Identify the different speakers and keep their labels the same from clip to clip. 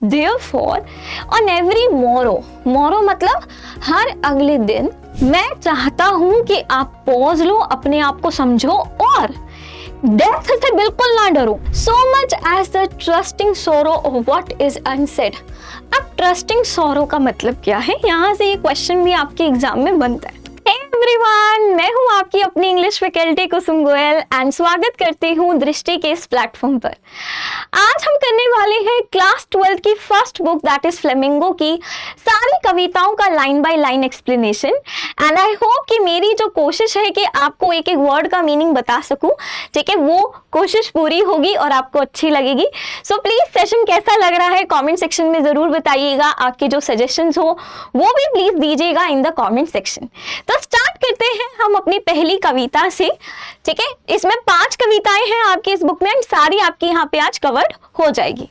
Speaker 1: Therefore, on every morrow मतलब हर अगले दिन मैं चाहता हूं कि आप पॉज लो, अपने आप को समझो और डेथ से बिल्कुल ना डरो। So much as the trusting sorrow of what is unsaid। अब ट्रस्टिंग सॉरो का मतलब क्या है, यहाँ से ये क्वेश्चन भी आपके एग्जाम में बनता है। Hey everyone, मैं हूँ आपकी अपनी English faculty Kusum Goyal and स्वागत करती हूँ दृष्टि के इस प्लेटफॉर्म पर। आज हम करने वाले हैं क्लास 12 की first book that is flamingo की सारी कविताओं का line by line explanation and I hope कि मेरी जो कोशिश है कि आपको एक एक वर्ड का मीनिंग बता सकूं, ठीक है, वो कोशिश पूरी होगी और आपको अच्छी लगेगी। सो प्लीज सेशन कैसा लग रहा है कमेंट सेक्शन में जरूर बताइएगा। आपके जो सजेशंस हो वो भी प्लीज दीजिएगा इन द कमेंट सेक्शन। तो स्टार्ट करते हैं हम अपनी पहली कविता से, ठीक है। इसमें 5 कविताएं हैं आपकी इस बुक में एंड सारी आपकी यहाँ पे आज कवर्ड हो जाएगी।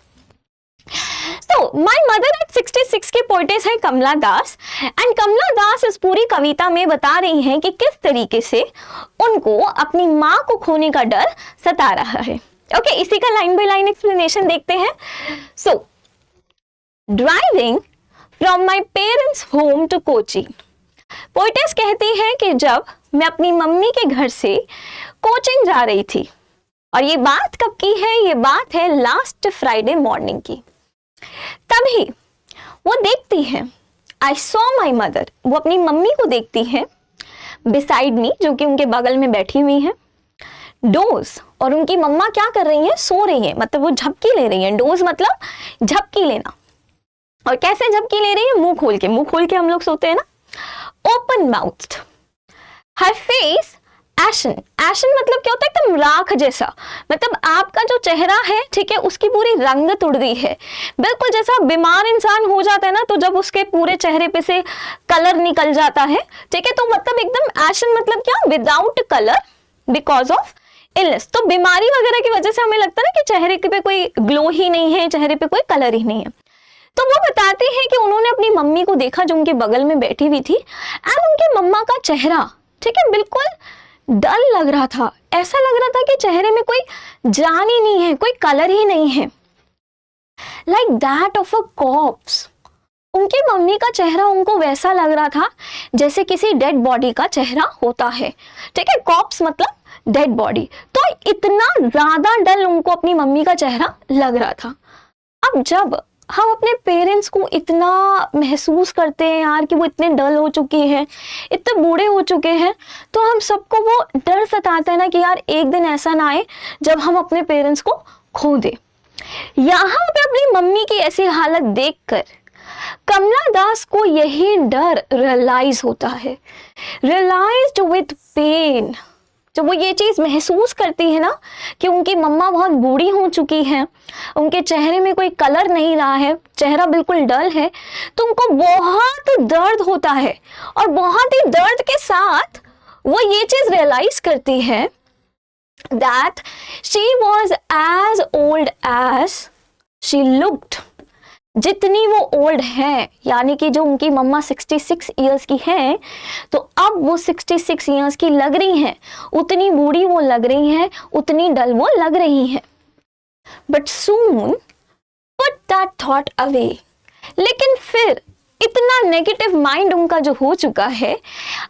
Speaker 1: So, my mother at 66 की पोइटेस है कमला दास एंड कमला दास इस पूरी कविता में बता रही हैं कि किस तरीके से उनको अपनी माँ को खोने का डर सता रहा है। ओके, इसी का लाइन बाय लाइन एक्सप्लेनेशन देखते हैं। So, driving from my parents home to Kochi. Poetess कहती है कि जब मैं अपनी मम्मी के घर से कोचिंग जा रही थी, और ये बात कब की है, ये बात है लास्ट फ्राइडे मॉर्निंग की। तभी वो देखती है, आई सॉ माई मदर, वो अपनी मम्मी को देखती है बिसाइड मी, जो कि उनके बगल में बैठी हुई है, डोज, और उनकी मम्मा क्या कर रही है, सो रही है, मतलब वो झपकी ले रही है। डोज मतलब झपकी लेना, और कैसे झपकी ले रही है, मुंह खोल के हम लोग सोते हैं ना, ओपन माउथ। हर फेस एशन, एशन मतलब क्या होता है, एकदम राख जैसा, मतलब आपका जो चेहरा है, ठीक है, उसकी पूरी रंगत उड़ गई है, बिल्कुल जैसा बीमार इंसान हो जाता है ना, तो जब उसके पूरे चेहरे पे से कलर निकल जाता है, ठीक है, तो मतलब एकदम एशन मतलब क्या, without colour because of illness. तो बीमारी वगैरह की वजह से हमें लगता है ना कि चेहरे पे कोई ग्लो ही नहीं है, चेहरे पे कोई कलर ही नहीं है। तो वो बताती है कि उन्होंने अपनी मम्मी को देखा जो उनके बगल में बैठी हुई थी एंड उनकी मम्मा का चेहरा, ठीक है, बिल्कुल डल लग रहा था। ऐसा लग रहा था कि चेहरे में कोई जान ही नहीं है, कोई कलर ही नहीं है, like that of a corps. उनकी मम्मी का चेहरा उनको वैसा लग रहा था जैसे किसी डेड बॉडी का चेहरा होता है, ठीक है, कॉर्प्स मतलब डेड बॉडी। तो इतना ज्यादा डल उनको अपनी मम्मी का चेहरा लग रहा था। अब जब हम अपने पेरेंट्स को इतना महसूस करते हैं यार कि वो इतने डल हो चुके हैं, इतने बूढ़े हो चुके हैं, तो हम सबको वो डर सताता है ना कि यार एक दिन ऐसा ना आए जब हम अपने पेरेंट्स को खो दे। यहाँ पे अपनी मम्मी की ऐसी हालत देखकर कमला दास को यही डर रियलाइज होता है, रियलाइज्ड विद पेन। जब वो ये चीज महसूस करती है ना कि उनकी मम्मा बहुत बूढ़ी हो चुकी है, उनके चेहरे में कोई कलर नहीं रहा है, चेहरा बिल्कुल डल है, तो उनको बहुत दर्द होता है और बहुत ही दर्द के साथ वो ये चीज रियलाइज करती है that she was as old as she looked. जितनी वो ओल्ड है, यानी कि जो उनकी मम्मा 66 ईयर्स की है, तो अब वो 66 ईयर्स की लग रही हैं, उतनी बूढ़ी वो लग रही हैं, उतनी डल वो लग रही हैं। But soon put that thought away, लेकिन फिर इतना नेगेटिव माइंड उनका जो हो चुका है,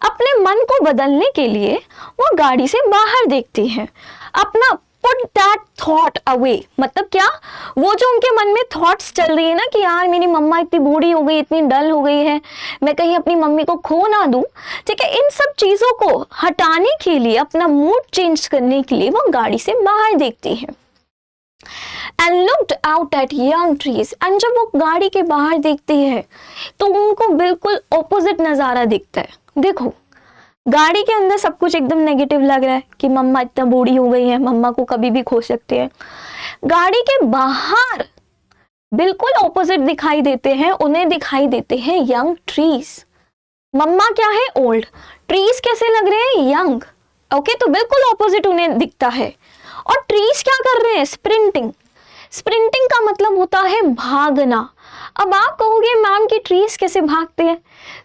Speaker 1: अपने मन को बदलने के लिए वो गाड़ी से बाहर देखती हैं, अपना पुट दैट थॉट अवे मतलब क्या, वो जो उनके मन में थॉट्स चल रही है ना कि यार मेरी मम्मा इतनी बूढ़ी हो गई, इतनी डल हो गई है, मैं कहीं अपनी मम्मी को खो ना दूं, ठीक है, इन सब चीजों को हटाने के लिए, अपना मूड चेंज करने के लिए वो गाड़ी से बाहर देखती है and looked out at young trees. And जब वो गाड़ी के बाहर देखती है तो उनको बिल्कुल ऑपोजिट नजारा दिखता है। देखो, गाड़ी के अंदर सब कुछ एकदम नेगेटिव लग रहा है कि मम्मा इतना बूढ़ी हो गई है, मम्मा को कभी भी खो सकते हैं। गाड़ी के बाहर बिल्कुल ऑपोजिट दिखाई देते हैं, उन्हें दिखाई देते हैं यंग ट्रीज। मम्मा क्या है, ओल्ड, ट्रीज कैसे लग रहे हैं, यंग। ओके, तो बिल्कुल ऑपोजिट उन्हें दिखता है। और ट्रीज क्या कर रहे हैं, स्प्रिंटिंग। स्प्रिंटिंग का मतलब होता है भागना। अब आप कहोगे मैम कि ट्रीज कैसे भागते हैं,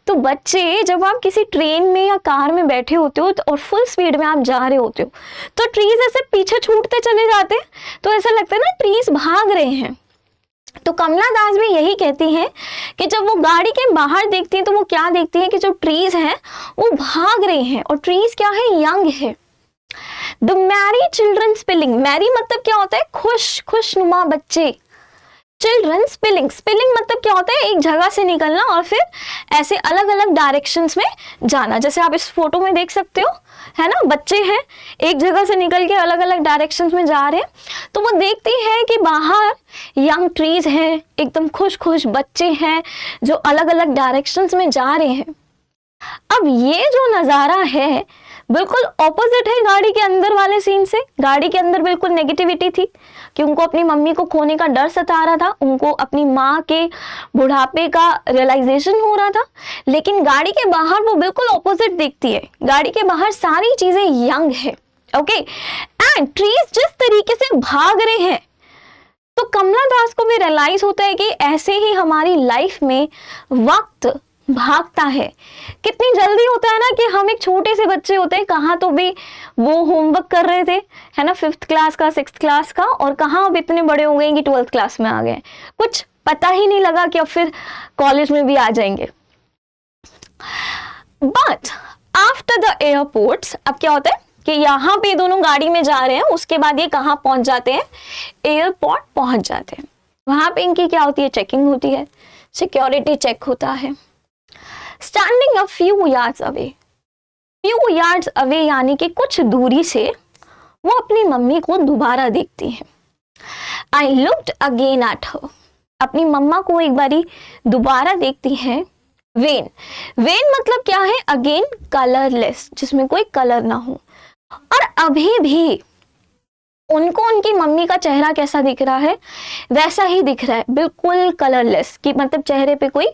Speaker 1: तो बच्चे जब आप किसी ट्रेन में या कार में बैठे होते हो और फुल स्पीड में आप जा रहे होते हो तो ट्रीज ऐसे पीछे छूटते चले जाते हैं, तो ऐसा लगता है ना ट्रीज भाग रहे हैं। तो कमला दास भी यही कहती हैं कि जब वो गाड़ी के बाहर देखती हैं तो वो क्या देखती हैं कि जो ट्रीज हैं वो भाग रहे हैं, और ट्रीज क्या है, यंग है। The merry children spilling, merry मतलब क्या होता है, खुश, खुशनुमा बच्चे। चिल्ड्रन स्पिलिंग, स्पिलिंग मतलब क्या होता है, एक जगह से निकलना और फिर ऐसे अलग अलग डायरेक्शंस में जाना। जैसे आप इस फोटो में देख सकते हो, है ना, बच्चे हैं एक जगह से निकल के अलग अलग डायरेक्शंस में जा रहे हैं। तो वो देखती है कि बाहर यंग ट्रीज हैं, एकदम खुश खुश बच्चे हैं जो अलग अलग डायरेक्शंस में जा रहे हैं। अब ये जो नज़ारा है बिल्कुल ऑपोजिट है गाड़ी के अंदर वाले सीन से। गाड़ी के अंदर बिल्कुल नेगेटिविटी थी कि उनको अपनी मम्मी को खोने का डर सता रहा था, उनको अपनी माँ के बुढ़ापे का रियलाइजेशन हो रहा था। लेकिन गाड़ी के बाहर वो बिल्कुल ऑपोजिट दिखती है, गाड़ी के बाहर सारी चीजें यंग है। ओके, एंड ट्रीज जिस तरीके से भाग रहे हैं, तो कमला दास को भी रियलाइज होता है कि ऐसे ही हमारी लाइफ में वक्त भागता है। कितनी जल्दी होता है ना कि हम एक छोटे से बच्चे होते हैं, कहाँ तो भी वो होमवर्क कर रहे थे, है ना, 5th क्लास का, 6th क्लास का, और कहाँ अब इतने बड़े हो गए कि 12th क्लास में आ गए, कुछ पता ही नहीं लगा कि अब फिर कॉलेज में भी आ जाएंगे। बट आफ्टर द एयरपोर्ट्स, अब क्या होता है कि यहाँ पे दोनों गाड़ी में जा रहे हैं, उसके बाद ये कहाँ पहुंच जाते हैं, एयरपोर्ट पहुंच जाते हैं। वहां पे इनकी क्या होती है, चेकिंग होती है, सिक्योरिटी चेक होता है। Standing a few yards away, few yards away यानी कि कुछ दूरी से वो अपनी मम्मी को दोबारा देखती है। I looked again at her, अपनी मम्मा को एक बारी दोबारा देखती है। वेन, वेन मतलब क्या है, अगेन कलरलेस, जिसमें कोई कलर ना हो। और अभी भी उनको उनकी मम्मी का चेहरा कैसा दिख रहा है, वैसा ही दिख रहा है, बिल्कुल कलरलेस, कि मतलब चेहरे पे कोई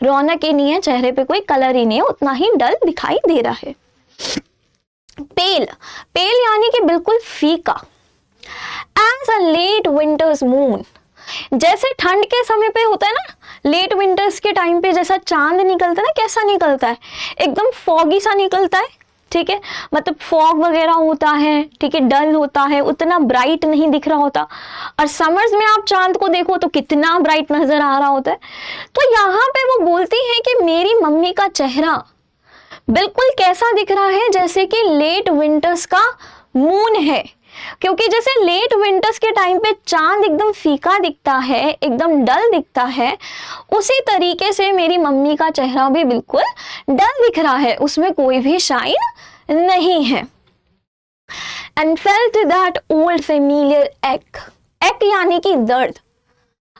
Speaker 1: रौनक ही नहीं है, चेहरे पे कोई कलर ही नहीं है, उतना ही डल दिखाई दे रहा है। पेल, पेल यानी कि बिल्कुल फीका। As a late winter's moon, जैसे ठंड के समय पे होता है ना, लेट विंटर्स के टाइम पे जैसा चांद निकलता है ना, कैसा निकलता है, एकदम फॉगी सा निकलता है, ठीक है, मतलब फॉग वगैरह होता है, ठीक है, डल होता है, उतना ब्राइट नहीं दिख रहा होता। और समर्स में आप चांद को देखो तो कितना ब्राइट नजर आ रहा होता है। तो यहाँ पे वो बोलती है कि मेरी मम्मी का चेहरा बिल्कुल कैसा दिख रहा है, जैसे कि लेट विंटर्स का मून है, क्योंकि जैसे लेट विंटर्स के टाइम पे चांद एकदम फीका दिखता है, एकदम डल दिखता है, उसी तरीके से मेरी मम्मी का चेहरा भी बिल्कुल डल दिख रहा है, उसमें कोई भी शाइन नहीं है। And felt that old familiar एक, एक यानी कि दर्द।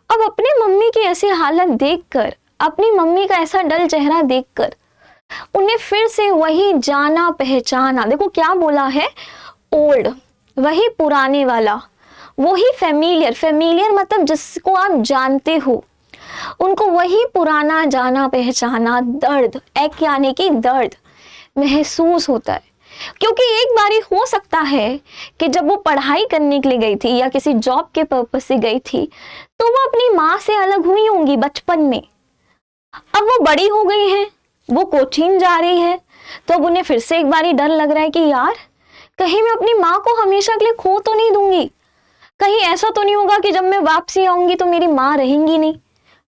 Speaker 1: अब अपनी मम्मी की ऐसी हालत देखकर, अपनी मम्मी का ऐसा डल चेहरा देखकर उन्हें फिर से वही जाना पहचाना, देखो क्या बोला है, ओल्ड, वही पुराने वाला, वही फेमिलियर, फेमिलियर मतलब जिसको आप जानते हो, उनको वही पुराना जाना पहचाना दर्द, एक यानी कि दर्द महसूस होता है। क्योंकि एक बारी हो सकता है कि जब वो पढ़ाई करने के लिए गई थी या किसी जॉब के पर्पस से गई थी, तो वो अपनी माँ से अलग हुई होंगी बचपन में। अब वो बड़ी हो गई हैं, वो कोचिंग जा रही है, तो अब उन्हें फिर से एक बारी डर लग रहा है कि यार कहीं मैं अपनी माँ को हमेशा के लिए खो तो नहीं दूंगी, कहीं ऐसा तो नहीं होगा कि जब मैं वापसी आऊंगी तो मेरी माँ रहेंगी नहीं,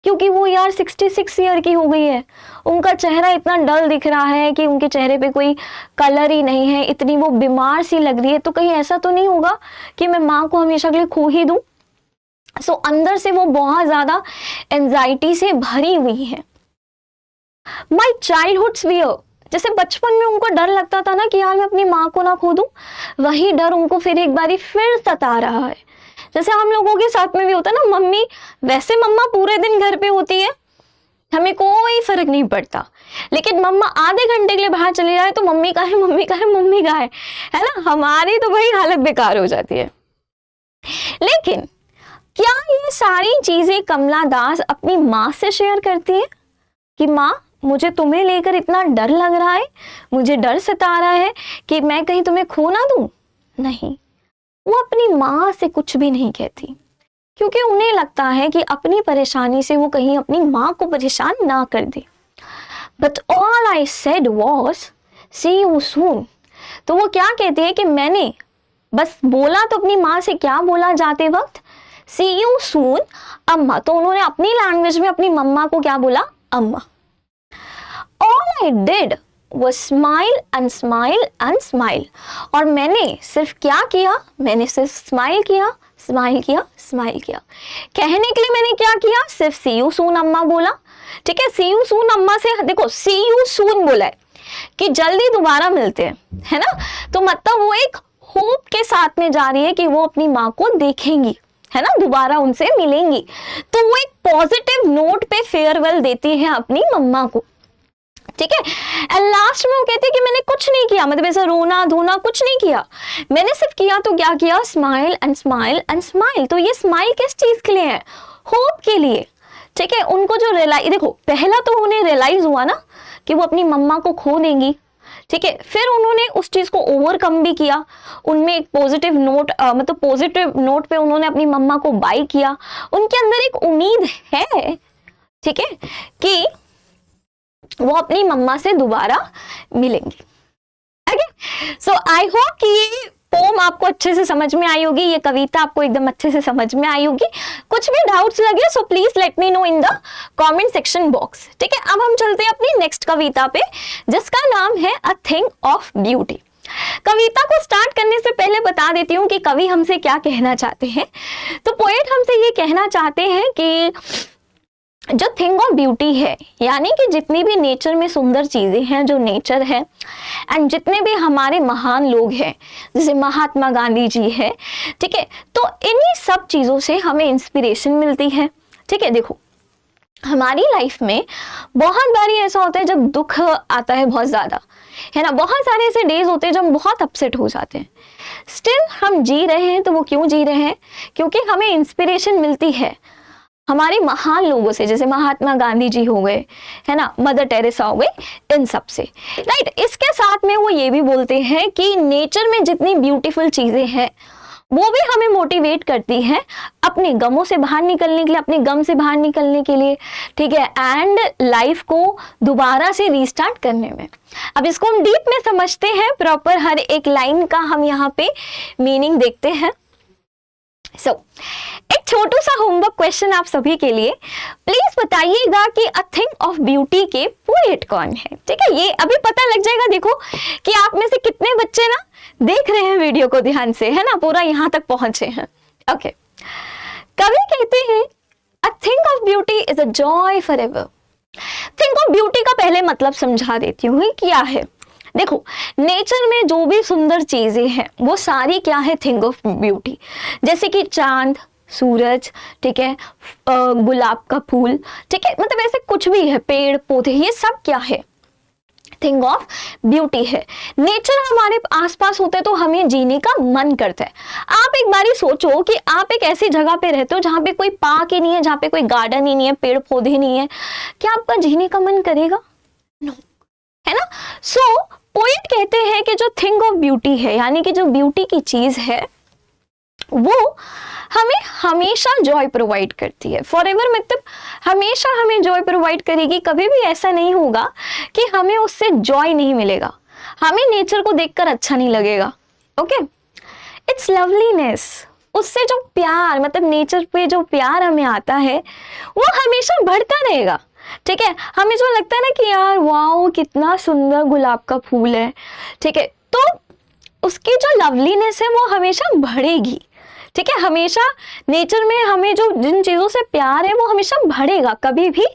Speaker 1: क्योंकि वो यार 66 ईयर की हो गई है, उनका चेहरा इतना डल दिख रहा है कि उनके चेहरे पे कोई कलर ही नहीं है, इतनी वो बीमार सी लग रही है, तो कहीं ऐसा तो नहीं होगा कि मैं माँ को हमेशा के लिए खो ही दूं। सो अंदर से वो बहुत ज्यादा एंजाइटी से भरी हुई है। माई चाइल्डहुड फियर, जैसे बचपन में उनको डर लगता था ना कि यार मैं अपनी माँ को ना खो दूं, वही डर उनको फिर एक बारी फिर सता रहा है। जैसे हम लोगों के साथ में भी होता है ना, मम्मी, वैसे मम्मा पूरे दिन घर पे होती है, हमें कोई फर्क नहीं पड़ता, लेकिन मम्मा आधे घंटे के लिए बाहर चली जाए तो मम्मी का है, मम्मी का है, मम्मी का है ना, हमारी तो भाई हालत बेकार हो जाती है। लेकिन क्या ये सारी चीजें कमला दास अपनी माँ से शेयर करती है कि माँ मुझे तुम्हें लेकर इतना डर लग रहा है, मुझे डर सता रहा है कि मैं कहीं तुम्हें खो ना दूं? नहीं, वो अपनी माँ से कुछ भी नहीं कहती, क्योंकि उन्हें लगता है कि अपनी परेशानी से वो कहीं अपनी माँ को परेशान ना कर दे। But all I said was see you soon. तो वो क्या कहती है कि मैंने बस बोला तो अपनी माँ से क्या बोला जाते वक्त, सी यू सून अम्मा। तो उन्होंने अपनी लैंग्वेज में अपनी मम्मा को क्या बोला? अम्मा। ऑल आई डिड वो smile and smile and smile. और मैंने सिर्फ क्या किया? मैंने सिर्फ स्माइल किया, स्माइल किया, स्माइल किया। कहने के लिए मैंने क्या किया? सिर्फ सी यू सून अम्मा बोला। ठीक है, सी यू सून अम्मा से देखो सी यू सून बोला है कि जल्दी दोबारा मिलते हैं, है ना। तो मतलब वो एक होप के साथ में जा रही है कि वो अपनी माँ को देखेंगी, है ना, दोबारा उनसे मिलेंगी। तो वो एक पॉजिटिव नोट पे फेयरवेल देती है अपनी मम्मा को। ठीक है, एंड लास्ट में वो कहते हैं कि मैंने कुछ नहीं किया, मतलब ऐसा रोना धोना कुछ नहीं किया, मैंने सिर्फ किया तो क्या किया? Smile and smile and smile. तो ये स्माइल किस चीज के लिए है? होप के लिए। ठीक है, उनको जो रियलाइज, देखो पहला तो उन्हें रियलाइज हुआ ना कि वो अपनी मम्मा को खो देंगी। ठीक है, फिर उन्होंने उस चीज को ओवरकम भी किया, उनमें एक पॉजिटिव नोट मतलब पॉजिटिव नोट पे उन्होंने अपनी मम्मा को बाय किया। उनके अंदर एक उम्मीद है, ठीक है, कि वो अपनी मम्मा से दोबारा मिलेंगी। ओके, सो आई होप कि ये पोम आपको अच्छे से समझ में आई होगी, ये कविता आपको एकदम अच्छे से समझ में आई होगी। कुछ भी डाउट्स लगे so please let me know in the comment section box. ठीक है, अब हम चलते हैं अपनी नेक्स्ट कविता पे, जिसका नाम है अ थिंग ऑफ ब्यूटी। कविता को स्टार्ट करने से पहले बता देती हूँ कि कवि हमसे क्या कहना चाहते हैं। तो पोएट हमसे ये कहना चाहते हैं कि जो थिंग ऑफ ब्यूटी है, यानी कि जितनी भी नेचर में सुंदर चीजें हैं, जो नेचर है, एंड जितने भी हमारे महान लोग हैं, जैसे महात्मा गांधी जी है, ठीक है, तो इन्हीं सब चीजों से हमें इंस्पिरेशन मिलती है। ठीक है, देखो हमारी लाइफ में बहुत बारी ऐसा होता है जब दुख आता है बहुत ज्यादा, है ना, बहुत सारे ऐसे डेज होते हैं जब हम बहुत अपसेट हो जाते हैं। स्टिल हम जी रहे हैं, तो वो क्यों जी रहे हैं? क्योंकि हमें इंस्पिरेशन मिलती है हमारे महान लोगों से, जैसे महात्मा गांधी जी हो गए, है ना, मदर टेरेसा हो गए, इन सब से, राइट। इसके साथ में वो ये भी बोलते हैं कि नेचर में जितनी ब्यूटीफुल चीजें हैं वो भी हमें मोटिवेट करती है अपने गमों से बाहर निकलने के लिए, अपने गम से बाहर निकलने के लिए, ठीक है, एंड लाइफ को दोबारा से रीस्टार्ट करने में। अब इसको हम डीप में समझते हैं, प्रॉपर हर एक लाइन का हम यहाँ पे मीनिंग देखते हैं। सो एक छोटू सा होमवर्क क्वेश्चन आप सभी के लिए, प्लीज बताइएगा कि अ थिंग ऑफ ब्यूटी के पोएट कौन है। ठीक है, ये अभी पता लग जाएगा, देखो कि आप में से कितने बच्चे ना देख रहे हैं वीडियो को ध्यान से, है ना, पूरा यहां तक पहुंचे हैं। ओके, कवि कहते हैं अ thing of beauty is a joy for ever. Thing of beauty का पहले मतलब समझा देती हूँ क्या है। देखो नेचर में जो भी सुंदर चीजें हैं वो सारी क्या है? Thing of beauty. जैसे कि चांद, सूरज, ठीक है, गुलाब का फूल, ठीक है, मतलब ऐसे कुछ भी है, पेड़ पौधे, ये सब क्या है? थिंग ऑफ ब्यूटी है। नेचर हमारे आसपास होता है तो हमें जीने का मन करता है। आप एक बारी सोचो कि आप एक ऐसी जगह पे रहते हो जहाँ पे कोई पार्क ही नहीं है, जहाँ पे कोई गार्डन ही नहीं है, पेड़ पौधे नहीं है, क्या आपका जीने का मन करेगा? नो, है ना। सो पोएट कहते हैं कि जो थिंग ऑफ ब्यूटी है, यानी कि जो ब्यूटी की चीज है, वो हमें हमेशा जॉय प्रोवाइड करती है। फॉरएवर मतलब हमेशा हमें जॉय प्रोवाइड करेगी। कभी भी ऐसा नहीं होगा कि हमें उससे जॉय नहीं मिलेगा, हमें नेचर को देखकर अच्छा नहीं लगेगा। ओके, इट्स लवलीनेस, उससे जो प्यार, मतलब नेचर पे जो प्यार हमें आता है वो हमेशा बढ़ता रहेगा। ठीक है, हमें जो लगता है ना कि यार वाओ कितना सुंदर गुलाब का फूल है, ठीक है, तो उसकी जो लवलीनेस है वो हमेशा बढ़ेगी। ठीक है, हमेशा नेचर में हमें जो जिन चीजों से प्यार है वो हमेशा बढ़ेगा, कभी भी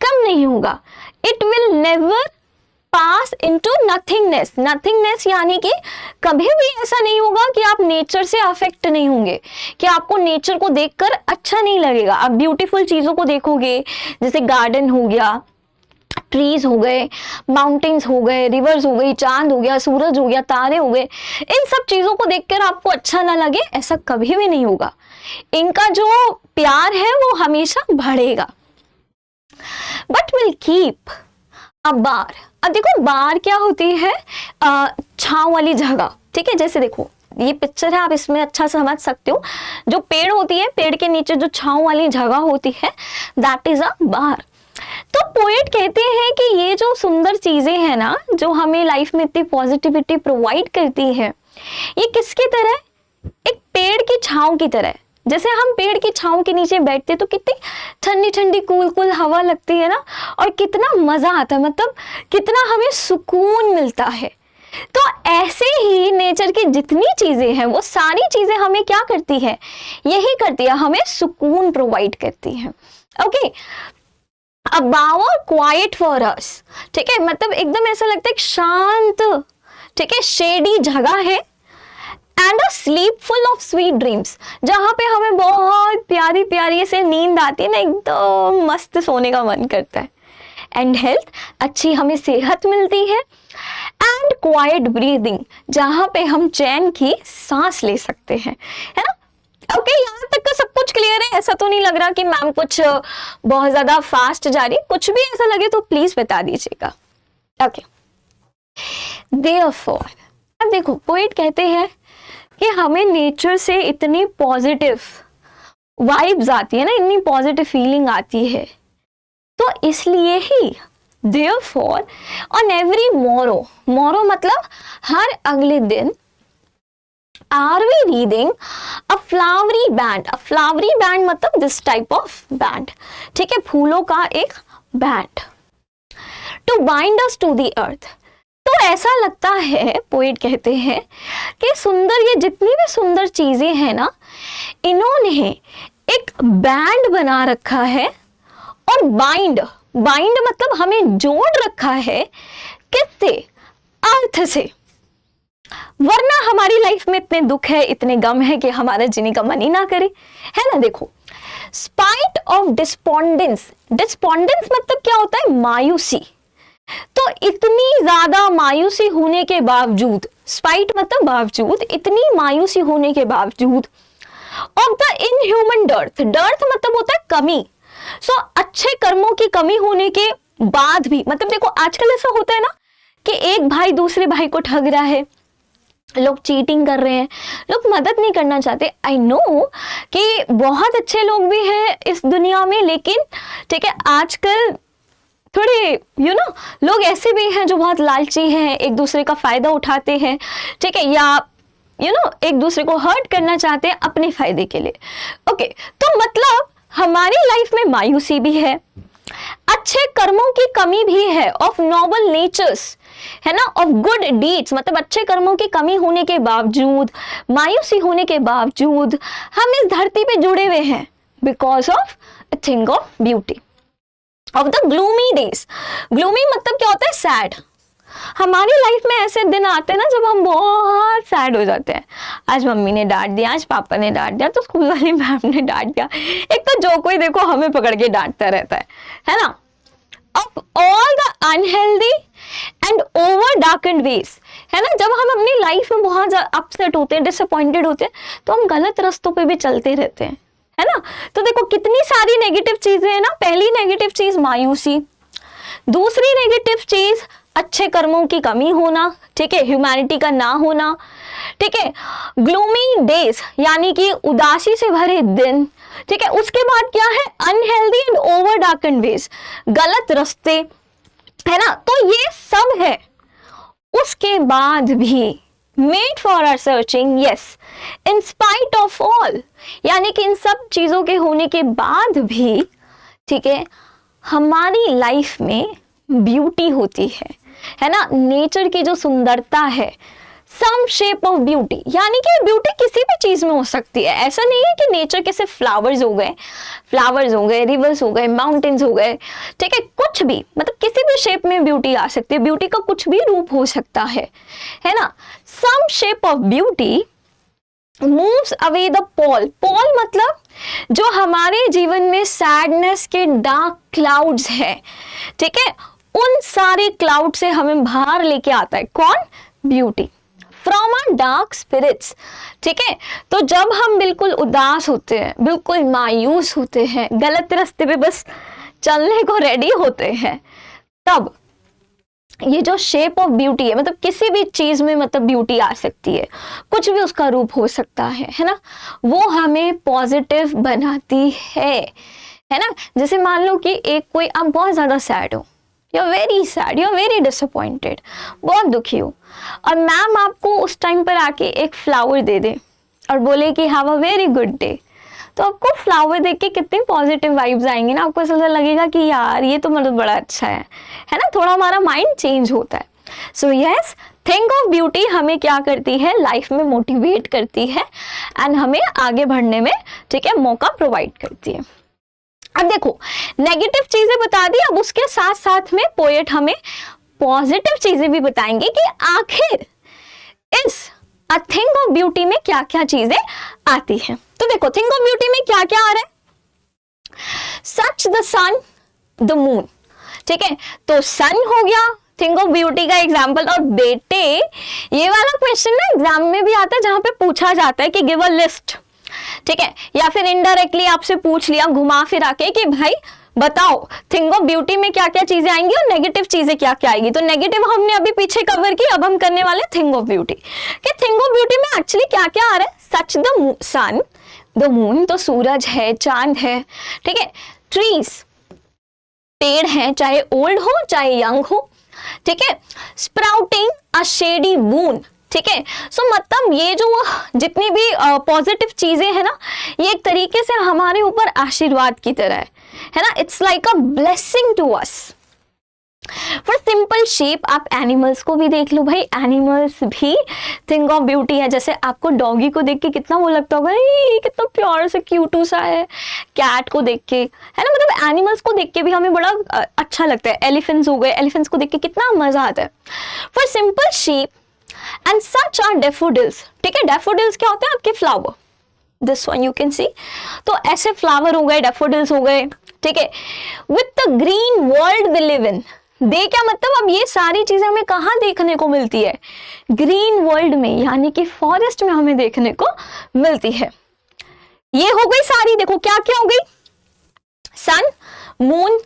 Speaker 1: कम नहीं होगा। It will never pass into nothingness. Nothingness यानी कि कभी भी ऐसा नहीं होगा कि आप नेचर से अफेक्ट नहीं होंगे, कि आपको नेचर को देखकर अच्छा नहीं लगेगा। आप ब्यूटीफुल चीजों को देखोगे, जैसे गार्डन हो गया, ट्रीज हो गए, माउंटेन्स हो गए, रिवर्स हो गई, चांद हो गया, सूरज हो गया, तारे हो गए, इन सब चीजों को देखकर आपको अच्छा ना लगे, ऐसा कभी भी नहीं होगा। इनका जो प्यार है वो हमेशा बढ़ेगा। बट विल कीप अ बार। अब देखो बार क्या होती है? छांव वाली जगह। ठीक है, जैसे देखो ये पिक्चर है, आप इसमें अच्छा समझ सकते हो। जो पेड़ होती है, पेड़ के नीचे जो छांव वाली जगह होती है, दैट इज अ बार। तो पोएट कहते हैं कि ये जो सुंदर चीजें हैं ना, जो हमें लाइफ में इतनी पॉजिटिविटी प्रोवाइड करती है, ये किसकी तरह? एक पेड़ की छांव की तरह। जैसे हम पेड़ की छांव के नीचे बैठते तो कितनी ठंडी ठंडी कूल कूल हवा लगती है ना, और कितना मजा आता है, मतलब कितना हमें सुकून मिलता है। तो ऐसे ही नेचर की जितनी चीजें हैं वो सारी चीजें हमें क्या करती है, यही करती है, हमें सुकून प्रोवाइड करती है। Okay, a bower quiet for us, ठीक है, मतलब एकदम ऐसा लगता है शांत, ठीक है, शेडी जगह है, and a slip full of sweet dreams, जहां पे हमें बहुत प्यारी प्यारी से नींद आती है ना, एकदम मस्त सोने का मन करता है। एंड हेल्थ, अच्छी हमें सेहत मिलती है। एंड क्वाइट ब्रीदिंग, जहां पे हम चैन की सांस ले सकते हैं, है ना। ओके, यहाँ तक का सब कुछ क्लियर है? ऐसा तो नहीं लग रहा कि मैम कुछ बहुत ज्यादा फास्ट जा रही है? कुछ भी ऐसा लगे तो प्लीज बता दीजिएगा। ओके, देयरफॉर, अब देखो पोएट कहते हैं कि हमें नेचर से इतनी पॉजिटिव वाइब्स आती है ना, इतनी पॉजिटिव फीलिंग आती है, तो इसलिए ही therefore on every morrow, morrow मतलब हर अगले दिन, are we reading a flowery band, a flowery band मतलब this type of band, ठीक है, फूलों का एक band, to bind us to the earth। तो ऐसा लगता है, पोएट कहते हैं कि सुंदर, ये जितनी भी सुंदर चीजें हैं ना, इन्होंने एक बैंड बना रखा है, और बाइंड मतलब हमें जोड़ रखा है, किससे? अर्थ से। वरना हमारी लाइफ में इतने दुख है, इतने गम है कि हमारा जीने का मन ही ना करे, है ना। देखो, स्पाइट ऑफ डिस्पोंडेंस, डिस्पोंडेंस मतलब क्या होता है? मायूसी। तो इतनी ज्यादा मायूसी होने के बावजूद, स्पाइट मतलब बावजूद, इतनी मायूसी होने के बावजूद, of the inhuman dearth, dearth मतलब होता है कमी। सो अच्छे कर्मों की कमी होने के बाद भी, मतलब देखो आजकल ऐसा होता है ना कि एक भाई दूसरे भाई को ठग रहा है, लोग चीटिंग कर रहे हैं, लोग मदद नहीं करना चाहते। आई नो कि बहुत अच्छे लोग भी हैं इस दुनिया में, लेकिन ठीक है, आजकल थोड़े लोग ऐसे भी हैं जो बहुत लालची हैं, एक दूसरे का फायदा उठाते हैं, ठीक है, या एक दूसरे को हर्ट करना चाहते हैं अपने फायदे के लिए। ओके, तो मतलब हमारी लाइफ में मायूसी भी है, अच्छे कर्मों की कमी भी है, ऑफ नोबल नेचर्स, है ना, ऑफ गुड डीड्स, मतलब अच्छे कर्मों की कमी होने के बावजूद, मायूसी होने के बावजूद हम इस धरती पे जुड़े हुए हैं, because of a thing of beauty of the gloomy days. Gloomy मतलब क्या होता है? सैड। हमारी लाइफ में ऐसे दिन आते हैं ना जब हम बहुत सैड हो जाते हैं, आज मम्मी ने डांट दिया, आज पापा ने डांट दिया, तो स्कूल वाली मैम ने डांट दिया, एक तो जो कोई देखो हमें पकड़ के डांटता रहता है ना। of all the unhealthy and over darkened ways, है ना, जब हम अपनी लाइफ में बहुत अपसेट होते हैं, डिसअपॉइंटेड होते हैं, तो हम गलत रास्तों पे भी चलते रहते हैं, है ना। तो देखो कितनी सारी नेगेटिव चीजें हैं ना। पहली नेगेटिव चीज मायूसी, दूसरी नेगेटिव चीज अच्छे कर्मों की कमी होना, ठीक है, ह्यूमैनिटी का ना होना, ठीक है, ग्लूमी डेज यानी कि उदासी से भरे दिन, ठीक है, उसके बाद क्या है? Unhealthy and over darkened ways, गलत रास्ते, है ना। तो ये सब है, उसके बाद भी made for our searching, yes, in spite of all, यानी कि इन सब चीजों के होने के बाद भी, ठीक है, हमारी लाइफ में ब्यूटी होती है ना, नेचर की जो सुंदरता है, सम शेप ऑफ ब्यूटी, यानी कि ब्यूटी किसी भी चीज में हो सकती है। ऐसा नहीं है कि नेचर के सिर्फ फ्लावर्स हो गए, रिवर्स हो गए, माउंटेन्स हो गए, ठीक है, कुछ भी, मतलब किसी भी शेप में ब्यूटी आ सकती है, ब्यूटी का कुछ भी रूप हो सकता है ना। Some shape of beauty moves away the pall, pall मतलब जो हमारे जीवन में सैडनेस के डार्क क्लाउड्स है, ठीक है, उन सारे क्लाउड से हमें बाहर लेके आता है कौन? Beauty, from our dark spirits, ठीक है। तो जब हम बिल्कुल उदास होते हैं, बिल्कुल मायूस होते हैं, गलत रास्ते पे बस चलने को रेडी होते हैं, तब ये जो शेप ऑफ ब्यूटी है, मतलब किसी भी चीज में मतलब ब्यूटी आ सकती है, कुछ भी उसका रूप हो सकता है ना, वो हमें पॉजिटिव बनाती है ना। जैसे मान लो कि एक कोई, आप बहुत ज्यादा सैड हो, you are very sad, you are very disappointed, बहुत दुखी हो, और मैम आपको उस टाइम पर आके एक फ्लावर दे दे और बोले कि have a very good day, तो आपको फ्लावर देख के कितनी पॉजिटिव वाइब्स आएंगी ना, आपको ऐसा लगेगा कि यार ये तो मतलब बड़ा अच्छा है ना, थोड़ा हमारा माइंड चेंज होता है। So yes, think of beauty हमें क्या करती है, लाइफ में मोटिवेट करती है एंड हमें आगे बढ़ने में, ठीक है, मौका प्रोवाइड करती है। अब देखो, नेगेटिव चीजें बता दी, अब उसके साथ साथ में पोएट हमें पॉजिटिव चीजें भी बताएंगे कि आखिर इस अ थिंग ऑफ ब्यूटी में क्या क्या चीजें आती हैं। तो देखो, थिंग ऑफ ब्यूटी में क्या क्या आ रहा है, such the sun the moon, ठीक है, तो सन हो गया थिंग ऑफ ब्यूटी का एग्जाम्पल। और बेटे, ये वाला क्वेश्चन ना एग्जाम में भी आता है, जहां पे पूछा जाता है कि गिव अ लिस्ट, ठीक है, या फिर इनडायरेक्टली आपसे पूछ लिया घुमा फिरा के कि भाई बताओ थिंग ऑफ ब्यूटी में क्या क्या चीजें आएंगी और नेगेटिव चीजें क्या क्या आएगी। तो नेगेटिव हमने अभी पीछे कवर की, अब हम करने वाले थिंग ऑफ ब्यूटी कि थिंग ऑफ ब्यूटी में एक्चुअली क्या क्या आ रहा है। Such the sun the moon, तो सूरज है, चांद है, ठीक है, ट्रीज पेड़ है, चाहे ओल्ड हो चाहे यंग हो, ठीक है, स्प्राउटिंग अ शेडी बून, ठीक है। सो मतलब ये जो जितनी भी पॉजिटिव चीजें हैं ना, ये एक तरीके से हमारे ऊपर आशीर्वाद की तरह है ना, it's like a blessing to us. For simple sheep आप एनिमल्स को भी देख लो भाई, एनिमल्स भी थिंग ऑफ ब्यूटी है। जैसे आपको डॉगी को देख के कितना वो लगता होगा, कितना प्यार से क्यूटू सा है, कैट को देख के, है ना, मतलब एनिमल्स को देख के भी हमें बड़ा अच्छा लगता है। एलिफेंट्स हो गए, एलिफेंट्स को देख के कितना मजा आता है। For simple sheep and such are daffodils, ठीक है, डैफोडिल्स क्या होते हैं, आपके flower, this one you can see, तो ऐसे फ्लावर हो गए, डैफोडिल्स हो गए, ठीक है। With the green world we live in, दे क्या मतलब, अब ये सारी चीजें हमें कहाँ देखने को मिलती है, ग्रीन वर्ल्ड में, यानी कि फॉरेस्ट में हमें देखने को मिलती है। ये हो गई सारी, देखो क्या क्या हो गई, सन, मून,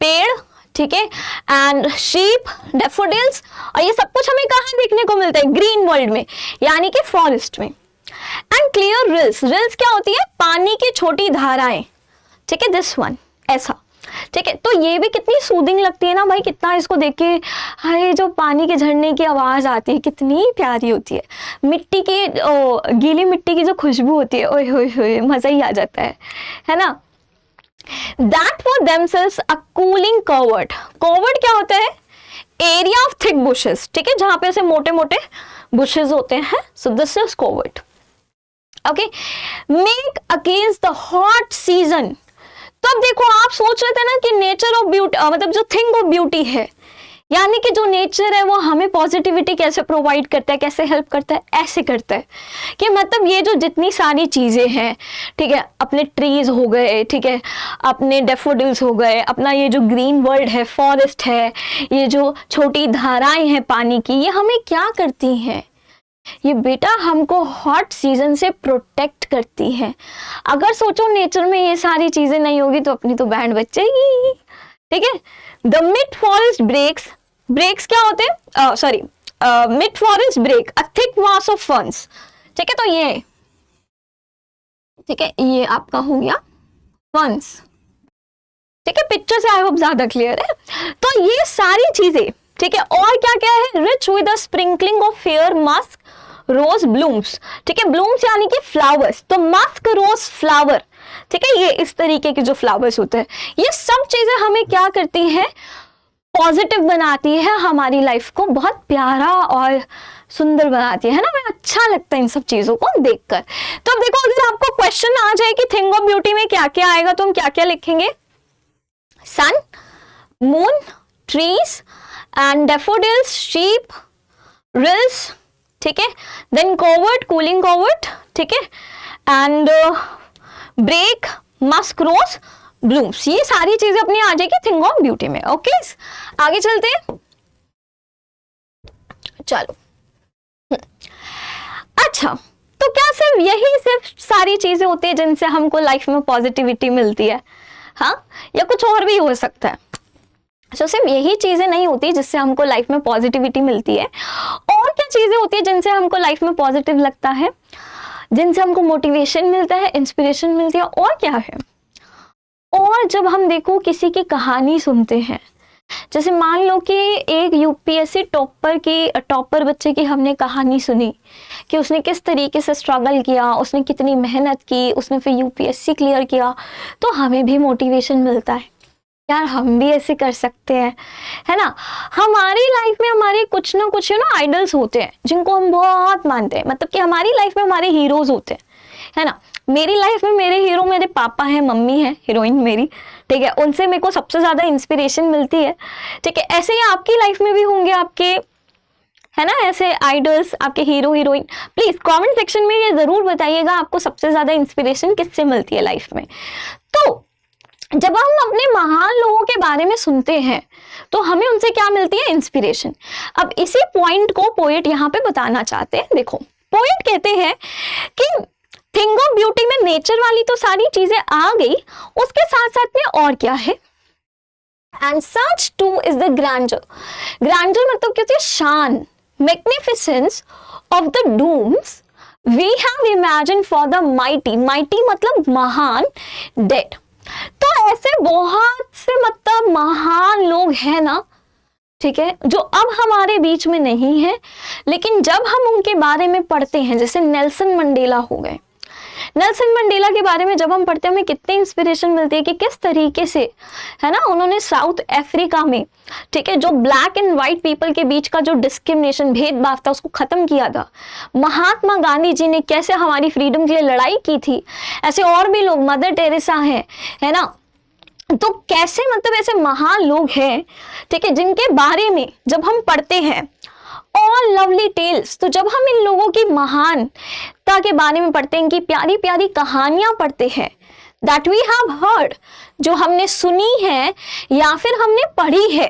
Speaker 1: पेड़, ठीक है, एंड शीप, डैफोडिल्स, और ये सब कुछ हमें कहाँ देखने को मिलता है, ग्रीन वर्ल्ड में, यानी कि फॉरेस्ट में। एंड क्लियर रिल्स, रिल्स क्या होती है, पानी की छोटी धाराएं, ठीक है, दिस वन ऐसा, ठीक है। तो ये भी कितनी सूदिंग लगती है ना भाई, कितना इसको देख के, हाय जो पानी के झरने की आवाज आती है कितनी प्यारी होती है, मिट्टी की गीली मिट्टी की जो खुशबू होती है, ओए होए होए, मजा ही आ जाता है ना। That for themselves a cooling covert, covert क्या होता है, एरिया ऑफ थिक बुशेस, ठीक है, जहां पे ऐसे मोटे मोटे बुशेस होते हैं, so this is covert, okay. Make against the hot season, तो अब देखो आप सोच रहे थे ना कि नेचर ऑफ ब्यूटी, मतलब जो थिंग ऑफ ब्यूटी है, यानी कि जो नेचर है वो हमें पॉजिटिविटी कैसे प्रोवाइड करता है, कैसे हेल्प करता है, ऐसे करता है कि मतलब ये जो जितनी सारी चीजें हैं, ठीक है, अपने ट्रीज हो गए, ठीक है, अपने डैफोडिल्स हो गए, अपना ये जो ग्रीन वर्ल्ड है, फॉरेस्ट है, ये जो छोटी धाराएं हैं पानी की, ये हमें क्या करती हैं, ये बेटा हमको हॉट सीजन से प्रोटेक्ट करती है। अगर सोचो नेचर में ये सारी चीजें नहीं होगी तो अपनी तो बैंड बच जाएगी, ठीक है। The mid forest brakes, brakes क्या होते हैं, sorry, mid forest brake a thick mass of ferns, ठीक है, तो ये, ठीक है, ये आपका हो गया फर्न्स, ठीक है, पिक्चर से आई होप ज्यादा क्लियर है। तो ये सारी चीजें, ठीक है, और क्या क्या है, rich with a sprinkling of fair musk rose blooms, ठीक है, ब्लूम्स यानी कि फ्लावर्स, तो मस्क रोज फ्लावर, ठीक है, ये इस तरीके के जो फ्लावर्स होते हैं, ये सब चीजें हमें क्या करती हैं, पॉजिटिव बनाती है, हमारी लाइफ को बहुत प्यारा और सुंदर बनाती है ना, हमें अच्छा लगता है इन सब चीजों को देखकर। तो अब देखो, अगर आपको क्वेश्चन आ जाए कि थिंग ऑफ ब्यूटी में क्या क्या आएगा, तो हम क्या क्या लिखेंगे, sun, moon, trees and daffodils, sheep, rills, ठीक है, देन कोवर्ट, कूलिंग कोवर्ट, ठीक है, and brake, musk rose, blooms, ये सारी चीजें अपनी आ जाएगी थिंग ऑफ ब्यूटी में। ओके, आगे चलते हैं, चलो। अच्छा, तो क्या सिर्फ सारी चीजें होती है जिनसे हमको लाइफ में पॉजिटिविटी मिलती है, हाँ, या कुछ और भी हो सकता है। तो सिर्फ यही चीजें नहीं होती जिससे हमको लाइफ में पॉजिटिविटी मिलती है, और क्या चीजें होती है जिनसे हमको लाइफ में पॉजिटिव लगता है, जिनसे हमको मोटिवेशन मिलता है, इंस्पिरेशन मिलती है, और क्या है। और जब हम देखो किसी की कहानी सुनते हैं, जैसे मान लो कि एक यूपीएससी टॉपर बच्चे की हमने कहानी सुनी कि उसने किस तरीके से स्ट्रगल किया, उसने कितनी मेहनत की, उसने फिर यूपीएससी क्लियर किया, तो हमें भी मोटिवेशन मिलता है, यार हम भी ऐसे कर सकते हैं, है ना। हमारी लाइफ में हमारे कुछ ना कुछ आइडल्स होते हैं जिनको हम बहुत मानते हैं, मतलब कि हमारी लाइफ में हमारे हीरोज होते हैं, है ना। मेरी लाइफ में मेरे हीरो मेरे पापा हैं, मम्मी है, हीरोइन मेरी, ठीक है, उनसे मेरे को सबसे ज्यादा इंस्पिरेशन मिलती है, ठीक है। ऐसे ही आपकी लाइफ में भी होंगे आपके, है ना, ऐसे आइडल्स, आपके hero heroine. Please comment section में ये जरूर बताइएगा आपको सबसे ज्यादा इंस्पिरेशन किससे मिलती है लाइफ में। तो जब हम अपने महान लोगों के बारे में सुनते हैं तो हमें उनसे क्या मिलती है, इंस्पिरेशन। अब इसी पॉइंट को पोएट यहाँ पे बताना चाहते हैं। देखो पोएट कहते हैं कि थिंग ऑफ ब्यूटी में नेचर वाली तो सारी चीजें आ गई, उसके साथ साथ में और क्या है, and such too is the grandeur. Grandeur मतलब क्या होती है, शान, magnificence of the dooms we have imagine for the mighty. Mighty मतलब महान, डेड। तो ऐसे बहुत से मतलब महान लोग हैं ना, ठीक है, जो अब हमारे बीच में नहीं है, लेकिन जब हम उनके बारे में पढ़ते हैं, जैसे नेल्सन मंडेला हो गए, नेल्सन मंडेला के बारे में जब हम पढ़ते हैं हमें कितनी इंस्पिरेशन मिलती है कि किस तरीके से, है ना, उन्होंने साउथ अफ्रीका में, ठीक है, जो ब्लैक एंड व्हाइट पीपल के बीच का जो डिस्क्रिमिनेशन, भेदभाव था, उसको खत्म किया था। महात्मा गांधी जी ने कैसे हमारी फ्रीडम के लिए लड़ाई की थी, ऐसे और भी लोग, मदर टेरेसा है ना। तो कैसे मतलब ऐसे महान लोग हैं, ठीक है, जिनके बारे में जब हम पढ़ते हैं, ऑल लवली टेल्स, तो जब हम इन लोगों की महानता के बारे में पढ़ते हैं, इनकी प्यारी प्यारी कहानियां पढ़ते हैं, दैट वी हैव हर्ड, जो हमने सुनी है या फिर हमने पढ़ी है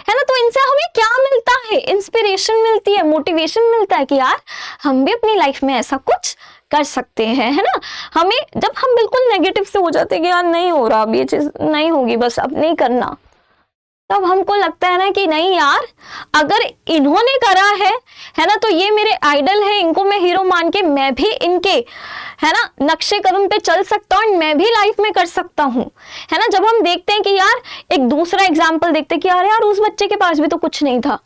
Speaker 1: ना, तो इनसे हमें क्या मिलता है, इंस्पिरेशन मिलती है, मोटिवेशन मिलता है कि यार हम भी अपनी लाइफ में ऐसा कुछ कर सकते हैं, है ना। हमें जब हम बिल्कुल नेगेटिव से हो जाते हैं कि यार नहीं हो रहा, अब ये चीज नहीं होगी, बस अब नहीं करना, तब हमको लगता है ना कि नहीं यार, अगर इन्होंने करा है ना, तो ये मेरे आइडल है, इनको मैं हीरो मान के मैं भी इनके, है ना, नक्शे कदम पे चल सकता हूँ, मैं भी लाइफ में कर सकता हूँ, है ना। जब हम देखते हैं कि यार एक दूसरा एग्जाम्पल देखते हैं कि यार उस बच्चे के पास भी तो कुछ नहीं था,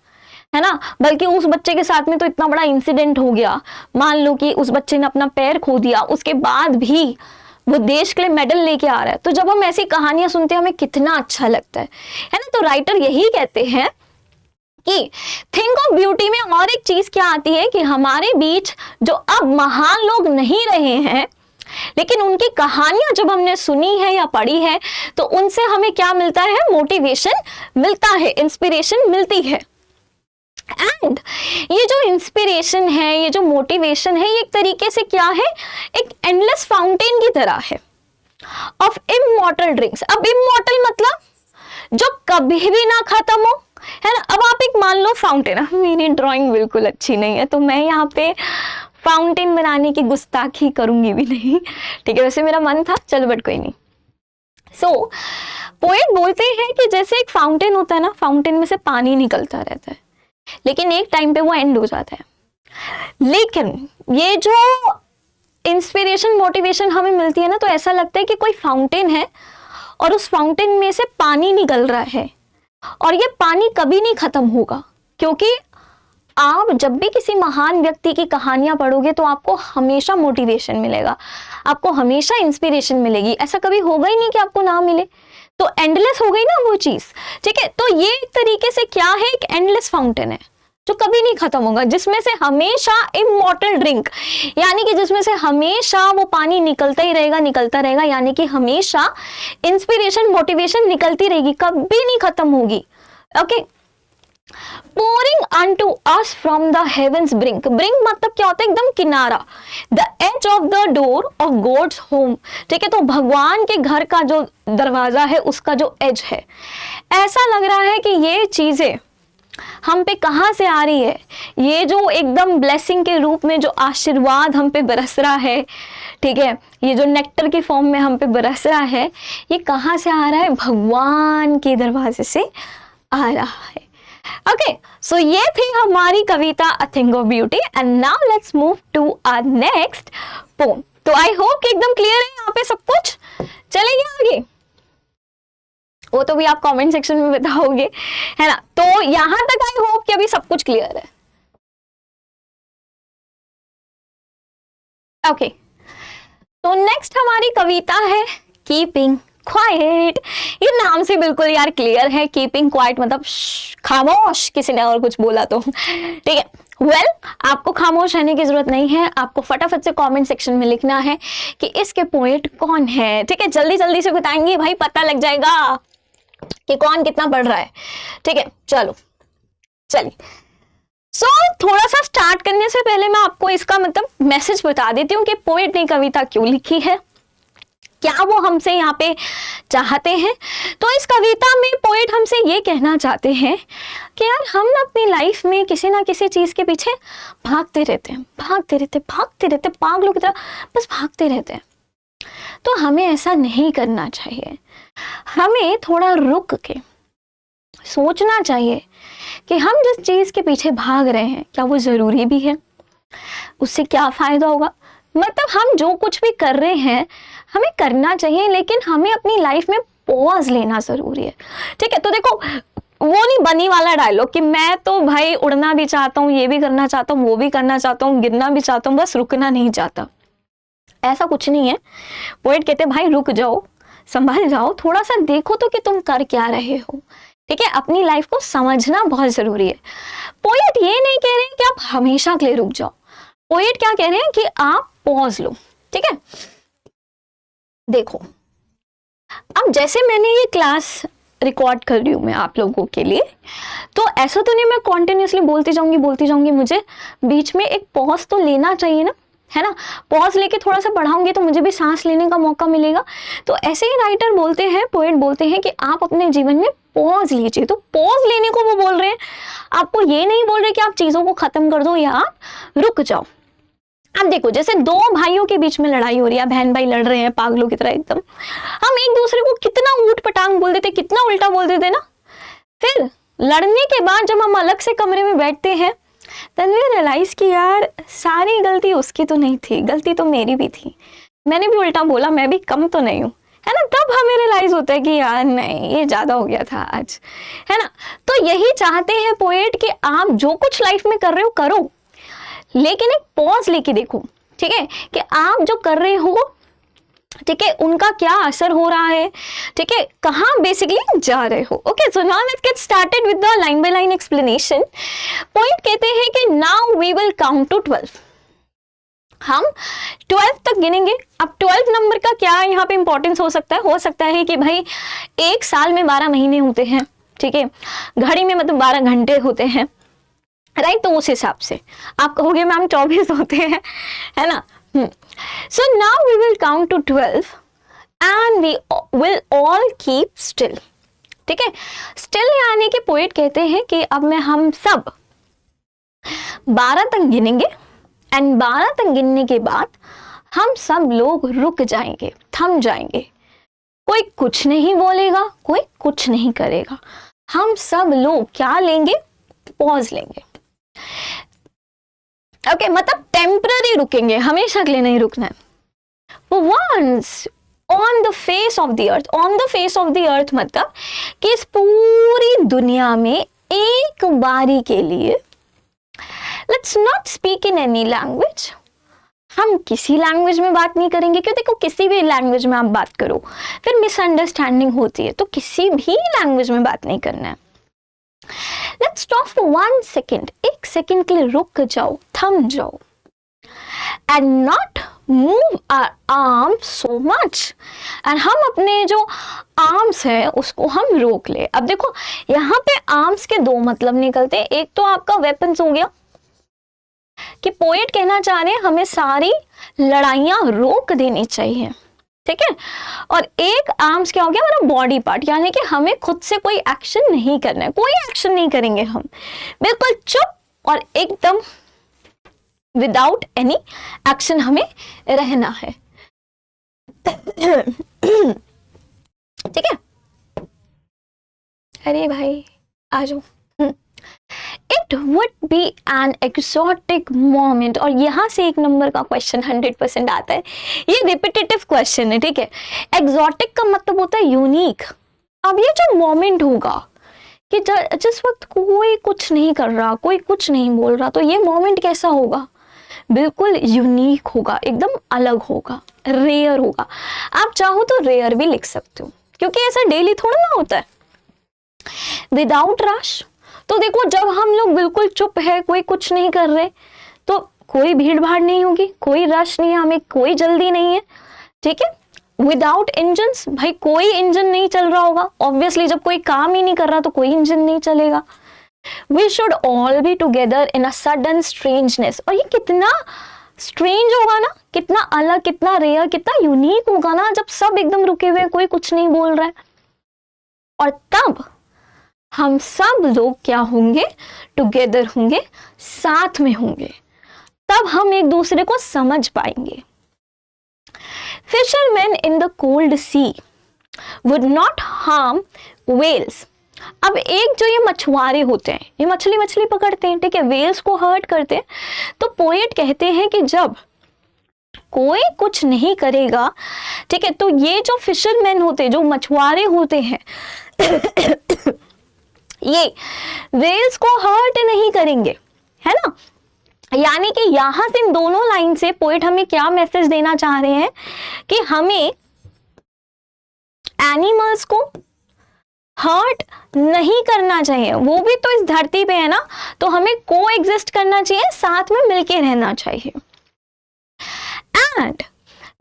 Speaker 1: है ना, बल्कि उस बच्चे के साथ में तो इतना बड़ा इंसिडेंट हो गया, मान लो कि उस बच्चे ने अपना पैर खो दिया, उसके बाद भी वो देश के लिए मेडल लेके आ रहा है। तो जब हम ऐसी कहानियां सुनते हैं हमें कितना अच्छा लगता है ना। तो राइटर यही कहते हैं कि थिंक ऑफ ब्यूटी में और एक चीज क्या आती है कि हमारे बीच जो अब महान लोग नहीं रहे हैं, लेकिन उनकी कहानियां जब हमने सुनी है या पढ़ी है, तो उनसे हमें क्या मिलता है, मोटिवेशन मिलता है, इंस्पिरेशन मिलती है। एंड ये जो इंस्पिरेशन है, ये जो मोटिवेशन है, ये एक तरीके से क्या है, एक एंडलेस फाउंटेन की तरह है ऑफ इमॉर्टल ड्रिंक्स। अब इमॉर्टल मतलब जो कभी भी ना खत्म हो, है ना। अब आप एक मान लो फाउंटेन, मेरी ड्राइंग बिल्कुल अच्छी नहीं है तो मैं यहाँ पे फाउंटेन बनाने की गुस्ताखी करूंगी भी नहीं, ठीक है, वैसे मेरा मन था, चलो बट कोई नहीं। सो पोएट बोलते हैं कि जैसे एक फाउंटेन होता है ना, फाउंटेन में से पानी निकलता रहता है, लेकिन एक टाइम पे वो एंड हो जाता है। लेकिन ये जो इंस्पिरेशन, मोटिवेशन हमें मिलती है ना, तो ऐसा लगता है कि कोई फाउंटेन है और उस फाउंटेन में से पानी निकल रहा है और ये पानी कभी नहीं खत्म होगा, क्योंकि आप जब भी किसी महान व्यक्ति की कहानियां पढ़ोगे तो आपको हमेशा मोटिवेशन मिलेगा, आपको हमेशा इंस्पिरेशन मिलेगी। ऐसा कभी होगा ही नहीं कि आपको ना मिले, तो एंडलेस हो गई ना वो चीज, ठीक है। तो ये एक तरीके से क्या है, एक एंडलेस फाउंटेन है जो कभी नहीं खत्म होगा, जिसमें से हमेशा इमॉर्टल ड्रिंक, यानी कि जिसमें से हमेशा वो पानी निकलता ही रहेगा, निकलता रहेगा, यानी कि हमेशा इंस्पिरेशन, मोटिवेशन निकलती रहेगी, कभी नहीं खत्म होगी। Okay, pouring unto us from the heavens brink। brink मतलब क्या होता है, एकदम किनारा, the edge of the door of God's home, ठीक है। तो भगवान के घर का जो दरवाजा है, उसका जो एज है, ऐसा लग रहा है कि ये चीजें हम पे कहाँ से आ रही है, ये जो एकदम ब्लेसिंग के रूप में जो आशीर्वाद हम पे बरस रहा है, ठीक है, ये जो नेक्टर की फॉर्म में हम पे बरस रहा है, ये कहाँ से आ रहा है, भगवान के दरवाजे से आ रहा है। ओके, सो ये थी हमारी कविता a thing of beauty, and now let's move to our next poem. तो आई होप कि एकदम क्लियर है यहाँ पे सब कुछ, चलेंगे आगे। वो तो भी आप कमेंट सेक्शन में बताओगे, है ना। तो यहां तक आई होप कि अभी सब कुछ क्लियर है। ओके, तो नेक्स्ट हमारी कविता है कीपिंग क्वाइट। ये नाम से बिल्कुल यार क्लियर है, कीपिंग क्वाइट मतलब खामोश, किसी ने और कुछ बोला तो ठीक है। वेल, आपको खामोश रहने की जरूरत नहीं है, आपको फटाफट से कमेंट सेक्शन में लिखना है कि इसके पोएट कौन है, ठीक है। जल्दी जल्दी से बताएंगे भाई, पता लग जाएगा कि कौन कितना पढ़ रहा है, ठीक है। चलो चलिए, थोड़ा सा स्टार्ट करने से पहले मैं आपको इसका मतलब मैसेज बता देती हूँ कि पोएट ने कविता क्यों लिखी है, क्या वो हमसे यहाँ पे चाहते हैं। तो इस कविता में पोएट हमसे ये कहना चाहते हैं कि यार हम ना अपनी लाइफ में किसी ना किसी चीज के पीछे भागते रहते हैं, पागलों की तरह बस भागते रहते हैं। तो हमें ऐसा नहीं करना चाहिए, हमें थोड़ा रुक के सोचना चाहिए कि हम जिस चीज के पीछे भाग रहे हैं क्या वो जरूरी भी है, उससे क्या फायदा होगा। मतलब हम जो कुछ भी कर रहे हैं हमें करना चाहिए, लेकिन हमें अपनी लाइफ में पॉज लेना जरूरी है, ठीक है। तो देखो, वो नहीं बनी वाला डायलॉग कि मैं तो भाई उड़ना भी चाहता हूँ, ये भी करना चाहता हूँ, वो भी करना चाहता हूँ, गिरना भी चाहता हूँ, बस रुकना नहीं चाहता, ऐसा कुछ नहीं है। पोएट कहते भाई रुक जाओ, संभल जाओ, थोड़ा सा देखो तो कि तुम कर क्या रहे हो, ठीक है। अपनी लाइफ को समझना बहुत जरूरी है। पोएट ये नहीं कह रहे हैं कि आप हमेशा के लिए रुक जाओ, पोएट क्या कह रहे हैं कि आप पॉज लो, ठीक है। देखो, अब जैसे मैंने ये क्लास रिकॉर्ड कर रही हूँ मैं आप लोगों के लिए, तो ऐसा तो नहीं मैं कॉन्टिन्यूसली बोलती जाऊंगी, मुझे बीच में एक पॉज तो लेना चाहिए ना, है ना। पॉज लेके थोड़ा सा पढ़ाऊंगी तो मुझे भी सांस लेने का मौका मिलेगा। तो ऐसे ही राइटर बोलते हैं, पोएट बोलते हैं कि आप अपने जीवन में पॉज लीजिए। तो पॉज लेने को वो बोल रहे हैं, आपको ये नहीं बोल रहे कि आप चीजों को खत्म कर दो या आप रुक जाओ। अब देखो, जैसे दो भाइयों के बीच में लड़ाई हो रही है, बहन भाई लड़ रहे हैं पागलों की तरह एकदम, हम एक दूसरे को कितना ऊट पटांग बोल देते, कितना उल्टा बोल देते ना। फिर लड़ने के बाद जब हम अलग से कमरे में बैठते हैं देन वी रियलाइज कि यार सारी गलती उसकी तो नहीं थी, गलती तो मेरी भी थी, मैंने भी उल्टा बोला, मैं भी कम तो नहीं हूँ, है ना। तब हमें रियलाइज होता है कि यार नहीं, ये ज्यादा हो गया था आज, है ना। तो यही चाहते हैं पोएट कि आप जो कुछ लाइफ में कर रहे हो करो, लेकिन एक पॉज लेके देखो, ठीक है, कि आप जो कर रहे हो, ठीक है, उनका क्या असर हो रहा है, ठीक है, कहाँ बेसिकली जा रहे हो। Okay, so now let's get started with the line by line explanation. Poet कहते हैं कि now we will count to 12, हम 12 तक गिनेंगे। अब 12 नंबर का क्या यहाँ पे इंपॉर्टेंस हो सकता है कि भाई एक साल में 12 महीने होते हैं, ठीक है, घड़ी में मतलब 12 घंटे होते हैं, राइट। तो उस हिसाब से आप कहोगे मैम 24 होते हैं, है ना। So now we will count to 12 and we will all keep still, ठीक है। स्टिल यानी कि पोएट कहते हैं कि अब मैं हम सब 12 तक गिनेंगे एंड 12 तक गिनने के बाद हम सब लोग रुक जाएंगे, थम जाएंगे, कोई कुछ नहीं बोलेगा, कोई कुछ नहीं करेगा, हम सब लोग क्या लेंगे, पॉज लेंगे। ओके, मतलब टेम्पररी रुकेंगे, हमेशा के लिए नहीं रुकना है। Once on the face of the earth, on the face of the earth मतलब कि इस पूरी दुनिया में एक बारी के लिए, let's not speak in any language, हम किसी लैंग्वेज में बात नहीं करेंगे, क्योंकि देखो किसी भी लैंग्वेज में आप बात करो फिर मिसअंडरस्टैंडिंग होती है, तो किसी भी लैंग्वेज में बात नहीं करना है। Let's stop for 1 second, एक सेकंड के लिए रुक जाओ, थम जाओ, and not move our arms so much, and हम अपने जो आर्म्स है उसको हम रोक ले। अब देखो यहाँ पे आर्म्स के दो मतलब निकलते हैं, एक तो आपका वेपन्स हो गया कि पोएट कहना चाह रहे हैं हमें सारी लड़ाइयां रोक देनी चाहिए, ठीक है, और एक आर्म्स क्या हो गया, हमारा बॉडी पार्ट, यानी कि हमें खुद से कोई एक्शन नहीं करना है, कोई एक्शन नहीं करेंगे हम, बिल्कुल चुप और एकदम विदाउट एनी एक्शन हमें रहना है, ठीक है। अरे भाई आ जाओ। It would be an exotic moment, और यहाँ से एक नंबर का क्वेश्चन 100% आता है, ये रिपीटेटिव क्वेश्चन है, ठीक है। एक्सोटिक का मतलब होता है यूनिक, अब ये जो मोमेंट होगा कि जिस वक्त कोई कुछ नहीं कर रहा, कोई कुछ नहीं बोल रहा, तो ये मोमेंट कैसा होगा? बिल्कुल यूनिक होगा, एकदम अलग होगा, रेयर होगा। आप चाहो तो रेयर भी लिख सकते हो, क्योंकि ऐसा डेली थोड़ा ना होता है। विदाउट रश, तो देखो जब हम लोग बिल्कुल चुप है, कोई कुछ नहीं कर रहे, तो कोई भीड़ भाड़ नहीं होगी, कोई रश नहीं है, हमें कोई जल्दी नहीं है, ठीक है। विदाउट इंजन, भाई कोई इंजन नहीं चल रहा होगा, ऑब्वियसली जब कोई काम ही नहीं कर रहा तो कोई इंजन नहीं चलेगा। We should all be together in a sudden strangeness, और ये कितना स्ट्रेंज होगा ना, कितना अलग, कितना रेयर, कितना यूनिक होगा ना, जब सब एकदम रुके हुए, कोई कुछ नहीं बोल रहा है। और तब हम सब लोग क्या होंगे? टुगेदर होंगे, साथ में होंगे, तब हम एक दूसरे को समझ पाएंगे। Fishermen in the cold sea would not harm whales. अब एक जो ये मछुआरे होते हैं, ये मछली पकड़ते हैं, ठीक है, वेल्स को हर्ट करते हैं, तो पोएट कहते हैं कि जब कोई कुछ नहीं करेगा, ठीक है, तो ये जो फिशरमैन होते हैं, जो मछुआरे होते हैं ये वेल्स को हर्ट नहीं करेंगे, है ना। यानी कि यहां से इन दोनों लाइन से पोएट हमें क्या मैसेज देना चाह रहे हैं कि हमें एनिमल्स को हर्ट नहीं करना चाहिए, वो भी तो इस धरती पे है ना, तो हमें को एग्जिस्ट करना चाहिए, साथ में मिलके रहना चाहिए। And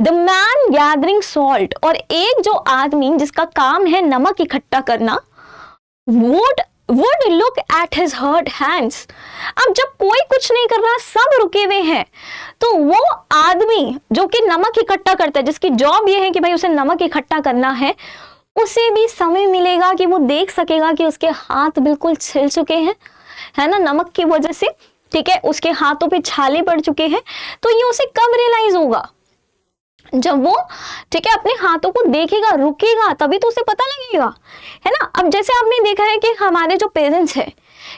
Speaker 1: the man gathering salt, और एक जो आदमी जिसका काम है नमक इकट्ठा करना, would look at his hurt hands. अब जब कोई कुछ नहीं कर रहा, सब रुके हुए हैं, तो वो आदमी जो कि नमक इकट्ठा करता है, जिसकी जॉब ये है कि भाई उसे नमक इकट्ठा करना है, उसे भी समय मिलेगा कि वो देख सकेगा कि उसके हाथ बिल्कुल छिल चुके हैं, है ना, नमक की वजह से, ठीक है, उसके हाथों पे छाले पड़ चुके हैं। तो ये उसे कब रियलाइज होगा? जब वो, ठीक है, अपने हाथों को देखेगा, रुकेगा, तभी तो उसे पता लगेगा, है ना। अब जैसे आपने देखा है कि हमारे जो पेरेंट्स हैं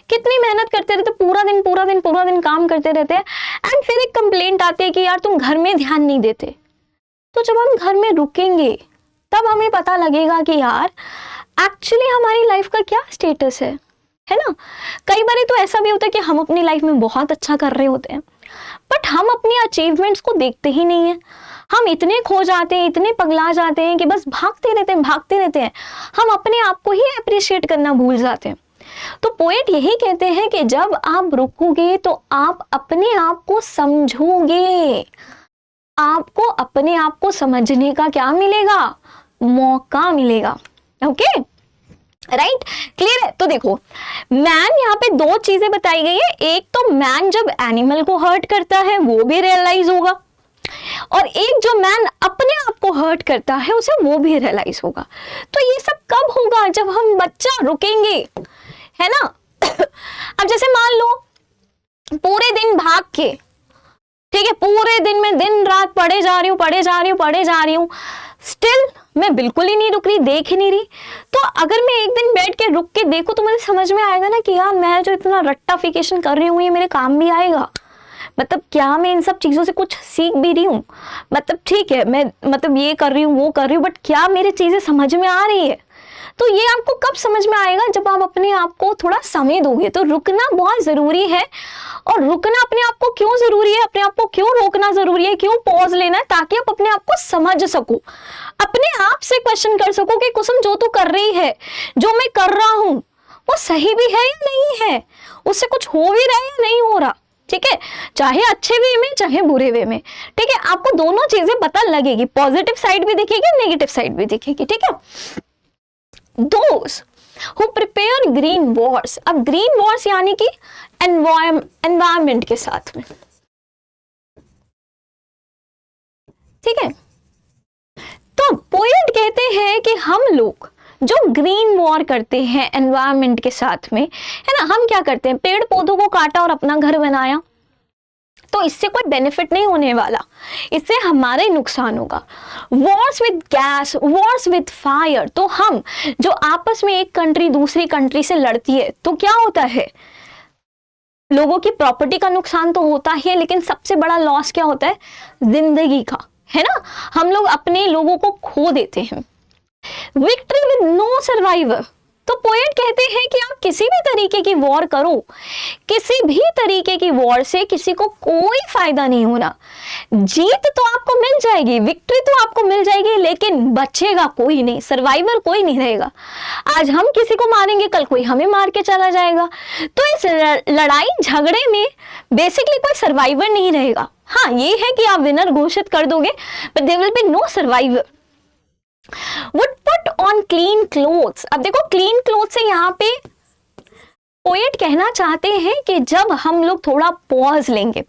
Speaker 1: कितनी मेहनत करते रहते, पूरा दिन काम करते रहते हैं, एंड फिर एक कंप्लेंट आती है कि यार तुम घर में ध्यान नहीं देते। तो जब हम घर में रुकेंगे तब हमें पता लगेगा कि यार एक्चुअली हमारी लाइफ का क्या स्टेटस है ना। कई बार तो ऐसा भी होता है कि हम अपनी लाइफ में बहुत अच्छा कर रहे होते हैं, बट हम अपनी अचीवमेंट्स को देखते ही नहीं है। हम इतने खो जाते हैं, इतने पगला जाते हैं कि बस भागते रहते हैं, हम अपने आप को ही अप्रिशिएट करना भूल जाते हैं। तो पोएट यही कहते हैं कि जब आप रुकोगे तो आप अपने आप को समझोगे, आपको अपने आप को समझने का क्या मिलेगा? मौका मिलेगा। ओके, राइट, क्लियर है। तो देखो, मैन यहाँ पे दो चीजें बताई गई है। एक तो मैन जब एनिमल को हर्ट करता है वो भी रियलाइज होगा, और एक जो मैन अपने आप को हर्ट करता है उसे वो भी रियलाइज होगा। तो ये सब कब होगा? जब हम बच्चा रुकेंगे, है ना। अब जैसे मान लो पूरे दिन भाग के, ठीक है, पूरे दिन में दिन रात पढ़े जा रही हूँ, स्टिल मैं बिल्कुल ही नहीं रुक रही, देख ही नहीं रही, तो अगर मैं एक दिन बैठ के रुक के देखूं तो मुझे समझ में आएगा ना कि यार मैं जो इतना रट्टाफिकेशन कर रही हूँ ये मेरे काम भी आएगा। मतलब क्या मैं इन सब चीजों से कुछ सीख भी रही हूँ? मतलब ठीक है, मैं मतलब ये कर रही हूँ, वो कर रही हूँ, बट क्या मेरी चीजें समझ में आ रही है? तो ये आपको कब समझ में आएगा? जब आप अपने आप को थोड़ा समय दोगे। तो रुकना बहुत जरूरी है। और रुकना अपने आप को क्यों जरूरी है, अपने आप को क्यों रोकना जरूरी है, क्यों पॉज लेना है? ताकि आप अपने आप को समझ सको, अपने आप से क्वेश्चन कर सको कि कुसुम जो तू कर रही है, जो मैं कर रहा हूं, वो सही भी है या नहीं है, उससे कुछ हो भी रहा है या नहीं हो रहा। ठीक है, चाहे अच्छे वे में चाहे बुरे वे में, ठीक है, आपको दोनों चीजें पता लगेगी, पॉजिटिव साइड भी दिखेगी, नेगेटिव साइड भी दिखेगी। ठीक है, Those who prepare green wars, अब ग्रीन वॉर्स यानी कि एनवायरमेंट के साथ में, ठीक है। तो पोएट कहते हैं कि हम लोग जो ग्रीन वॉर करते हैं एनवायरमेंट के साथ में, है ना, हम क्या करते हैं, पेड़ पौधों को काटा और अपना घर बनाया, तो इससे कोई बेनिफिट नहीं होने वाला, इससे हमारे नुकसान होगा। Wars with gas, Wars with fire, तो हम जो आपस में एक कंट्री दूसरी कंट्री से लड़ती है तो क्या होता है, लोगों की प्रॉपर्टी का नुकसान तो होता ही है, लेकिन सबसे बड़ा लॉस क्या होता है, जिंदगी का, है ना। हम लोग अपने लोगों को खो देते हैं, विक्ट्री विद नो सर्वाइवर। तो पोएट कहते हैं कि आप किसी भी तरीके की वॉर करो, किसी भी तरीके की वॉर से किसी को कोई फायदा नहीं होना। जीत तो आपको मिल जाएगी, विक्ट्री तो आपको मिल जाएगी, लेकिन बचेगा कोई नहीं, सर्वाइवर कोई नहीं रहेगा। आज हम किसी को मारेंगे, कल कोई हमें मार के चला जाएगा। तो इस लड़ाई झगड़े में बेसिकली कोई सर्वाइवर नहीं रहेगा। हाँ, ये है कि आप विनर घोषित कर दोगे, but there will be no survivor. Would put on clean clothes। अब देखो, क्लीन क्लोथ से यहाँ पे पोएट कहना चाहते हैं कि जब हम लोग थोड़ा पॉज लेंगे,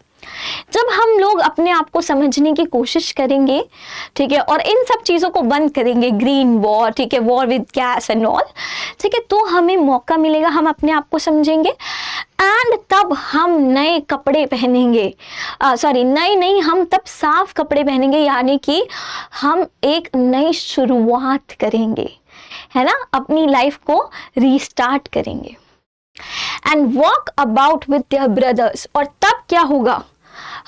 Speaker 1: जब हम लोग अपने आप को समझने की कोशिश करेंगे, ठीक है, और इन सब चीज़ों को बंद करेंगे, ग्रीन वॉर, ठीक है, war with gas and all, ठीक है, तो हमें मौका मिलेगा, हम अपने आप को समझेंगे, एंड तब हम नए कपड़े पहनेंगे। नए नहीं, हम तब साफ कपड़े पहनेंगे, यानी कि हम एक नई शुरुआत करेंगे, है ना, अपनी लाइफ को रीस्टार्ट करेंगे। And walk about with their brothers. और तब क्या होगा,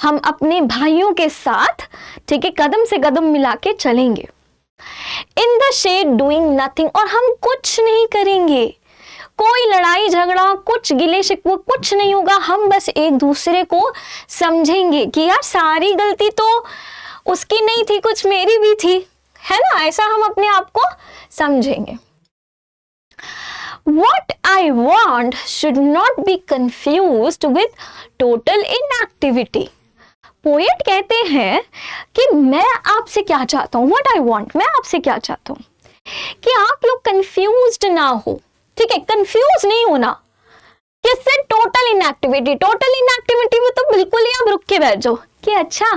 Speaker 1: हम अपने भाइयों के साथ, ठीक है, कदम से कदम मिला के चलेंगे। In the shade doing nothing. और हम कुछ नहीं करेंगे, कोई लड़ाई झगड़ा, कुछ गिले शिकवे, कुछ नहीं होगा। हम बस एक दूसरे को समझेंगे कि यार सारी गलती तो उसकी नहीं थी, कुछ मेरी भी थी, है ना, ऐसा हम अपने आप को समझेंगे। What I want should not be confused with total inactivity। Poet कहते हैं कि मैं आपसे क्या चाहता हूं, what I want, मैं आपसे क्या चाहता हूं कि आप लोग कंफ्यूज्ड ना हो, ठीक है, कंफ्यूज नहीं होना। किससे? Total inactivity. टोटल इनएक्टिविटी में तो बिल्कुल ही आप रुक के बैठ जाओ कि अच्छा,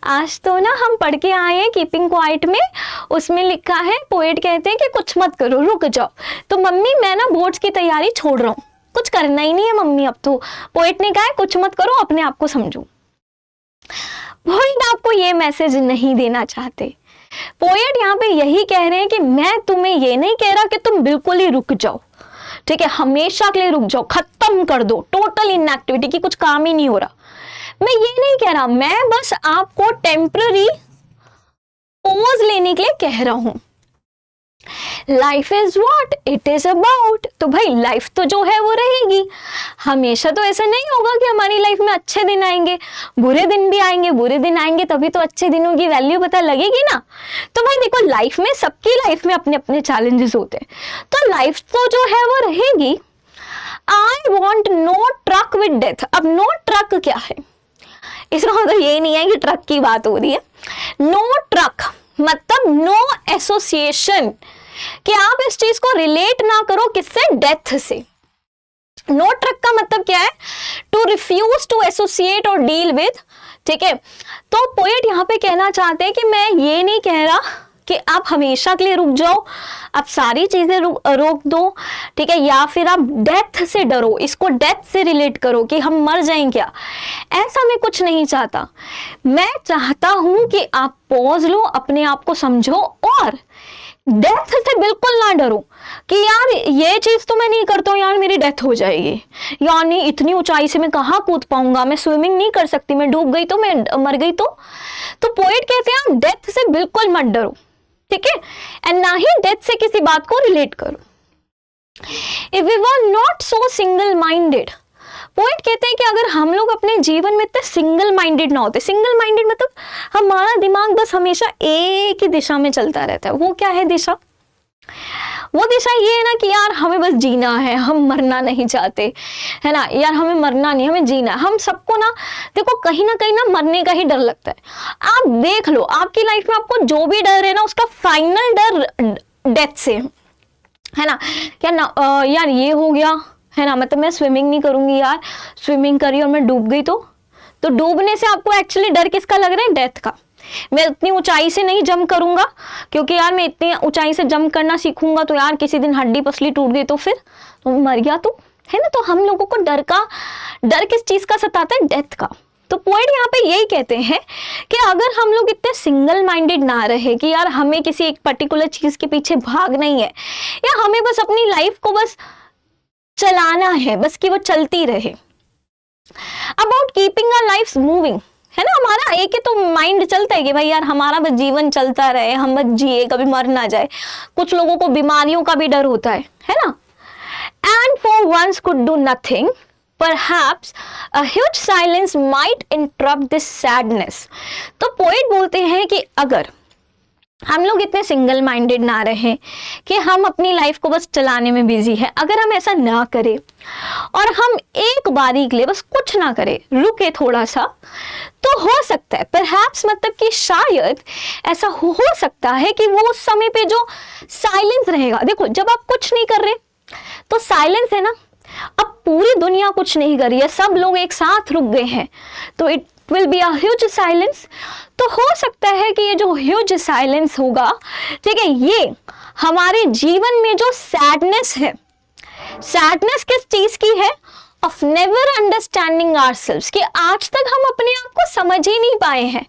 Speaker 1: आज तो ना हम पढ़ के आए हैं कीपिंग क्वाइट में, उसमें लिखा है, पोएट कहते हैं कि कुछ मत करो, रुक जाओ। तो मम्मी मैं ना बोर्ड्स की तैयारी छोड़ रहा हूँ, कुछ करना ही नहीं है मम्मी अब तो। पोएट ने कहा है कुछ मत करो, अपने आप को समझो। पोएट आपको ये मैसेज नहीं देना चाहते। पोएट यहाँ पे यही कह रहे हैं कि मैं तुम्हें ये नहीं कह रहा कि तुम बिल्कुल ही रुक जाओ, ठीक है, हमेशा के लिए रुक जाओ, खत्म कर दो टोटल इनएक्टिविटी की, कुछ काम ही नहीं हो रहा। मैं ये नहीं कह रहा, मैं बस आपको टेम्पररी पॉज लेने के लिए कह रहा हूं। Life is what it is about. तो भाई लाइफ तो जो है वो रहेगी, हमेशा तो ऐसा नहीं होगा कि हमारी लाइफ में अच्छे दिन आएंगे, बुरे दिन भी आएंगे, बुरे दिन आएंगे तभी तो अच्छे दिनों की वैल्यू पता लगेगी ना। तो भाई देखो, लाइफ में, सबकी लाइफ में अपने अपने चैलेंजेस होते हैं, तो लाइफ तो जो है वो रहेगी। I want no truck with death. अब नो ट्रक क्या है, इसका मतलब ये नहीं है कि ट्रक की बात हो रही है। नो ट्रक मतलब नो एसोसिएशन, कि आप इस चीज को रिलेट ना करो किससे, डेथ से। नो ट्रक का मतलब क्या है, टू रिफ्यूज टू एसोसिएट और डील विद, ठीक है। तो पोएट यहाँ पे कहना चाहते हैं कि मैं ये नहीं कह रहा कि आप हमेशा के लिए रुक जाओ, आप सारी चीजें रोक दो, ठीक है, या फिर आप डेथ से डरो, इसको डेथ से रिलेट करो कि हम मर जाएं क्या, ऐसा मैं कुछ नहीं चाहता। मैं चाहता हूं कि आप पॉज लो, अपने आप को समझो, और डेथ से बिल्कुल ना डरो कि यार ये चीज तो मैं नहीं करता हूँ, यार मेरी डेथ हो जाएगी, यार नहीं, इतनी ऊंचाई से मैं कहाँ कूद पाऊंगा, मैं स्विमिंग नहीं कर सकती, मैं डूब गई तो, मैं मर गई तो। पोएट कहते हैं आप डेथ से बिल्कुल मत डरो, ठीक है, एंड ना ही डेथ से किसी बात को रिलेट करो। If we were not so single minded, poet कहते हैं कि अगर हम लोग अपने जीवन में इतने सिंगल माइंडेड ना होते, सिंगल माइंडेड मतलब हमारा दिमाग बस हमेशा एक ही दिशा में चलता रहता है। वो क्या है दिशा? वो दिशा ये है ना कि यार हमें बस जीना है, हम मरना नहीं चाहते, है ना, यार हमें मरना नहीं, हमें जीना है। हम सबको ना देखो कहीं ना मरने का ही डर लगता है। आप देख लो आपकी लाइफ में आपको जो भी डर है ना, उसका फाइनल डर डेथ से है ना। क्या ना यार ये हो गया है ना, मतलब मैं स्विमिंग नहीं करूंगी, यार स्विमिंग करी और मैं डूब गई तो डूबने से आपको एक्चुअली डर किसका लग रहा है? डेथ का। मैं इतनी ऊंचाई से नहीं जंप करूंगा क्योंकि यार मैं इतनी ऊंचाई से जंप करना सीखूंगा तो यार किसी दिन हड्डी पसली टूट गई तो फिर तो मर गया तो, है ना। तो हम लोगों को डर किस चीज का सताता है? डेथ का। तो पॉइंट यहाँ पे यही कहते हैं कि अगर हम लोग इतने सिंगल माइंडेड ना रहे कि यार हमें किसी एक पर्टिकुलर चीज के पीछे भाग नहीं है, या हमें बस अपनी लाइफ को बस चलाना है, बस कि वो चलती रहे। About keeping our lives moving, है ना, हमारा एक ही तो माइंड चलता है कि भाई यार हमारा बस जीवन चलता रहे, हम बस जिए, कभी मर ना जाए। कुछ लोगों को बीमारियों का भी डर होता है ना। And for once could do nothing, perhaps a huge silence might interrupt this sadness। तो पोएट बोलते हैं कि अगर हम लोग इतने सिंगल माइंडेड ना रहे कि हम अपनी लाइफ को बस चलाने में बिजी है, अगर हम ऐसा ना करें और हम एक बारी के लिए बस कुछ ना करें, रुके थोड़ा सा, तो हो सकता है perhaps मतलब कि शायद ऐसा हो सकता है कि वो उस समय पे जो साइलेंस रहेगा, देखो जब आप कुछ नहीं कर रहे तो साइलेंस है ना, अब पूरी दुनिया कुछ नहीं कर रही है, सब लोग एक साथ रुक गए हैं, तो it will be a huge silence. तो हो सकता है कि ये जो ह्यूज साइलेंस होगा, ठीक है, ये हमारे जीवन में जो सैडनेस है, सैडनेस किस चीज की है, ऑफ नेवर अंडरस्टैंडिंग आवरसेल्व्स, कि आज तक हम अपने आप को समझ ही नहीं पाए हैं,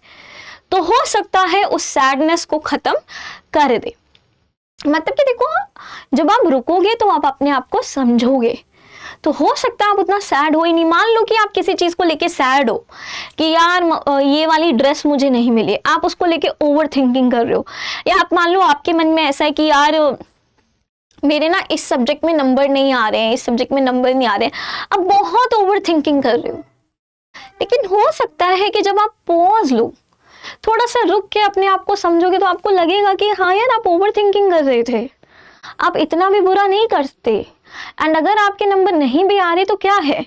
Speaker 1: तो हो सकता है उस सैडनेस को खत्म कर दे। मतलब कि देखो, जब आप रुकोगे तो आप अपने आप को समझोगे, तो हो सकता है आप उतना सैड हो ही नहीं। मान लो कि आप किसी चीज को लेके सैड हो कि यार ये वाली ड्रेस मुझे नहीं मिली, आप उसको लेके ओवर थिंकिंग कर रहे हो, या आप मान लो आपके मन में ऐसा है कि यार मेरे ना इस सब्जेक्ट में नंबर नहीं आ रहे हैं, इस सब्जेक्ट में नंबर नहीं आ रहे हैं, आप बहुत ओवर थिंकिंग कर रहे हो। लेकिन हो सकता है कि जब आप पॉज लो, थोड़ा सा रुक के अपने आप को समझोगे, तो आपको लगेगा कि हाँ यार आप ओवर थिंकिंग कर रहे थे, आप इतना भी बुरा नहीं करते। एंड अगर आपके नंबर नहीं भी आ रहे तो क्या है,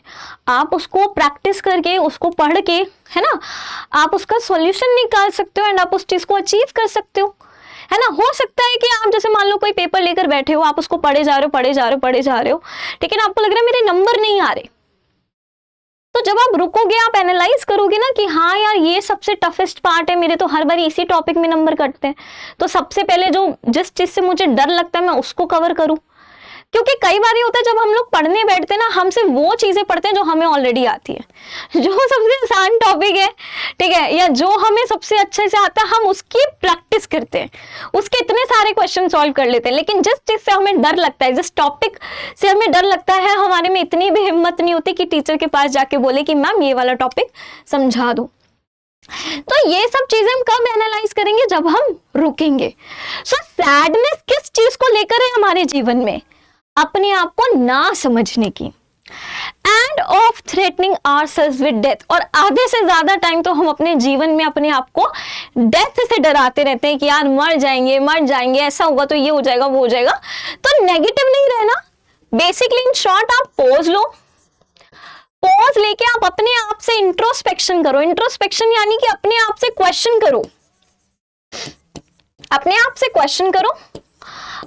Speaker 1: आप उसको प्रैक्टिस करके, उसको पढ़ के, है ना, आप उसका सॉल्यूशन निकाल सकते हो एंड आप उस चीज को अचीव कर सकते हो, है ना। हो सकता है कि आप जैसे मान लो कोई पेपर लेकर बैठे हो, आप उसको पढ़े जा रहे हो, पढ़े जा रहे हो, पढ़े जा रहे हो, लेकिन आपको लग रहा है मेरे नंबर नहीं आ रहे, तो जब आप रुकोगे, आप एनालाइज करोगे ना कि हाँ यार ये सबसे टफेस्ट पार्ट है, मेरे तो हर बार इसी टॉपिक में नंबर कटते हैं, तो सबसे पहले जो जिस चीज से मुझे डर लगता है मैं उसको कवर करूं। क्योंकि कई बार ये होता है जब हम लोग पढ़ने बैठते हैं ना, हम सिर्फ वो चीजें पढ़ते हैं जो हमें ऑलरेडी आती है, जो सबसे आसान टॉपिक है, ठीक है, या जो हमें सबसे अच्छे से आता है, हम उसकी प्रैक्टिस करते हैं, उसके इतने सारे क्वेश्चन सॉल्व कर लेते हैं। लेकिन जिस चीज से हमें डर लगता है, जिस टॉपिक से हमें डर लगता है, हमारे में इतनी भी हिम्मत नहीं होती कि टीचर के पास जाके बोले कि मैम ये वाला टॉपिक समझा दो। तो ये सब चीजें हम कब एनालाइज करेंगे, जब हम रुकेंगे। सो सैडनेस किस चीज को लेकर है हमारे जीवन में, अपने आप को ना समझने की, end of threatening ourselves with death. और आधे से ज्यादा टाइम तो हम अपने जीवन में अपने आप को डेथ से डराते रहते हैं कि यार मर जाएंगे, मर जाएंगे, ऐसा होगा तो ये हो जाएगा, वो हो जाएगा। तो नेगेटिव नहीं रहना, बेसिकली इन शॉर्ट आप पॉज लो, पॉज लेके आप अपने आप से इंट्रोस्पेक्शन करो। इंट्रोस्पेक्शन यानी कि अपने आप से क्वेश्चन करो, अपने आप से क्वेश्चन करो,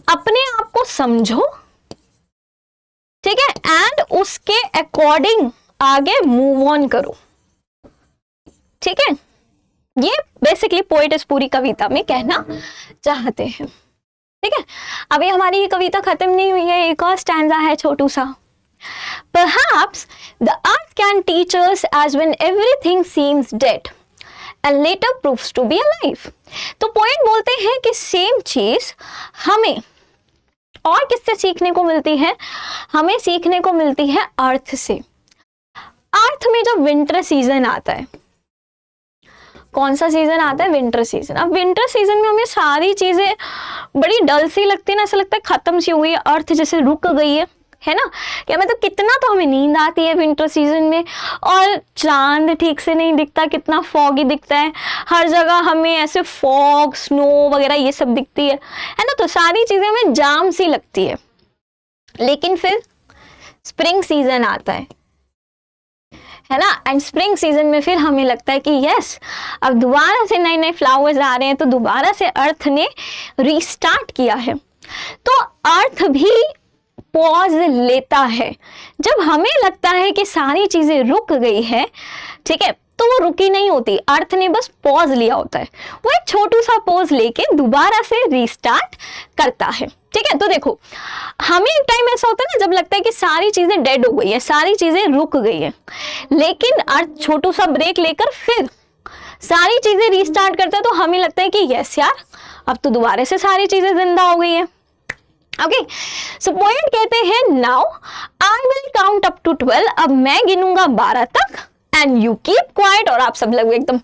Speaker 1: अपने आप को समझो, ठीक है, एंड उसके अकॉर्डिंग आगे मूव ऑन करो, ठीक है। ये बेसिकली पोएट इस पूरी कविता में कहना चाहते हैं, ठीक है। अभी हमारी ये कविता खत्म नहीं हुई है, एक और स्टैंजा है छोटू सा। Perhaps the earth can teach us as when everything seems dead and later proves to be alive। तो पोएट बोलते हैं कि सेम चीज हमें और किससे सीखने को मिलती है, हमें सीखने को मिलती है अर्थ से। अर्थ में जब विंटर सीजन आता है, कौन सा सीजन आता है, विंटर सीजन। अब विंटर सीजन में हमें सारी चीजें बड़ी डल सी लगती है ना, ऐसा लगता है खत्म सी हुई है, अर्थ जैसे रुक गई है ना। क्या मतलब कितना तो हमें नींद आती है विंटर सीजन में, और चांद ठीक से नहीं दिखता, कितना फॉगी दिखता है, हर जगह हमें ऐसे फॉग, स्नो वगैरह ये सब दिखती है ना, तो सारी चीजें हमें जाम सी लगती है। लेकिन फिर स्प्रिंग सीजन आता है ना, एंड स्प्रिंग सीजन में फिर हमें लगता है कि यस, अब दोबारा से नए नए फ्लावर्स आ रहे हैं, तो दोबारा से अर्थ ने रीस्टार्ट किया है। तो अर्थ भी पॉज लेता है जब हमें लगता है कि सारी चीजें रुक गई है, ठीक है, तो वो रुकी नहीं होती, अर्थ ने बस पॉज लिया होता है, वो एक छोटू सा पॉज लेके दोबारा से रीस्टार्ट करता है, ठीक है। तो देखो, हमें एक टाइम ऐसा होता है ना जब लगता है कि सारी चीजें डेड हो गई है, सारी चीजें रुक गई है, लेकिन अर्थ छोटू सा ब्रेक लेकर फिर सारी चीजें रीस्टार्ट करता है, तो हमें लगता है कि यस यार, अब तो दोबारा से सारी चीजें जिंदा हो गई है। ओके, सो पोएट कहते हैं now I will count up to 12, अब मैं गिनूंगा 12 तक एंड यू कीप क्वाइट, और आप सब लोग एकदम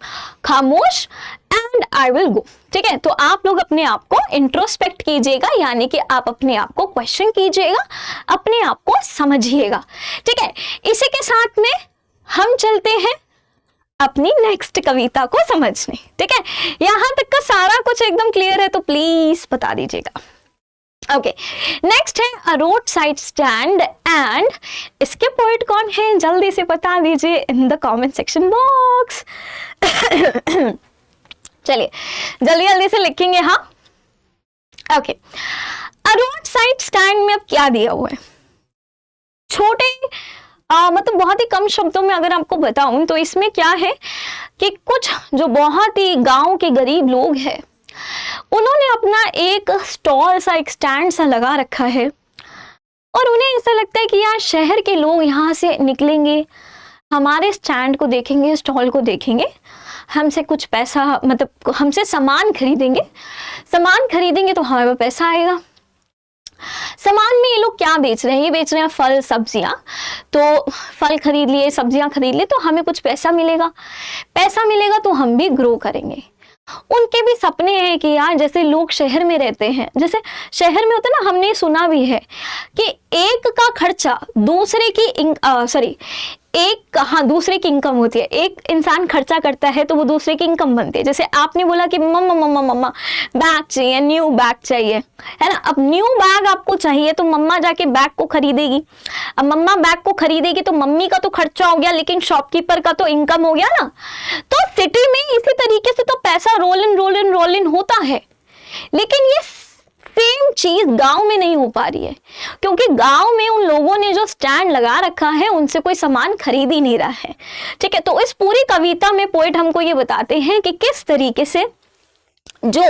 Speaker 1: खामोश, एंड आई विल गो। ठीक है, तो आप लोग अपने आप को इंट्रोस्पेक्ट कीजिएगा, यानी कि आप अपने आप को क्वेश्चन कीजिएगा, अपने आप को समझिएगा। ठीक है, इसी के साथ में हम चलते हैं अपनी नेक्स्ट कविता को समझने। ठीक है, यहां तक का सारा कुछ एकदम क्लियर है तो प्लीज बता दीजिएगा। ओके, नेक्स्ट है a road side stand, and इसके पोएट कौन है जल्दी से बता दीजिए in the comment section box. चलिए जल्दी जल्दी से लिखेंगे। हाँ, ओके, अ रोड साइड स्टैंड में अब क्या दिया हुआ है, छोटे मतलब बहुत ही कम शब्दों में अगर आपको बताऊं तो इसमें क्या है कि कुछ जो बहुत ही गांव के गरीब लोग हैं उन्होंने अपना एक स्टॉल सा, एक स्टैंड सा लगा रखा है, और उन्हें ऐसा लगता है कि यार शहर के लोग यहाँ से निकलेंगे, हमारे स्टैंड को देखेंगे, स्टॉल को देखेंगे, हमसे कुछ पैसा मतलब हमसे सामान खरीदेंगे तो हमें पैसा आएगा। सामान में ये लोग क्या बेच रहे हैं, ये बेच रहे हैं फल सब्जियां, तो फल खरीद लिए, सब्जियां खरीद लिए तो हमें कुछ पैसा मिलेगा तो हम भी ग्रो करेंगे। उनके भी सपने हैं कि यार जैसे लोग शहर में रहते हैं, जैसे शहर में होता है ना, हमने सुना भी है कि एक का खर्चा दूसरे की इनकम होती है। एक इंसान खर्चा करता है तो वो दूसरे की इनकम बनती है। जैसे आपने बोला कि मम्मा बैग चाहिए, न्यू बैग चाहिए, है ना। अब न्यू बैग आपको चाहिए तो मम्मा जाके बैग को खरीदेगी। अब मम्मा बैग को खरीदेगी तो मम्मी का तो खर्चा हो गया, लेकिन शॉपकीपर का तो इनकम हो गया ना। तो सिटी में इसी तरीके से तो पैसा रोल इन होता है, लेकिन ये सेम चीज गांव में नहीं हो पा रही है, क्योंकि गांव में उन लोगों ने जो स्टैंड लगा रखा है उनसे कोई सामान खरीद ही नहीं रहा है। ठीक है, तो इस पूरी कविता में पोएट हमको ये बताते हैं कि किस तरीके से जो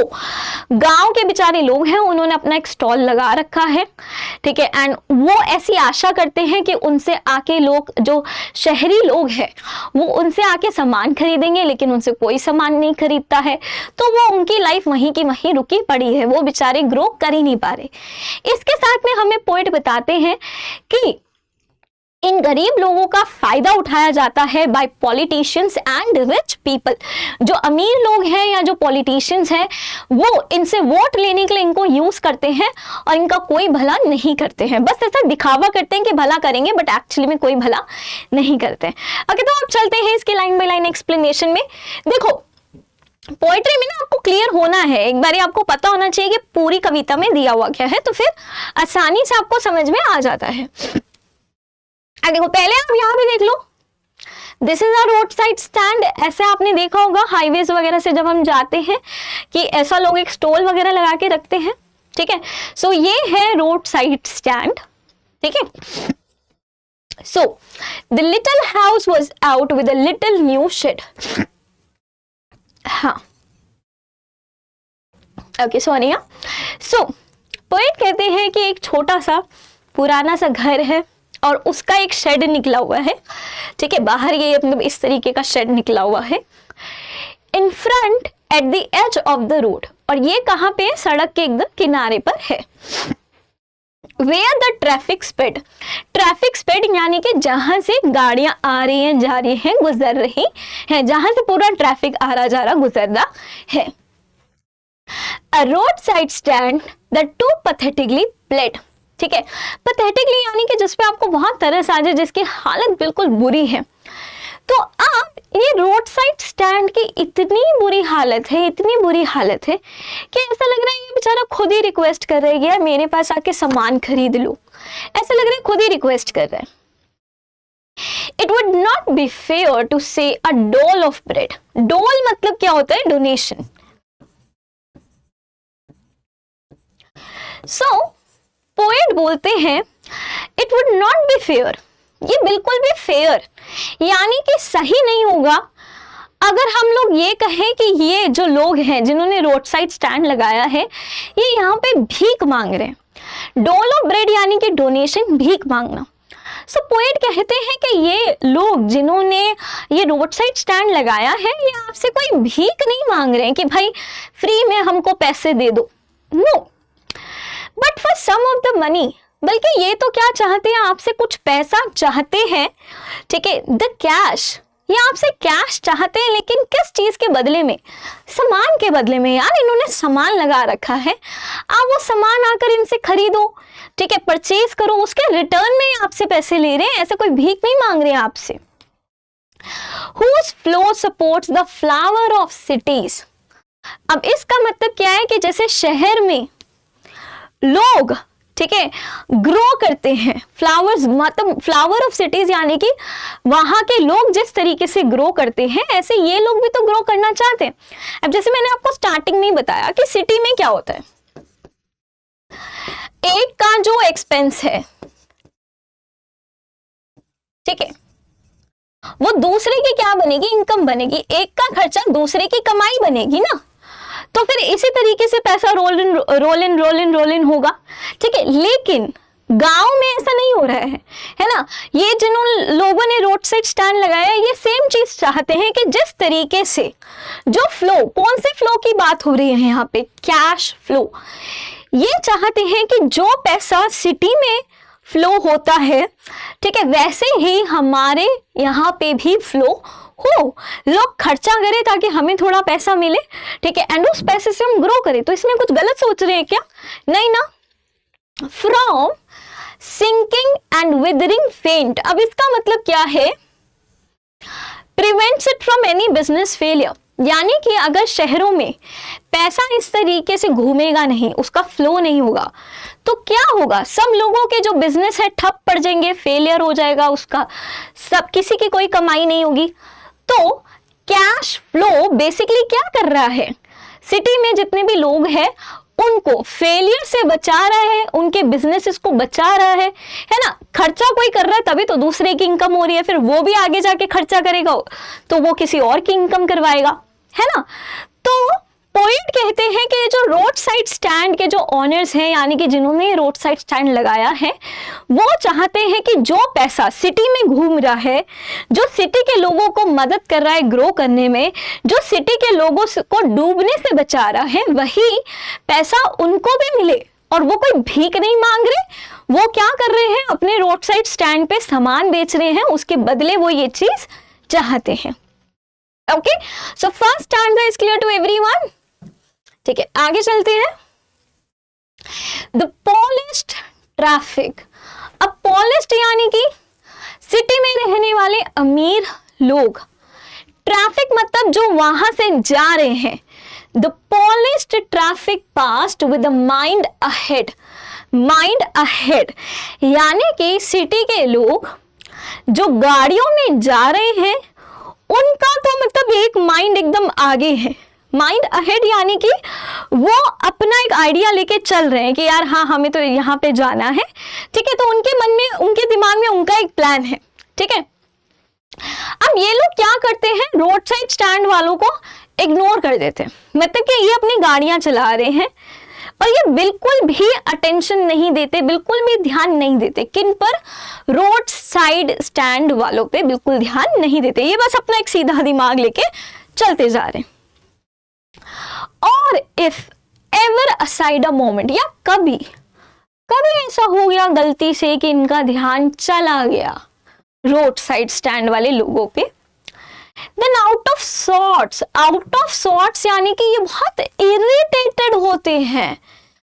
Speaker 1: गांव के बेचारे लोग हैं उन्होंने अपना एक स्टॉल लगा रखा है। ठीक है, एंड वो ऐसी आशा करते हैं कि उनसे आके लोग, जो शहरी लोग हैं वो उनसे आके सामान खरीदेंगे, लेकिन उनसे कोई सामान नहीं खरीदता है, तो वो उनकी लाइफ वहीं की वहीं रुकी पड़ी है, वो बेचारे ग्रो कर ही नहीं पा रहे। इसके साथ में हमें पोएट बताते हैं कि इन गरीब लोगों का फायदा उठाया जाता है by politicians and rich people. जो अमीर लोग हैं या जो पॉलिटिशियंस हैं वो इनसे वोट लेने के लिए इनको यूज करते हैं और इनका कोई भला नहीं करते हैं, बस ऐसा दिखावा करते हैं कि भला करेंगे, बट एक्चुअली में कोई भला नहीं करते हैं। ओके, तो अब चलते हैं इसके लाइन बाय लाइन एक्सप्लेनेशन में। देखो, पोएट्री में ना आपको क्लियर होना है, एक बार आपको पता होना चाहिए कि पूरी कविता में दिया हुआ क्या है, तो फिर आसानी से आपको समझ में आ जाता है। देखो, पहले आप यहाँ भी देख लो, this is a road side stand. ऐसे आपने देखा होगा हाईवेज वगैरह से जब हम जाते हैं कि ऐसा लोग एक स्टॉल वगैरह लगा के रखते हैं। ठीक है, सो ये है रोड साइड स्टैंड। ठीक है, so the little house was out with a little new shed. हाँ, ओके, सॉरी। सो पोएट कहते हैं कि एक छोटा सा पुराना सा घर है और उसका एक शेड निकला हुआ है। ठीक है, बाहर ये मतलब इस तरीके का शेड निकला हुआ है, in front at the edge of the road, और ये कहाँ पे, सड़क के एकदम किनारे पर है। वेयर द ट्रैफिक स्पीड यानी कि जहां से गाड़ियां आ रही हैं, जा रही हैं, गुजर रही हैं, जहां से पूरा ट्रैफिक आ रहा जा रहा गुजर रहा है। A road side stand that too pathetically pled. ठीक है, पैथेटिकली यानी कि जिसपे आपको बहुत तरस आ जाए, जिसकी हालत बिल्कुल बुरी है। तो आप ये रोड साइड स्टैंड की इतनी बुरी हालत है कि ऐसा लग रहा है ये बेचारा खुद ही रिक्वेस्ट कर रहा है, यार मेरे पास आके सामान खरीद लो। ऐसा लग रहा है खुद ही रिक्वेस्ट कर रहा है। It would not be fair to say a डोल ऑफ ब्रेड। डोल मतलब क्या होता है, डोनेशन। सो पोएट बोलते हैं it would not be fair, ये बिल्कुल भी फेयर यानी कि सही नहीं होगा अगर हम लोग ये कहें कि ये जो लोग हैं जिन्होंने रोड साइड स्टैंड लगाया है ये यहाँ पे भीख मांग रहे हैं। डोल ऑफ ब्रेड यानी कि डोनेशन, भीख मांगना। सो पोएट कहते हैं कि ये लोग जिन्होंने ये रोड साइड स्टैंड लगाया है ये आपसे कोई भीख नहीं मांग रहे हैं कि भाई फ्री में हमको पैसे दे दो, no, but for some of the money, बल्कि ये तो क्या चाहते हैं, आपसे कुछ पैसा चाहते हैं। ठीक है, द कैश ये आपसे कैश चाहते हैं, लेकिन किस चीज के बदले में? सामान के बदले में। यार इन्होंने सामान लगा रखा है, आप वो सामान आकर इनसे खरीदो, ठीक है, परचेज करो, उसके रिटर्न में आपसे पैसे ले रहे हैं, ऐसे कोई भीख नहीं मांग रहे हैं आपसे। Whose flow supports the flower of cities? अब इसका मतलब क्या है कि जैसे शहर में लोग, ठीक है, ग्रो करते हैं, फ्लावर्स मतलब फ्लावर ऑफ सिटीज यानी कि वहां के लोग जिस तरीके से ग्रो करते हैं, ऐसे ये लोग भी तो ग्रो करना चाहते हैं। अब जैसे मैंने आपको स्टार्टिंग में बताया कि सिटी में क्या होता है, एक का जो एक्सपेंस है, ठीक है, वो दूसरे की क्या बनेगी? इनकम बनेगी। एक का खर्चा दूसरे की कमाई बनेगी ना, तो फिर इसी तरीके से पैसा रोल इन होगा, ठीक है। लेकिन गांव में ऐसा नहीं हो रहा है ना। ये जिन लोगों ने रोड साइड स्टैंड लगाया, ये सेम चीज चाहते हैं कि जिस तरीके से जो फ्लो, कौन से फ्लो की बात हो रही है यहाँ पे? Cash flow. ये चाहते हैं कि जो पैसा सिटी में फ्लो होता है, ठीक है, वैसे ही हमारे यहाँ पे भी फ्लो हो, लोग खर्चा करें ताकि हमें थोड़ा पैसा मिले, ठीक है, एंड उस पैसे से हम ग्रो करें। तो इसमें कुछ गलत सोच रहे हैं क्या? नहीं ना। फ्रॉम सिंकिंग एंड विदरिंग फेंट, अब इसका मतलब क्या है? Prevents it from any business failure, यानी कि अगर शहरों में पैसा इस तरीके से घूमेगा नहीं, उसका फ्लो नहीं होगा, तो क्या होगा? सब लोगों के जो बिजनेस है ठप पड़ जाएंगे, फेलियर हो जाएगा उसका, सब किसी की कोई कमाई नहीं होगी। तो कैश फ्लो बेसिकली क्या कर रहा है? सिटी में जितने भी लोग हैं उनको फेलियर से बचा रहा है, उनके बिजनेसेस को बचा रहा है ना। खर्चा कोई कर रहा है तभी तो दूसरे की इनकम हो रही है, फिर वो भी आगे जाके खर्चा करेगा तो वो किसी और की इनकम करवाएगा, है ना। तो पॉइंट कहते हैं कि जो रोड साइड स्टैंड के जो ऑनर्स हैं, यानी कि जिन्होंने रोड साइड स्टैंड लगाया है, वो चाहते हैं कि जो पैसा सिटी में घूम रहा है, जो सिटी के लोगों को मदद कर रहा है ग्रो करने में, जो सिटी के लोगों को डूबने से बचा रहा है, वही पैसा उनको भी मिले। और वो कोई भीख नहीं मांग रहे, वो क्या कर रहे हैं? अपने रोड साइड स्टैंड पे सामान बेच रहे हैं, उसके बदले वो ये चीज चाहते हैं। Okay, so first stanza is clear to everyone, ठीक है। आगे चलते हैं। The polished traffic. अब पॉलिश्ड यानी कि सिटी में रहने वाले अमीर लोग, ट्रैफिक मतलब जो वहां से जा रहे हैं। The polished traffic passed with the mind ahead, mind ahead यानी कि सिटी के लोग जो गाड़ियों में जा रहे हैं, उनका तो मतलब एक माइंड एकदम आगे है। माइंड अहेड यानी कि वो अपना एक आइडिया लेके चल रहे हैं कि यार हाँ हमें तो यहाँ पे जाना है, ठीक है। तो उनके मन में, उनके दिमाग में उनका एक प्लान है, ठीक है। अब ये लोग क्या करते हैं? रोड साइड स्टैंड वालों को इग्नोर कर देते हैं, मतलब कि ये अपनी गाड़ियां चला रहे हैं और ये बिल्कुल भी अटेंशन नहीं देते, बिल्कुल भी ध्यान नहीं देते। किन पर? रोड साइड स्टैंड वालों पे बिल्कुल ध्यान नहीं देते, ये बस अपना एक सीधा दिमाग लेके चलते जा रहे हैं। और if ever aside a moment, या कभी कभी ऐसा हो गया गलती से कि इनका ध्यान चला गया रोड साइड स्टैंड वाले लोगों पे, देन आउट ऑफ सॉर्ट्स यानी कि ये बहुत इरिटेटेड होते हैं।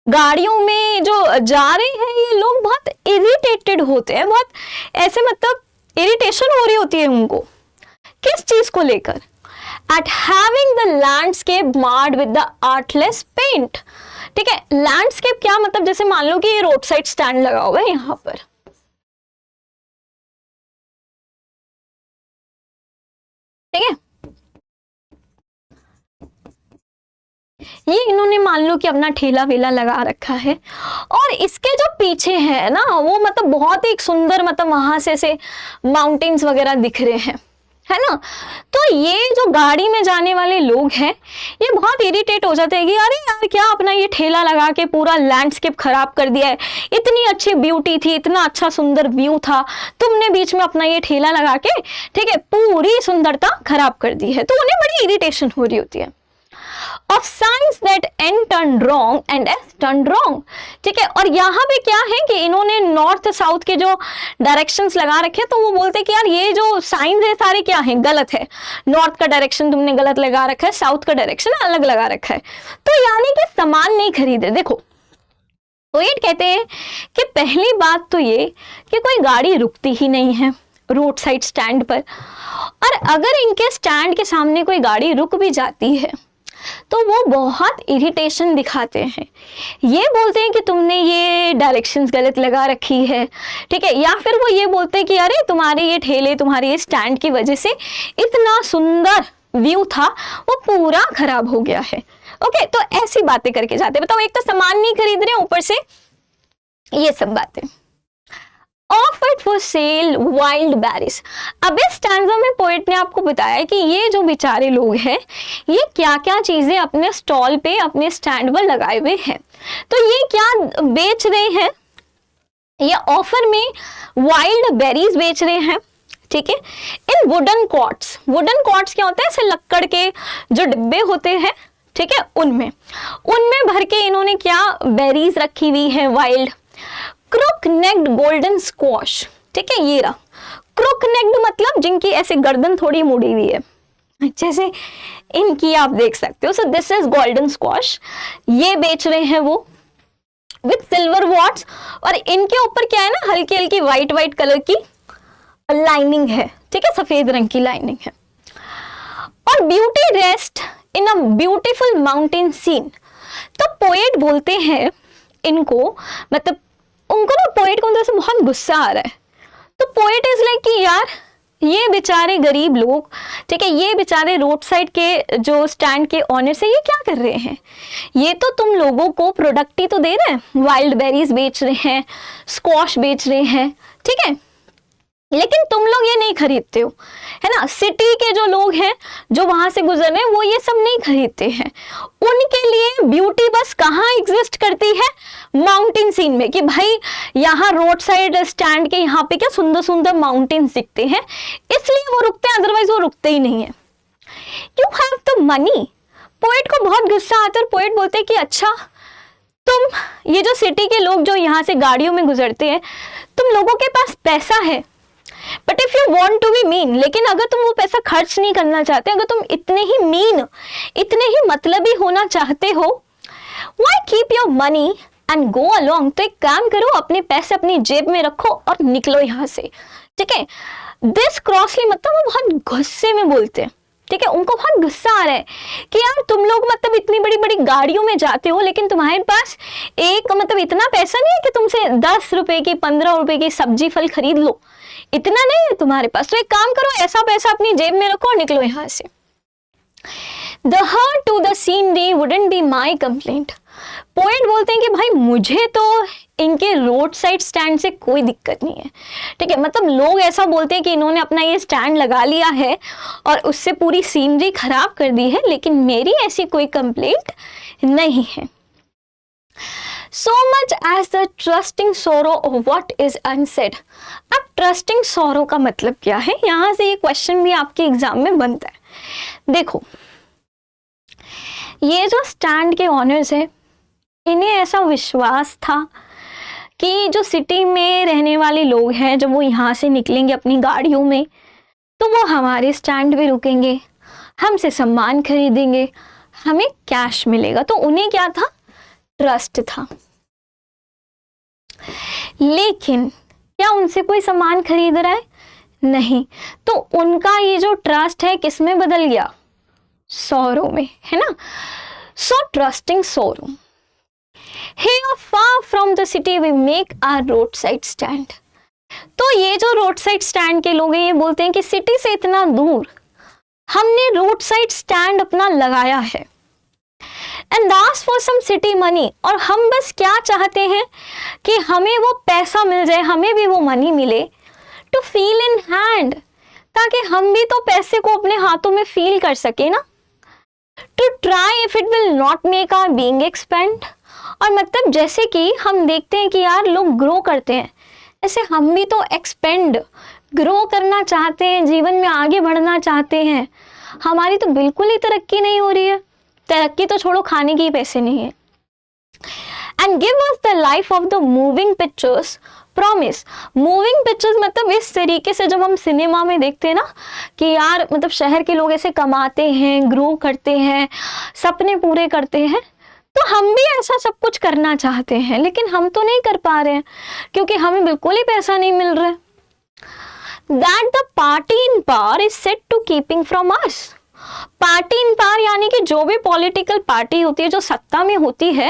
Speaker 1: गाड़ियों में जो जा रहे हैं ये लोग बहुत इरिटेटेड होते हैं, बहुत ऐसे मतलब इरिटेशन हो रही होती है उनको। किस चीज को लेकर? At having the landscape marred with the artless paint, ठीक है। लैंडस्केप क्या मतलब? जैसे मान लो कि ये रोड साइड स्टैंड लगा हुआ है यहाँ पर, ठीक है। ये इन्होंने मान लो कि अपना ठेला वेला लगा रखा है और इसके जो पीछे है ना, वो मतलब बहुत ही एक सुंदर, मतलब वहां से ऐसे माउंटेन्स वगैरह दिख रहे हैं, है ना। तो ये जो गाड़ी में जाने वाले लोग हैं, ये बहुत इरिटेट हो जाते हैं कि अरे यार क्या अपना ये ठेला लगा के पूरा लैंडस्केप खराब कर दिया है, इतनी अच्छी ब्यूटी थी, इतना अच्छा सुंदर व्यू था, तुमने बीच में अपना ये ठेला लगा के, ठीक है, पूरी सुंदरता खराब कर दी है। तो उन्हें बड़ी इरिटेशन हो रही होती है। Of signs that N turn wrong and S turn wrong. ठीक है, और यहाँ पे क्या है कि इन्होंने नॉर्थ साउथ के जो डायरेक्शंस लगा रखे हैं, तो वो बोलते हैं कि यार ये जो साइंस है सारे क्या है, गलत है, नॉर्थ का डायरेक्शन तुमने गलत लगा रखा है, साउथ का डायरेक्शन अलग लगा रखा है, तो यानी कि सामान नहीं खरीदे। देखो पोएट कहते हैं कि पहली बात तो ये कि कोई गाड़ी रुकती ही नहीं है रोड साइड स्टैंड पर, और अगर इनके स्टैंड के सामने कोई गाड़ी रुक भी जाती है तो वो बहुत इरिटेशन दिखाते हैं, ये बोलते हैं कि तुमने ये डायरेक्शंस गलत लगा रखी है। ठीक है, या फिर वो ये बोलते हैं कि अरे तुम्हारे ये ठेले, तुम्हारे ये स्टैंड की वजह से इतना सुंदर व्यू था वो पूरा खराब हो गया है। ओके, तो ऐसी बातें करके जाते हैं। बताओ, एक तो सामान नहीं खरीद रहे, ऊपर से ये सब बातें। Offered for sale wild berries. अब इस स्टैंजा में पोएट ने आपको बताया कि ये जो बेचारे लोग हैं ये क्या क्या चीजें अपने स्टॉल पे, अपने स्टैंड पर लगाए हुए हैं। तो ये क्या बेच रहे हैं, ये ऑफर में वाइल्ड बेरीज बेच रहे हैं। ठीक है, इन वुडन कॉट्स। वुडन कॉट्स क्या होता है, ऐसे लक्कड़ के जो डिब्बे होते हैं, ठीक है, उनमें भर के इन्होंने क्या बेरीज रखी हुई है wild. Crook necked golden squash. ठीक है, ये रहा क्रुक नेक्ड, मतलब जिनकी ऐसे गर्दन थोड़ी मुड़ी हुई है, जैसे इनकी आप देख सकते हो। So this is golden squash, ये बेच रहे हैं वो विथ सिल्वर वॉट्स, और इनके ऊपर क्या है ना, हल्की हल्की व्हाइट कलर की लाइनिंग है। ठीक है, सफेद रंग की लाइनिंग है। और beauty rest in a beautiful mountain scene. तो पोएट बोलते हैं इनको, मतलब उनको ना, पोएट को अंदर से बहुत गुस्सा आ रहा है। तो पोएट इज लाइक कि यार ये बेचारे गरीब लोग, ठीक है, ये बेचारे रोड साइड के जो स्टैंड के ऑनर्स है, ये क्या कर रहे हैं, ये तो तुम लोगों को प्रोडक्ट ही तो दे रहे हैं, वाइल्ड बेरीज बेच रहे हैं, स्क्वॉश बेच रहे हैं, ठीक है, लेकिन तुम लोग ये नहीं खरीदते हो, है ना। सिटी के जो लोग हैं जो वहां से गुजर रहे हैं वो ये सब नहीं खरीदते हैं। उनके लिए ब्यूटी बस कहाँ एग्जिस्ट करती है, माउंटेन सीन में, कि भाई यहाँ रोड साइड स्टैंड के यहाँ पे क्या सुंदर सुंदर माउंटेन्स दिखते हैं, इसलिए वो रुकते हैं, अदरवाइज वो रुकते ही नहीं है। You have the money. Poet को बहुत गुस्सा आता है और पोएट बोलते हैं कि अच्छा, तुम ये जो सिटी के लोग जो यहाँ से गाड़ियों में गुजरते हैं, तुम लोगों के पास पैसा है, but if you want to be mean, लेकिन अगर तुम वो पैसा खर्च नहीं करना चाहते, अगर तुम इतने ही मीन, इतने ही मतलबी होना चाहते हो, why keep your money and go along. तो एक काम करो, अपने पैसे अपनी जेब में रखो और निकलो यहाँ से। ठीक है, दिस क्रॉसली, मतलब वो बहुत गुस्से में बोलते हैं। ठीक है, उनको बहुत गुस्सा आ रहा है कि यार तुम लोग मतलब इतनी बड़ी बड़ी गाड़ियों में जाते हो, लेकिन तुम्हारे पास एक मतलब इतना पैसा नहीं है कि तुमसे 10 रुपए की 15 रुपए की सब्जी फल खरीद लो, इतना नहीं है तुम्हारे पास। तो एक काम करो, ऐसा पैसा अपनी जेब में रखो और निकलो यहाँ से। The hurt to the scenery wouldn't be my complaint. Poet बोलते हैं कि भाई मुझे तो इनके रोड साइड स्टैंड से कोई दिक्कत नहीं है। ठीक है, मतलब लोग ऐसा बोलते हैं कि इन्होंने अपना ये स्टैंड लगा लिया है और उससे पूरी सीनरी खराब कर दी है, लेकिन मेरी ऐसी कोई कंप्लेंट नहीं है। So much as the trusting sorrow of what is unsaid. अब trusting sorrow का मतलब क्या है, यहाँ से ये क्वेश्चन भी आपके एग्जाम में बनता है। देखो, ये जो स्टैंड के ऑनर्स है, इन्हें ऐसा विश्वास था कि जो सिटी में रहने वाले लोग हैं, जब वो यहाँ से निकलेंगे अपनी गाड़ियों में, तो वो हमारे स्टैंड पे रुकेंगे, हमसे सामान खरीदेंगे, हमें कैश मिलेगा। तो उन्हें क्या था, ट्रस्ट था। लेकिन क्या उनसे कोई सामान खरीद रहा है, नहीं। तो उनका ये जो ट्रस्ट है किस में बदल गया, सौरों में, है ना। सो trusting सौरों। Here far from the city we make our roadside stand. तो ये जो रोड साइड स्टैंड के लोग हैं, ये बोलते हैं कि सिटी से इतना दूर हमने रोड साइड स्टैंड अपना लगाया है, and ask for some city money, और हम बस क्या चाहते हैं कि हमें वो पैसा मिल जाए, हमें भी वो मनी मिले, टू फील इन हैंड, ताकि हम भी तो पैसे को अपने हाथों में फील कर सके ना। To try if it will not make our being expand, और मतलब जैसे कि हम देखते हैं कि यार लोग ग्रो करते हैं, ऐसे हम भी तो एक्सपेंड, ग्रो करना चाहते हैं, जीवन में आगे बढ़ना चाहते हैं। हमारी तो बिल्कुल ही तरक्की नहीं हो रही है, तरक्की तो छोड़ो, खाने के ही पैसे नहीं है। And give us the life of the moving pictures promise. Moving pictures मतलब इस तरीके से जब हम सिनेमा में देखते हैं ना कि यार मतलब शहर के लोग ऐसे कमाते हैं, ग्रो करते हैं, सपने पूरे करते हैं, तो हम भी ऐसा सब कुछ करना चाहते हैं, लेकिन हम तो नहीं कर पा रहे हैं क्योंकि हमें बिल्कुल ही पैसा नहीं मिल रहा है। That the party in power is set to keeping from us. Party in power यानी कि जो भी पॉलिटिकल पार्टी होती है, जो सत्ता में होती है,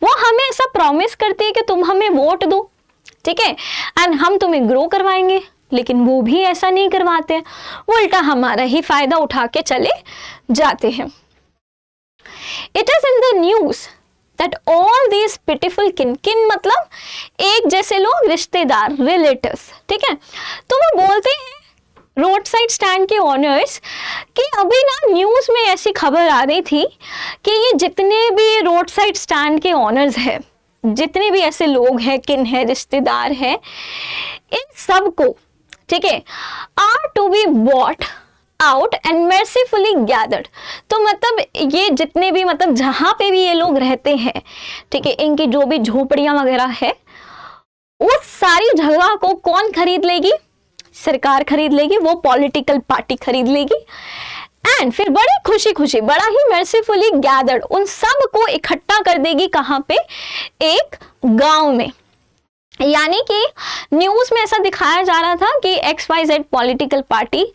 Speaker 1: वो हमें ऐसा प्रॉमिस करती है कि तुम हमें वोट दो, ठीक है, एंड हम तुम्हें ग्रो करवाएंगे, लेकिन वो भी ऐसा नहीं करवाते हैं, वो उल्टा हमारा ही फायदा उठा के चले जाते हैं। It is in the news that all these pitiful किन मतलब एक जैसे लोग, रिश्तेदार, रिलेटिव्स, ठीक है, तो वो बोलते हैं रोड साइड स्टैंड के ओनर्स कि अभी ना न्यूज में ऐसी खबर आ रही थी कि ये जितने भी रोड साइड स्टैंड के ओनर्स हैं, जितने भी ऐसे लोग हैं, किन है, रिश्तेदार हैं, इन सब को, ठीक है, are to be bought out and mercifully gathered। तो मतलब ये जितने भी मतलब जहां पे भी ये लोग रहते हैं, ठीक है, इनकी जो भी झोपड़ियां वगैरह है, उस सारी जगह को कौन खरीद लेगी? सरकार खरीद लेगी, वो पॉलिटिकल पार्टी खरीद लेगी, एंड फिर बड़ी खुशी खुशी, बड़ा ही mercifully gathered उन सब को इकट्ठा कर देगी। कहां पे? एक गांव में। यानी कि न्यूज में ऐसा दिखाया जा रहा था कि XYZ पॉलिटिकल पार्टी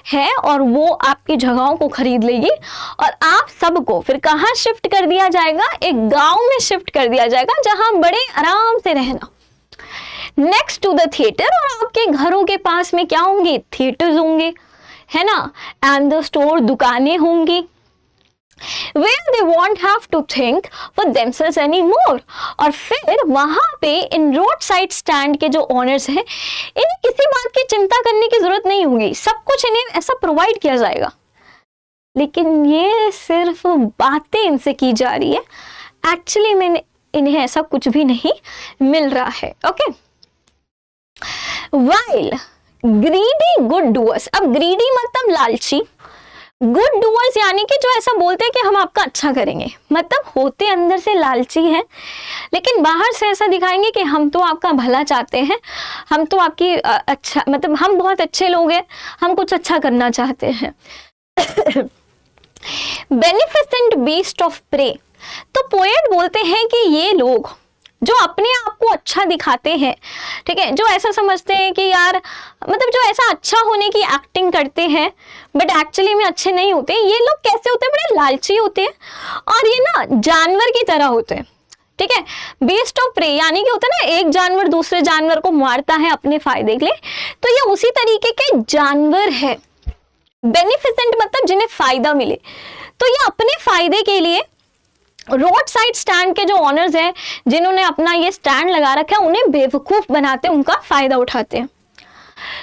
Speaker 1: है और वो आपकी जगहों को खरीद लेगी और आप सबको फिर कहाँ शिफ्ट कर दिया जाएगा? एक गांव में शिफ्ट कर दिया जाएगा जहां बड़े आराम से रहना, नेक्स्ट टू द थिएटर। और आपके घरों के पास में क्या होंगे? थिएटर्स होंगे, है ना, एंड द स्टोर, दुकानें होंगी, where they won't have to think for themselves anymore। और फिर वहां पे इन रोड साइड स्टैंड के जो ओनर्स हैं, इन्हें किसी बात की चिंता करने की जरूरत नहीं होगी, सब कुछ इन्हें ऐसा प्रोवाइड किया जाएगा। लेकिन ये सिर्फ बातें इनसे की जा रही है, एक्चुअली में इन्हें ऐसा कुछ भी नहीं मिल रहा है। Okay, while greedy good doers, अब greedy मतलब लालची, गुड डूअर्स यानी कि जो ऐसा बोलते हैं कि हम आपका अच्छा करेंगे, मतलब होते अंदर से लालची हैं, लेकिन बाहर से ऐसा दिखाएंगे कि हम तो आपका भला चाहते हैं, हम तो आपकी अच्छा, मतलब हम बहुत अच्छे लोग हैं, हम कुछ अच्छा करना चाहते हैं। बेनिफिसेंट बीस्ट ऑफ प्रे, तो पोएट बोलते हैं कि ये लोग जो अपने आप को अच्छा दिखाते हैं, ठीक है, जो ऐसा समझते हैं कि यार मतलब जो ऐसा अच्छा होने की एक्टिंग करते हैं बट एक्चुअली में अच्छे नहीं होते, ये लोग कैसे होते हैं? बड़े लालची होते हैं और ये ना जानवर की तरह होते हैं, ठीक है। बेस्ट ऑफ प्रे यानी कि होता है ना, एक जानवर दूसरे जानवर को मारता है अपने फायदे के लिए, तो ये उसी तरीके के जानवर है। बेनिफिसेंट मतलब जिन्हें फायदा मिले, तो ये अपने फायदे के लिए रोड साइड स्टैंड के जो ओनर्स हैं, जिन्होंने अपना ये स्टैंड लगा रखा है, उन्हें बेवकूफ बनाते हैं, उनका फायदा उठाते हैं।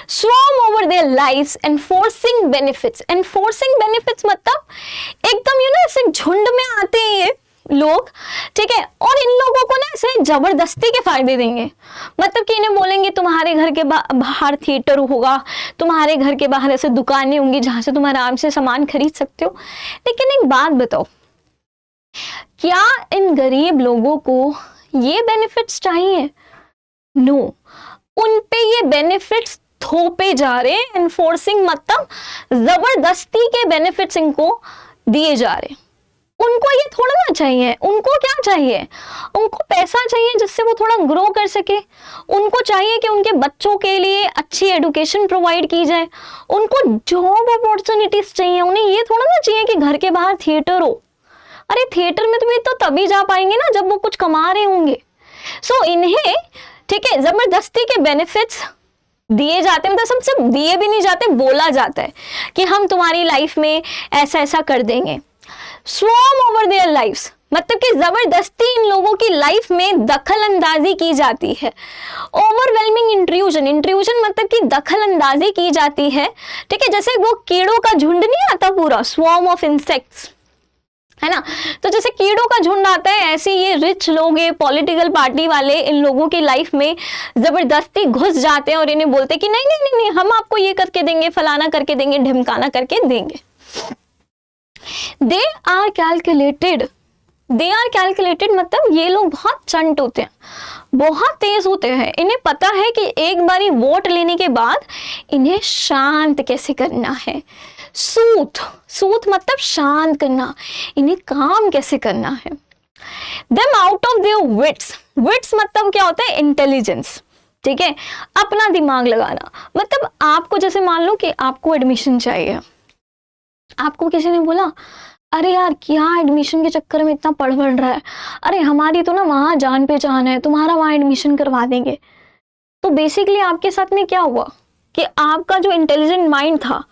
Speaker 1: Swarm over their lives enforcing benefits, enforcing benefits मतलब एकदम ऐसे झुंड में आते हैं ये लोग, ठीक है, और इन लोगों को ना ऐसे जबरदस्ती के फायदे देंगे, मतलब कि इन्हें बोलेंगे तुम्हारे घर के बाहर थिएटर होगा, तुम्हारे घर के बाहर ऐसे दुकानें होंगी जहां से तुम आराम से सामान खरीद सकते हो। लेकिन एक बात बताओ, क्या इन गरीब लोगों को ये बेनिफिट्स चाहिए? नो, उन पे ये बेनिफिट्स थोपे जा रहे हैं। एनफोर्सिंग मतलब जबरदस्ती के बेनिफिट्स इनको दिए जा रहे हैं। उनको ये थोड़ा ना चाहिए, उनको क्या चाहिए? उनको पैसा चाहिए जिससे वो थोड़ा ग्रो कर सके, उनको चाहिए कि उनके बच्चों के लिए अच्छी एजुकेशन प्रोवाइड की जाए, उनको जॉब अपॉर्चुनिटीज चाहिए, उन्हें ये थोड़ा ना चाहिए कि घर के बाहर थिएटर हो। अरे थिएटर में तो तभी जा पाएंगे ना जब वो कुछ कमा रहे होंगे। सो इन्हें, ठीक है, जबरदस्ती के बेनिफिट्स दिए जाते हैं, मतलब सबसे दिए भी नहीं जाते, बोला जाता है कि हम तुम्हारी लाइफ में ऐसा ऐसा कर देंगे। स्वॉर्म ओवर देयर लाइफ्स मतलब कि जबरदस्ती इन लोगों की लाइफ में दखल अंदाजी की जाती है। ओवरवेलमिंग इंट्रूजन, इंट्रूजन मतलब कि दखल अंदाजी की जाती है, ठीक है, जैसे वो कीड़ों का झुंड नहीं आता पूरा, स्वॉर्म ऑफ इंसेक्ट्स, है ना, तो जैसे कीड़ों का झुंड आता है, ऐसे ये रिच लोग, ये पॉलिटिकल पार्टी वाले इन लोगों की लाइफ में जबरदस्ती घुस जाते हैं और इन्हें बोलते हैं कि नहीं नहीं नहीं नहीं, हम आपको ये करके देंगे, फलाना करके देंगे, ढिमकाना करके देंगे। They are calculated, they are calculated मतलब ये लोग बहुत चंट होते हैं, बहुत तेज होते हैं। इन्हें पता है कि एक बारी वोट लेने के बाद इन्हें शांत कैसे करना है। सूथ, सूथ मतलब शांत करना, इन्हें काम कैसे करना है। Them out of their wits, wits मतलब क्या होता है, इंटेलिजेंस, ठीक है, अपना दिमाग लगाना। मतलब आपको जैसे मान लो कि आपको एडमिशन चाहिए, आपको किसी ने बोला अरे यार क्या एडमिशन के चक्कर में इतना पढ़ रहा है, अरे हमारी तो ना वहाँ जान पहचान है, तुम्हारा वहाँ एडमिशन करवा देंगे। तो बेसिकली आपके साथ में क्या हुआ कि आपका जो इंटेलिजेंट माइंड था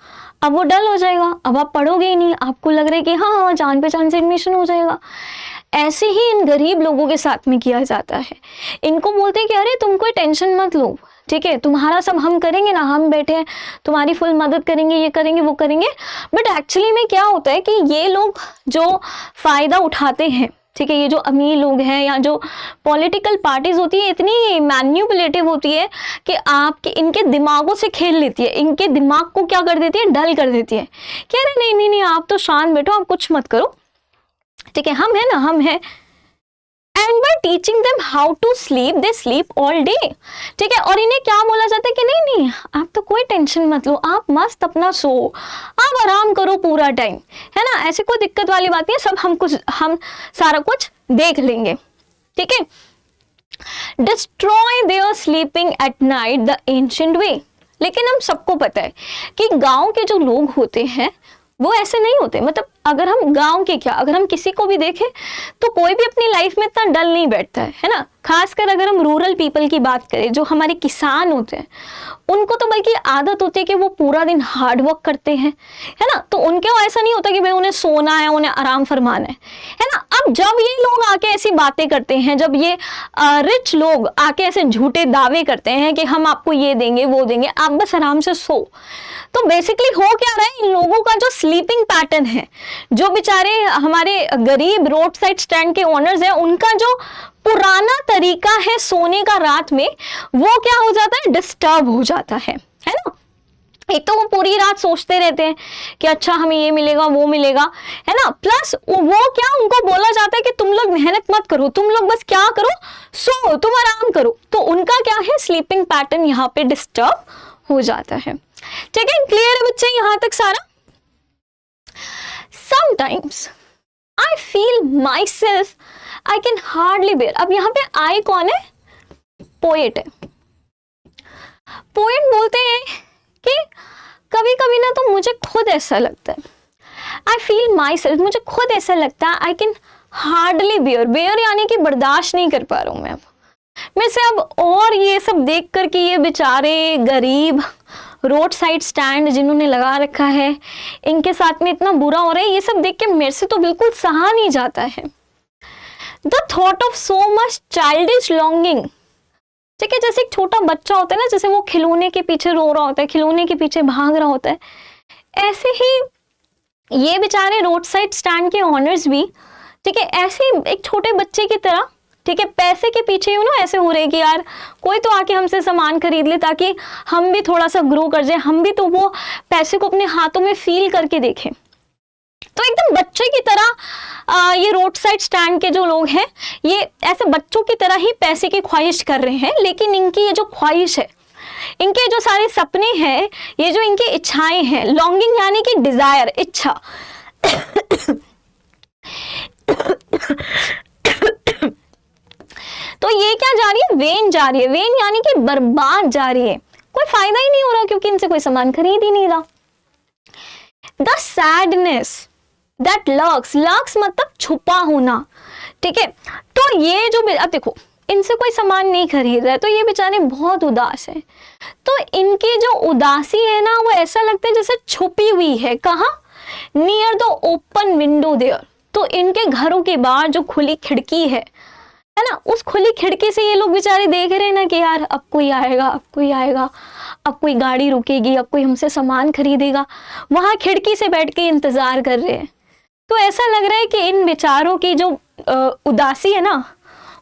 Speaker 1: अब वो डल हो जाएगा, अब आप पढ़ोगे ही नहीं, आपको लग रहा है कि हाँ जान पहचान से एडमिशन हो जाएगा। ऐसे ही इन गरीब लोगों के साथ में किया जाता है। इनको बोलते हैं कि अरे तुम कोई टेंशन मत लो, ठीक है, तुम्हारा सब हम करेंगे ना, हम बैठे हैं, तुम्हारी फुल मदद करेंगे, ये करेंगे वो करेंगे। बट एक्चुअली में क्या होता है कि ये लोग जो फायदा उठाते हैं, ठीक है, ये जो अमीर लोग हैं या जो पॉलिटिकल पार्टीज होती है इतनी मैन्युपुलेटिव होती है कि आपके इनके दिमागों से खेल लेती है, इनके दिमाग को क्या कर देती है, डल कर देती है कि अरे नहीं नहीं नहीं आप तो शांत बैठो, आप कुछ मत करो, ठीक है, हम है ना, हम है। And by teaching them how to sleep they sleep all day, ठीक है। और इन्हें क्या बोला जाता है कि नहीं नहीं आप तो कोई टेंशन मत लो, आप मस्त अपना सो, आप आराम करो पूरा टाइम, है ना, ऐसे कोई दिक्कत वाली बात नहीं है, सब हम सारा कुछ देख लेंगे, ठीक है। Destroy their sleeping at night the ancient way. लेकिन हम सबको पता है कि गांव के जो लोग होते हैं वो ऐसे नहीं होते। मतलब अगर हम गांव के क्या, अगर हम किसी को भी देखें तो कोई भी अपनी लाइफ में इतना डल नहीं बैठता है ना। खासकर अगर हम रूरल पीपल की बात करें, जो हमारे किसान होते हैं, उनको तो बल्कि आदत होती है कि वो पूरा दिन हार्ड वर्क करते हैं, है ना। तो उनके ऐसा नहीं होता कि भाई उन्हें सोना है, उन्हें आराम फरमाना है ना। अब जब ये लोग आके ऐसी बातें करते हैं, जब ये रिच लोग आके ऐसे झूठे दावे करते हैं कि हम आपको ये देंगे वो देंगे, आप बस आराम से सो, तो बेसिकली हो क्या रहा है, इन लोगों का जो स्लीपिंग पैटर्न है, जो बेचारे हमारे गरीब रोड साइड स्टैंड के ओनर्स हैं, उनका जो पुराना तरीका है सोने का रात में, वो क्या हो जाता है, डिस्टर्ब हो जाता है ना। एक तो वो पूरी रात सोचते रहते हैं कि अच्छा हमें ये मिलेगा वो मिलेगा, है ना। प्लस वो क्या, उनको बोला जाता है कि तुम लोग मेहनत मत करो, तुम लोग बस क्या करो, सो, तुम आराम करो। तो उनका क्या है, स्लीपिंग पैटर्न यहाँ पे डिस्टर्ब हो जाता है, ठीक है। क्लियर है बच्चे यहाँ तक सारा। Sometimes I feel myself I can hardly bear। अब यहाँ पे I कौन है, पोएट है। पोएट बोलते हैं कि कभी कभी ना तो मुझे खुद ऐसा लगता है, I feel myself, मुझे खुद ऐसा लगता है, I can hardly bear, bear यानी कि बर्दाश्त नहीं कर पा रहा हूँ मैं अब, मैं से अब। और ये सब देख कर कि ये बेचारे गरीब रोड साइड स्टैंड जिन्होंने लगा रखा है, इनके साथ में इतना बुरा हो रहा है, ये सब देख के मेरे से तो बिल्कुल सहा नहीं जाता है। The thought of so much childish longing, ठीक है, जैसे एक छोटा बच्चा होता है ना, जैसे वो खिलौने के पीछे रो रहा होता है, खिलौने के पीछे भाग रहा होता है, ऐसे ही ये बेचारे रोड साइड स्टैंड के ऑनर्स भी, ठीक है, ऐसे एक छोटे बच्चे की तरह, ठीक है, पैसे के पीछे ऐसे हो रहे कि यार कोई तो आके हमसे सामान खरीद ले ताकि हम भी थोड़ा सा ग्रो कर जाए, हम भी तो वो पैसे को अपने हाथों में फील करके देखें। तो एकदम बच्चे की तरह ये रोड साइड स्टैंड के जो लोग हैं, ये ऐसे बच्चों की तरह ही पैसे की ख्वाहिश कर रहे हैं। लेकिन इनकी ये जो ख्वाहिश है, इनके जो सारे सपने हैं, ये जो इनकी इच्छाएं हैं, लॉन्गिंग यानी कि डिजायर, इच्छा तो ये क्या जा रही है, वेन जा रही है। वेन यानी कि बर्बाद जा रही है, कोई फायदा ही नहीं हो रहा क्योंकि इनसे कोई सामान खरीद ही नहीं रहा। The sadness that lurks, lurks मतलब छुपा होना, ठीक है। तो ये जो, अब देखो इनसे कोई सामान नहीं खरीद रहा है तो ये बेचारे बहुत उदास है। तो इनकी जो उदासी है ना, वो ऐसा लगता है जैसे छुपी हुई है। कहाँ, near the open window there. तो इनके घरों के बाहर जो खुली खिड़की है ना, उस खुली खिड़की से ये लोग बेचारे देख रहे हैं ना कि यार अब कोई आएगा, अब कोई आएगा, अब कोई गाड़ी रुकेगी, अब कोई हमसे सामान खरीदेगा। वहां खिड़की से बैठ के इंतजार कर रहे हैं। तो ऐसा लग रहा है कि इन बेचारों की जो उदासी है ना,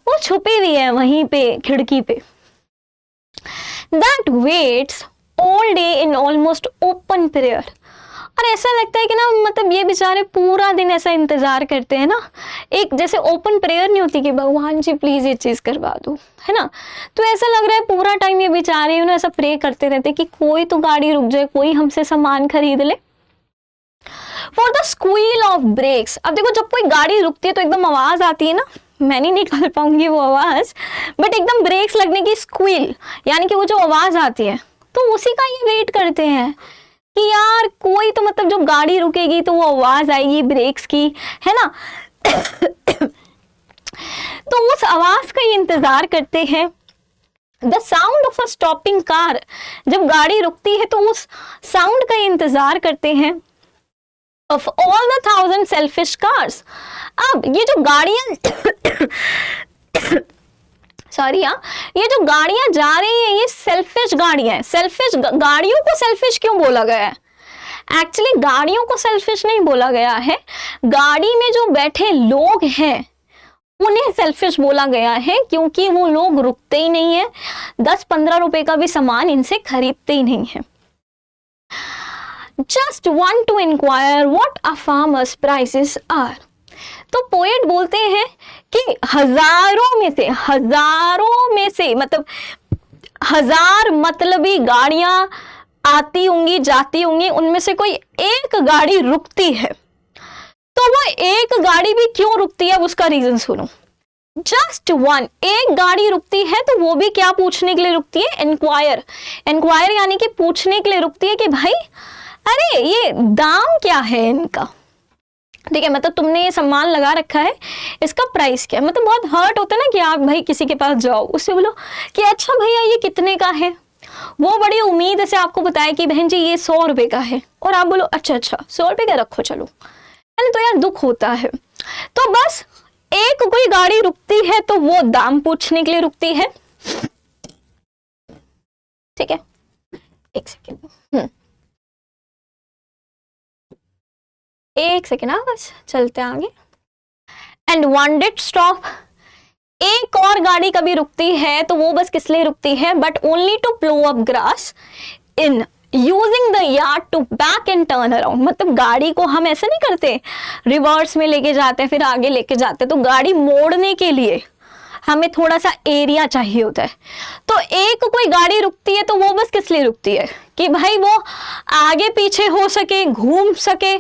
Speaker 1: वो छुपी हुई है वहीं पे खिड़की पे। That waits all day in almost open prayer। और ऐसा लगता है कि ना मतलब ये बेचारे पूरा दिन ऐसा इंतजार करते हैं ना, एक जैसे ओपन प्रेयर नहीं होती कि भगवान जी प्लीज ये चीज करवा दो, है ना। तो ऐसा लग रहा है पूरा टाइम ये बेचारे ऐसा प्रे करते रहते कि कोई तो गाड़ी रुक जाए, कोई हमसे सामान खरीद ले। For the squeal of brakes, अब देखो जब कोई गाड़ी रुकती है तो एकदम आवाज आती है ना, मैं नहीं निकाल पाऊंगी वो आवाज, बट एकदम ब्रेक्स लगने की स्क्वील यानी कि वो जो आवाज आती है, तो उसी का ये वेट करते हैं कि यार कोई तो मतलब जब गाड़ी रुकेगी तो वो आवाज आएगी ब्रेक्स की, है ना। तो उस आवाज का इंतजार करते हैं। The sound of a stopping car, जब गाड़ी रुकती है तो उस साउंड का इंतजार करते हैं। Of all the 1000 selfish cars, अब ये जो गाड़ियां सॉरी ये जो गाड़ियां जा रही हैं ये सेल्फिश गाड़ियां हैं। सेल्फिश गाड़ियों को सेल्फिश क्यों बोला गया है? एक्चुअली गाड़ियों को सेल्फिश नहीं बोला गया है, गाड़ी में जो बैठे लोग हैं उन्हें सेल्फिश बोला गया है, क्योंकि वो लोग रुकते ही नहीं है, 10-15 रुपए का भी सामान इनसे खरीदते ही नहीं है। Just want to inquire what a farmer's prices are, तो पोएट बोलते हैं कि हजारों में से मतलब हजार मतलबी गाड़ियां आती होंगी जाती होंगी, उनमें से कोई एक गाड़ी रुकती है, तो वो एक गाड़ी भी क्यों रुकती है उसका रीजन सुनो। जस्ट वन, एक गाड़ी रुकती है तो वो भी क्या पूछने के लिए रुकती है? इंक्वायर। इंक्वायर यानी कि पूछने के लिए रुकती है कि भाई अरे ये दाम क्या है इनका, ठीक है, मतलब तुमने ये सामान लगा रखा है, इसका प्राइस क्या है। मतलब बहुत हर्ट होता है ना कि आप भाई किसी के पास जाओ, उससे बोलो कि अच्छा भैया ये कितने का है, वो बड़ी उम्मीद से आपको बताए कि बहन जी ये 100 रुपए का है, और आप बोलो अच्छा 100 रुपए का रखो चलो, है ना। तो यार दुख होता है। तो बस एक कोई गाड़ी रुकती है तो वो दाम पूछने के लिए रुकती है, ठीक है। एक सेकेंड बस चलते आगे। एंड वन डिड स्टॉप, एक और गाड़ी कभी रुकती है तो वो बस किस लिए रुकती है? But only to plough up grass in using the yard to back and turn around. मतलब गाड़ी को हम ऐसे नहीं करते, रिवर्स में लेके जाते हैं फिर आगे लेके जाते हैं, तो गाड़ी मोड़ने के लिए हमें थोड़ा सा एरिया चाहिए होता है। तो एक कोई गाड़ी रुकती है तो वो बस किस लिए रुकती है कि भाई वो आगे पीछे हो सके, घूम सके।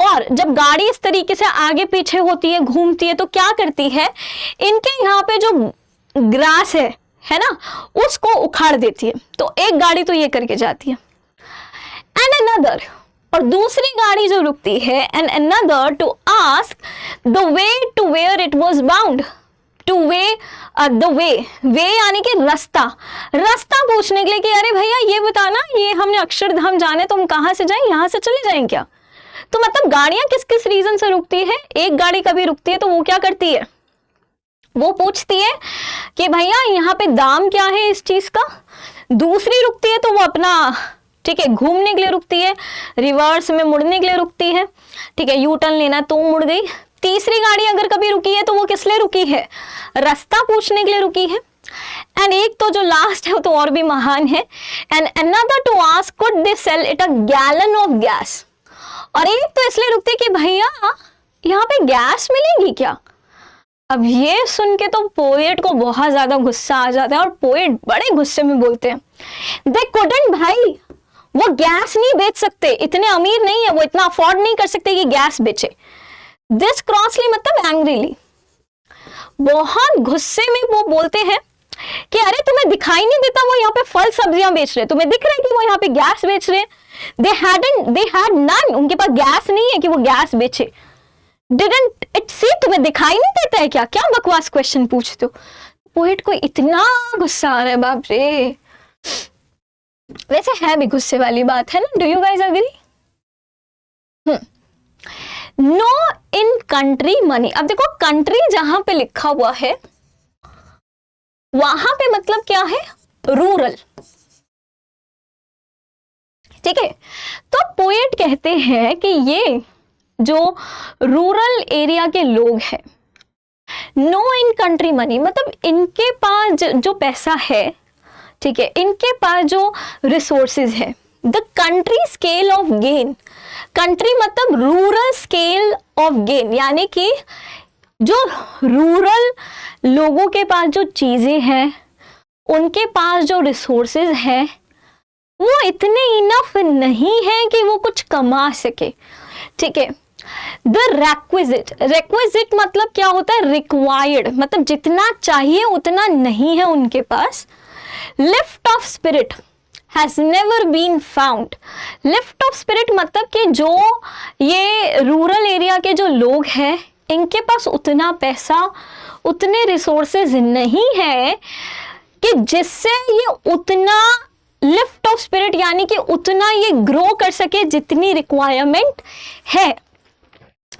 Speaker 1: और जब गाड़ी इस तरीके से आगे पीछे होती है, घूमती है, तो क्या करती है, इनके यहाँ पे जो ग्रास है ना, उसको उखाड़ देती है। तो एक गाड़ी तो ये करके जाती है। एंड अनदर, और दूसरी गाड़ी जो रुकती है, and another to ask the way to where it was bound, to way the way यानी कि रास्ता पूछने के लिए कि अरे भैया ये बताना, ये हमने अक्षरधाम जाने तो हम कहाँ से जाएं, यहाँ से चले जाएं क्या। तो मतलब गाड़ियां किस किस रीजन से रुकती है? एक गाड़ी कभी रुकती है तो वो क्या करती है, वो पूछती है कि भैया यहाँ पे दाम क्या है इस चीज का। दूसरी रुकती है तो वो अपना, ठीक है, घूमने के लिए रुकती है, रिवर्स में मुड़ने के लिए रुकती है, ठीक है, यू टर्न लेना तो मुड़ गई। तीसरी गाड़ी अगर कभी रुकी है तो वो किस लिए रुकी है? रास्ता पूछने के लिए रुकी है। एंड एक तो जो लास्ट है वो तो और भी महान है, and another to ask could they sell it a gallon of gas. और एक तो इसलिए रुकती है कि भैया यहाँ पे गैस मिलेगी क्या। अब ये सुन के तो पोएट को बहुत ज्यादा गुस्सा आ जाता है, और पोएट बड़े गुस्से में बोलते हैं, दे कुडंट, भाई वो गैस नहीं बेच सकते, इतने अमीर नहीं है वो, इतना अफोर्ड नहीं कर सकते कि गैस बेचे। दिस क्रॉसली मतलब एंग्रीली, बहुत गुस्से में वो बोलते हैं कि अरे तुम्हें दिखाई नहीं देता वो यहाँ पे फल सब्जियां बेच रहे, तुम्हें दिख रहा है कि वो यहाँ पे गैस बेच रहे हैं। they had none, उनके पास गैस नहीं है कि वो गैस बेचे। didn't it see, तुम्हें दिखाई नहीं देता है क्या? क्या बकवास क्वेश्चन पूछते हो। पोएट को इतना गुस्सा आ रहा है, बाप रे। वैसे है भी गुस्से वाली बात है ना, do you guys agree? No in country money, अब देखो कंट्री जहां पे लिखा हुआ है वहां पे मतलब क्या है? रूरल, ठीक है। तो पोएट कहते हैं कि ये जो रूरल एरिया के लोग हैं, नो इन कंट्री मनी मतलब इनके पास जो पैसा है, ठीक है, इनके पास जो रिसोर्सेज है, the country scale of gain, country मतलब रूरल स्केल ऑफ गेन, यानी कि जो रूरल लोगों के पास जो चीजें हैं, उनके पास जो रिसोर्सेज है वो इतने इनफ नहीं है कि वो कुछ कमा सके, ठीक है। द रेक्विजिट, रेक्विजिट मतलब क्या होता है, रिक्वायर्ड, मतलब जितना चाहिए उतना नहीं है उनके पास। Lift of spirit has never been found, lift of spirit मतलब कि जो ये रूरल एरिया के जो लोग हैं इनके पास उतना पैसा, उतने रिसोर्सेज नहीं है कि जिससे ये उतना लिफ्ट ऑफ स्पिरिट यानी कि उतना ये ग्रो कर सके जितनी रिक्वायरमेंट है,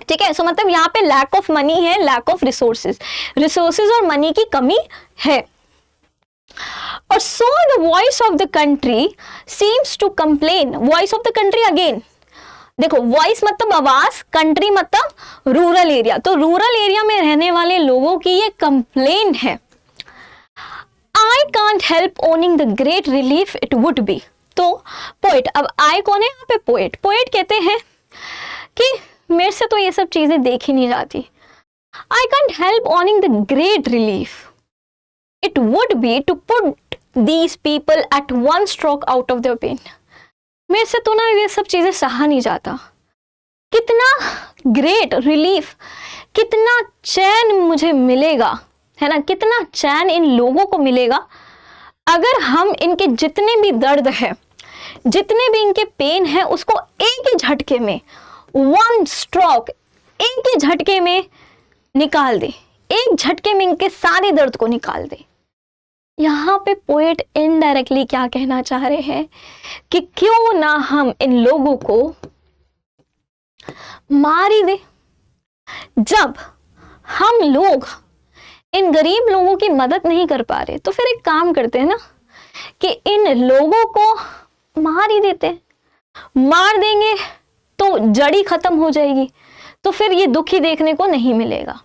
Speaker 1: ठीक है। सो मतलब यहाँ पे लैक ऑफ मनी है, लैक ऑफ रिसोर्सेज, रिसोर्सेज और मनी की कमी है। और so the voice of the country seems to complain, voice of the country again देखो, वॉइस मतलब आवाज, कंट्री मतलब रूरल एरिया, तो रूरल एरिया में रहने वाले लोगों की ये कंप्लेन है। I can't help owning the great relief it would be, तो पोएट, अब आई कौन है यहाँ पे, पोएट। पोएट कहते हैं कि मेरे से तो ये सब चीजें देखी नहीं जाती। I can't help owning the great relief it would be to put these people at one stroke out of their pain, मेरे से तो ना ये सब चीजें सहा नहीं जाता। कितना ग्रेट रिलीफ, कितना चैन मुझे मिलेगा, है ना, कितना चैन इन लोगों को मिलेगा अगर हम इनके जितने भी दर्द है, जितने भी इनके पेन है उसको एक ही झटके में, वन स्ट्रोक, एक ही झटके में निकाल दे, एक झटके में इनके सारे दर्द को निकाल दे। यहाँ पे पोएट इनडायरेक्टली क्या कहना चाह रहे हैं कि क्यों ना हम इन लोगों को मार ही दे। जब हम लोग इन गरीब लोगों की मदद नहीं कर पा रहे तो फिर एक काम करते हैं ना कि इन लोगों को मार ही देते हैं, मार देंगे तो जड़ी खत्म हो जाएगी, तो फिर ये दुखी देखने को नहीं मिलेगा।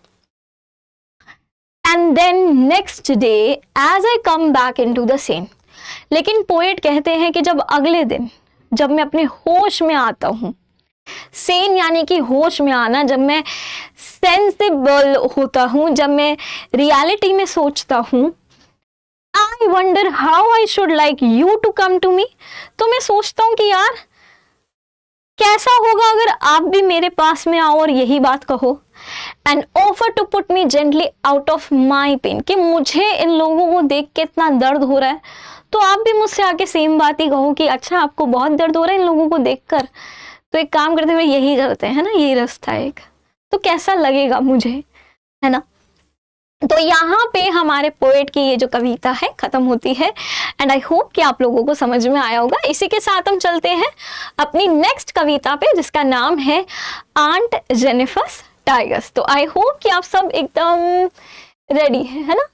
Speaker 1: And then next day as I come back in to the same, लेकिन पोएट कहते हैं कि जब अगले दिन जब मैं अपने होश में आता हूं, सेन यानी कि होश में आना, जब मैं सेंसिबल होता हूं, जब मैं रियलिटी में सोचता हूं, I wonder how I should like you to come to me, तो मैं सोचता हूं कि यार कैसा होगा अगर आप भी मेरे पास में आओ और यही बात कहो, and offer to put me gently out of my pain, कि मुझे इन लोगों को देख के इतना दर्द हो रहा है तो आप भी मुझसे आके सेम बात ही कहो कि अच्छा आपको बहुत दर्द हो रहा है इन लोगों को देखकर, तो एक काम करते हुए यही करते हैं ना, यही रास्ता है एक, तो कैसा लगेगा मुझे, है ना। तो यहाँ पे हमारे पोएट की ये जो कविता है खत्म होती है, एंड आई होप कि आप लोगों को समझ में आया होगा। इसी के साथ हम चलते हैं अपनी नेक्स्ट कविता पे जिसका नाम है आंट जेनिफर्स टाइगर्स। तो आई होप कि आप सब एकदम रेडी है ना।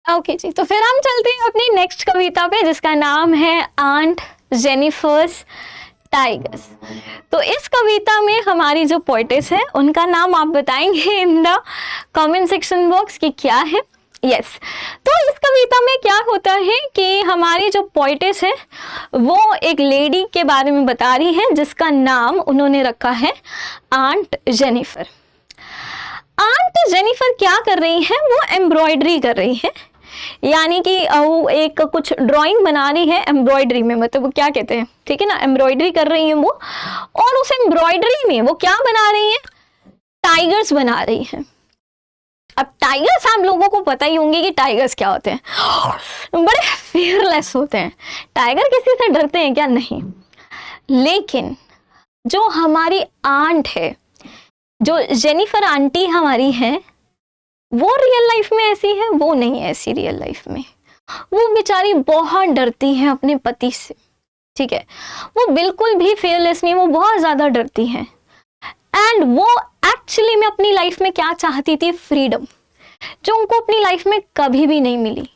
Speaker 1: ओके जी, तो फिर हम चलते हैं अपनी नेक्स्ट कविता पे जिसका नाम है आंट जेनिफर्स टाइगर्स। तो इस कविता में हमारी जो पोएटेस है उनका नाम आप बताएंगे in the comment section box कि क्या है। यस, तो इस कविता में क्या होता है कि हमारी जो पोएटेस है वो एक लेडी के बारे में बता रही है जिसका नाम उन्होंने रखा है आंट जेनिफर। आंट जेनिफर क्या कर रही है, वो एम्ब्रॉयडरी कर रही है, यानी कि वो एक कुछ ड्राइंग बना रही है एम्ब्रॉयडरी में, मतलब वो क्या कहते हैं, ठीक है ना, एम्ब्रॉयडरी कर रही है वो, और उस एम्ब्रॉयडरी में वो क्या बना रही है, टाइगर्स बना रही है। अब टाइगर्स आप लोगों को पता ही होंगे कि टाइगर्स क्या होते हैं, बड़े फियरलेस होते हैं। टाइगर किसी से डरते हैं क्या? नहीं। लेकिन जो हमारी आंट है, जो जेनिफर आंटी हमारी है, वो रियल लाइफ में ऐसी है? वो नहीं है ऐसी रियल लाइफ में। वो बेचारी बहुत डरती है अपने पति से, ठीक है, वो बिल्कुल भी फेयरलेस नहीं, वो बहुत ज़्यादा डरती हैं। एंड वो एक्चुअली में अपनी लाइफ में क्या चाहती थी? फ्रीडम, जो उनको अपनी लाइफ में कभी भी नहीं मिली।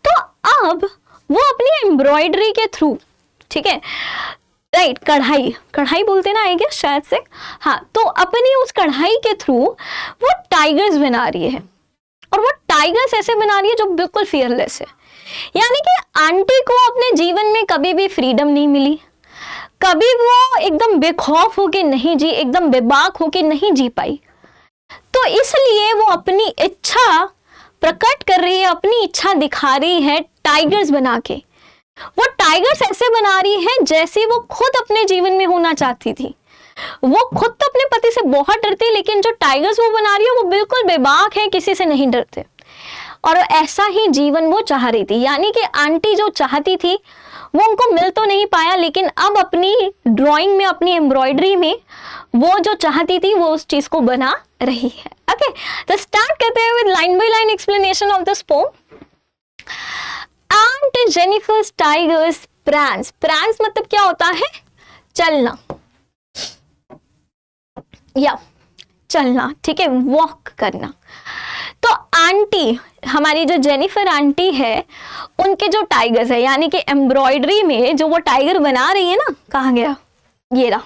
Speaker 1: तो अब वो अपनी एम्ब्रॉयडरी के थ्रू, ठीक है, राइट, कढ़ाई बोलते ना, आई गेस शायद से, हाँ, तो अपनी उस कढ़ाई के थ्रू वो टाइगर्स बना रही है, और वो टाइगर्स ऐसे बना रही है जो बिल्कुल फियरलेस है, यानी कि आंटी को अपने जीवन में कभी भी फ्रीडम नहीं मिली, कभी वो एकदम बेखौफ होके नहीं जी, एकदम बेबाक होके नहीं जी पाई। तो इसलिए वो अपनी इच्छा प्रकट कर रही है, अपनी इच्छा दिखा रही है टाइगर्स बना के। वो टाइगर्स ऐसे बना रही है जैसे वो खुद अपने जीवन में होना चाहती थी। वो खुद तो अपने पति से बहुत डरती है, लेकिन जो टाइगर्स वो बना रही है वो बिल्कुल बेबाक है, किसी से नहीं डरते। और ऐसा ही जीवन वो चाह रही थी। यानी कि आंटी जो चाहती थी वो उनको मिल तो नहीं पाया, लेकिन अब अपनी ड्राइंग में, अपनी एम्ब्रॉयडरी में वो जो चाहती थी वो उस चीज को बना रही है। ओके, तो स्टार्ट करते हैं with line by line explanation of this poem. Aunt Jennifer's tigers prance. Prance मतलब क्या होता है? चलना या चलना, ठीक है, वॉक करना। तो आंटी, हमारी जो जेनिफर आंटी है, उनके जो टाइगर्स है, यानी कि एम्ब्रॉयडरी में जो वो टाइगर बना रही है ना, कहाँ गया, ये रहा,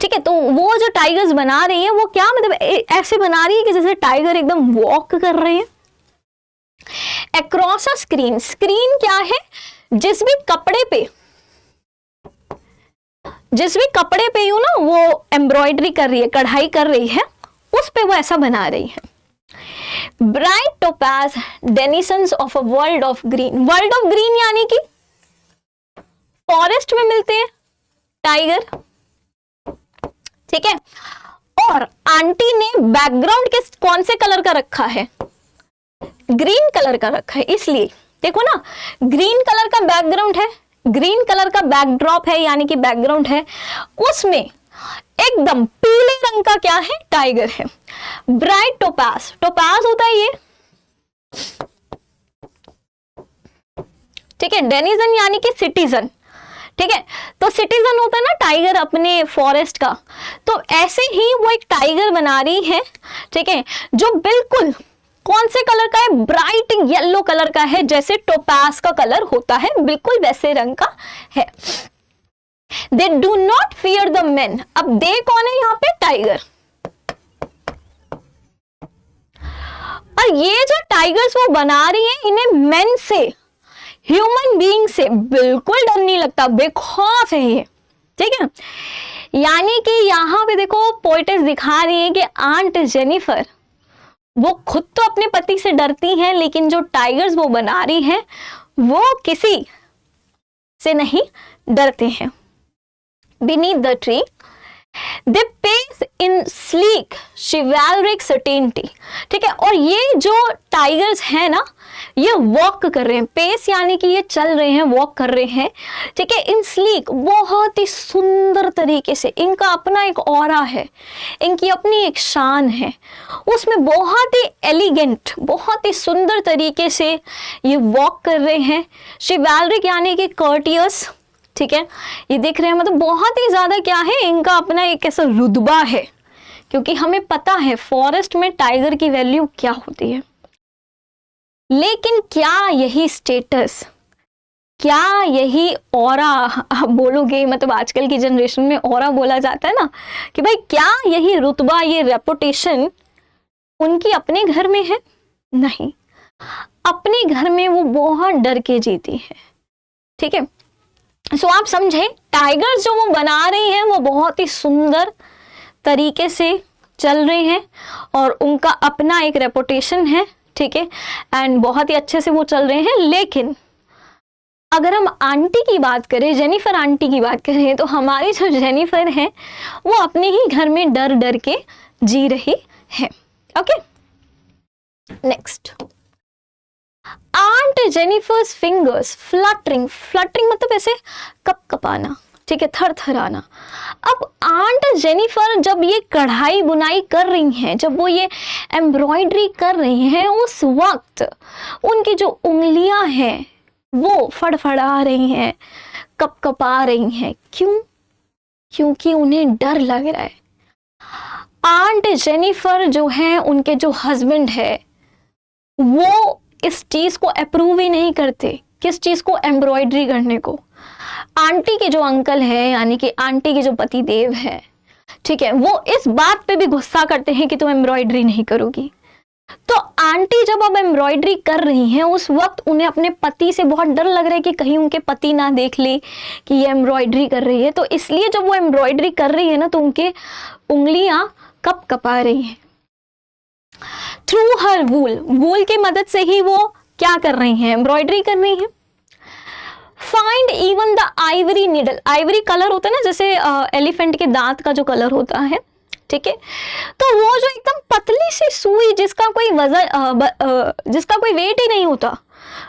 Speaker 1: ठीक है। तो वो जो टाइगर्स बना रही है वो क्या मतलब ऐसे बना रही है कि जैसे टाइगर एकदम वॉक कर रहे हैं अक्रॉस अ स्क्रीन। स्क्रीन क्या है? जिस भी कपड़े पे यूं ना वो एम्ब्रॉयडरी कर रही है, कढ़ाई कर रही है, उस पे वो ऐसा बना रही है। Bright topaz denizens of a world of green. World of green यानी कि फॉरेस्ट में मिलते हैं टाइगर, ठीक है। और आंटी ने बैकग्राउंड के कौन से कलर का रखा है? ग्रीन कलर का रखा है। इसलिए देखो ना, ग्रीन कलर का बैकग्राउंड है, ग्रीन कलर का बैकड्रॉप है, यानी कि बैकग्राउंड है, उसमें एकदम पीले रंग का क्या है? टाइगर है। ब्राइट टोपाज, टोपाज होता है ये, ठीक है। डेनिजन यानी कि सिटीजन, ठीक है। तो सिटीजन होता है ना टाइगर अपने फॉरेस्ट का। तो ऐसे ही वो एक टाइगर बना रही है, ठीक है, जो बिल्कुल कौन से कलर का है? ब्राइट येलो कलर का है, जैसे टोपाज का कलर होता है, बिल्कुल वैसे रंग का है। They do not fear the men। अब दे कौन है यहाँ पे? टाइगर। और ये जो टाइगर्स वो बना रही है, इन्हें मेन से, ह्यूमन बीइंग से बिल्कुल डर नहीं लगता, बेखौफ है ये, ठीक है। यानी कि यहाँ पे देखो पोएटेस दिखा रही है कि आंट जेनिफर वो खुद तो अपने पति से डरती हैं, लेकिन जो टाइगर्स वो बना रही है वो किसी से नहीं डरते हैं। Beneath the tree, they pace in sleek chivalric certainty, ठीक है। और ये जो टाइगर्स है ना, ये वॉक कर रहे हैं, पेस यानी कि ये चल रहे हैं, वॉक कर रहे हैं, ठीक है। इन स्लीक, बहुत ही सुंदर तरीके से, इनका अपना एक ऑरा है, इनकी अपनी एक शान है, उसमें बहुत ही एलिगेंट, बहुत ही सुंदर तरीके से ये वॉक कर रहे हैं। शिवैलरिक यानी कि कर्टियस, ठीक है, ये देख रहे हैं, मतलब बहुत ही ज्यादा क्या है, इनका अपना एक ऐसा रुतबा है, क्योंकि हमें पता है फॉरेस्ट में टाइगर की वैल्यू क्या होती है। लेकिन क्या यही स्टेटस, क्या यही ऑरा, आप बोलोगे, मतलब आजकल की जनरेशन में ऑरा बोला जाता है ना, कि भाई क्या यही रुतबा, ये रेपुटेशन उनकी अपने घर में है? नहीं, अपने घर में वो बहुत डर के जीती है, ठीक है। सो आप समझे, टाइगर्स जो वो बना रही हैं वो बहुत ही सुंदर तरीके से चल रहे हैं और उनका अपना एक रेपुटेशन है, ठीक है, एंड बहुत ही अच्छे से वो चल रहे हैं। लेकिन अगर हम आंटी की बात करें, जेनिफर आंटी की बात करें, तो हमारी जो जेनिफर है वो अपने ही घर में डर डर के जी रही है। Okay, next, aunt Jennifer's fingers fluttering. Fluttering मतलब ऐसे कपकपाना, ठीक है, थरथराना। अब आंट जेनिफर जब ये कढ़ाई बुनाई कर रही हैं, जब वो ये एम्ब्रॉयडरी कर रही हैं, उस वक्त उनकी जो उंगलियां हैं वो फड़फड़ा रही हैं, कपकपा रही हैं। क्यों? क्योंकि उन्हें डर लग रहा है। आंट जेनिफर जो है, उनके जो हस्बैंड है, वो इस चीज को अप्रूव ही नहीं करते। किस चीज को? एम्ब्रॉयडरी करने को। आंटी के जो अंकल है, यानी कि आंटी के जो पति देव है, ठीक है, वो इस बात पे भी गुस्सा करते हैं कि तुम एम्ब्रॉयडरी नहीं करोगी। तो आंटी जब अब एम्ब्रॉयडरी कर रही हैं उस वक्त उन्हें अपने पति से बहुत डर लग रहा है कि कहीं उनके पति ना देख ले कि ये एम्ब्रॉयडरी कर रही है, तो इसलिए जब वो एम्ब्रॉयडरी कर रही है ना तो उनके उंगलियां कप कपा रही हैं। थ्रू हर वूल की मदद से ही वो क्या कर रही हैं, एम्ब्रॉयडरी कर रही हैं। Find even the Ivory needle, Ivory colour होता है ना जैसे एलिफेंट के दांत का जो कलर होता है, ठीक है, तो वो जो एकदम पतली सी सुई जिसका कोई वजन जिसका कोई वेट ही नहीं होता,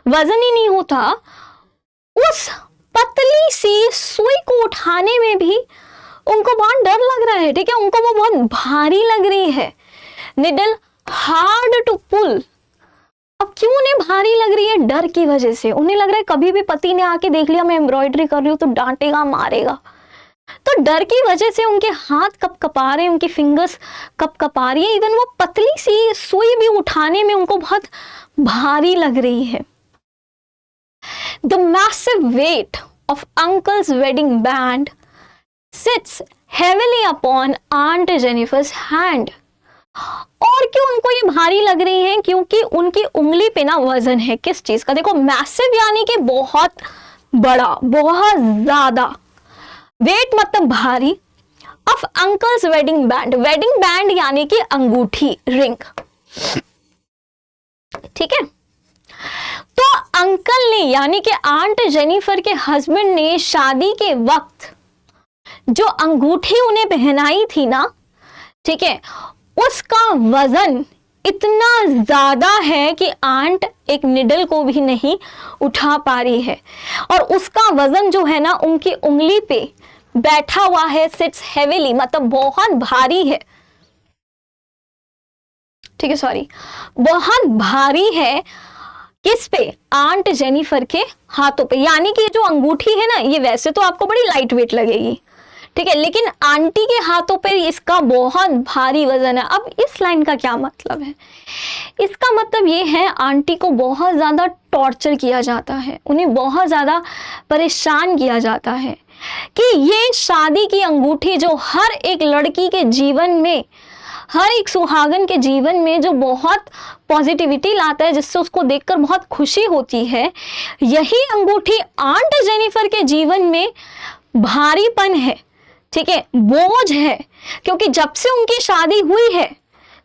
Speaker 1: वजन ही नहीं होता, उस पतली सी सुई को उठाने में भी उनको बहुत डर लग रहा है, ठीक है, उनको वो बहुत भारी लग रही है। Needle hard to pull. अब क्यों उन्हें भारी लग रही है? डर की वजह से। उन्हें लग रहा है कभी भी पति ने आके देख लिया मैं एम्ब्रॉयडरी कर रही हूँ तो डांटेगा, मारेगा, तो डर की वजह से उनके हाथ कप कपा रहे हैं, उनकी फिंगर्स कप कपा रही है, इवन वो पतली सी सुई भी उठाने में उनको बहुत भारी लग रही है। The massive weight of uncle's wedding band sits heavily upon aunt Jennifer's hand. और क्यों उनको ये भारी लग रही है? क्योंकि उनकी उंगली पे ना वजन है। किस चीज का? देखो, मैसिव यानी कि बहुत बड़ा, बहुत ज्यादा, वेट मतलब भारी, of uncle's wedding band, wedding band यानी कि अंगूठी, रिंग, ठीक है। तो अंकल ने यानी कि आंट जेनिफर के हस्बैंड ने शादी के वक्त जो अंगूठी उन्हें पहनाई थी ना, ठीक है, उसका वजन इतना ज्यादा है कि आंट एक निडल को भी नहीं उठा पा रही है, और उसका वजन जो है ना उनकी उंगली पे बैठा हुआ है, सिट्स हेवीली मतलब बहुत भारी है, ठीक है, सॉरी, बहुत भारी है। किस पे? आंट जेनिफर के हाथों पे। यानी कि जो अंगूठी है ना ये वैसे तो आपको बड़ी लाइट वेट लगेगी, ठीक है, लेकिन आंटी के हाथों पे इसका बहुत भारी वजन है। अब इस लाइन का क्या मतलब है? इसका मतलब ये है आंटी को बहुत ज़्यादा टॉर्चर किया जाता है, उन्हें बहुत ज़्यादा परेशान किया जाता है कि ये शादी की अंगूठी जो हर एक लड़की के जीवन में, हर एक सुहागन के जीवन में जो बहुत पॉजिटिविटी लाता है, जिससे उसको देखकर बहुत खुशी होती है, यही अंगूठी आंट जेनिफर के जीवन में भारीपन है, ठीक है, बोझ है, क्योंकि जब से उनकी शादी हुई है,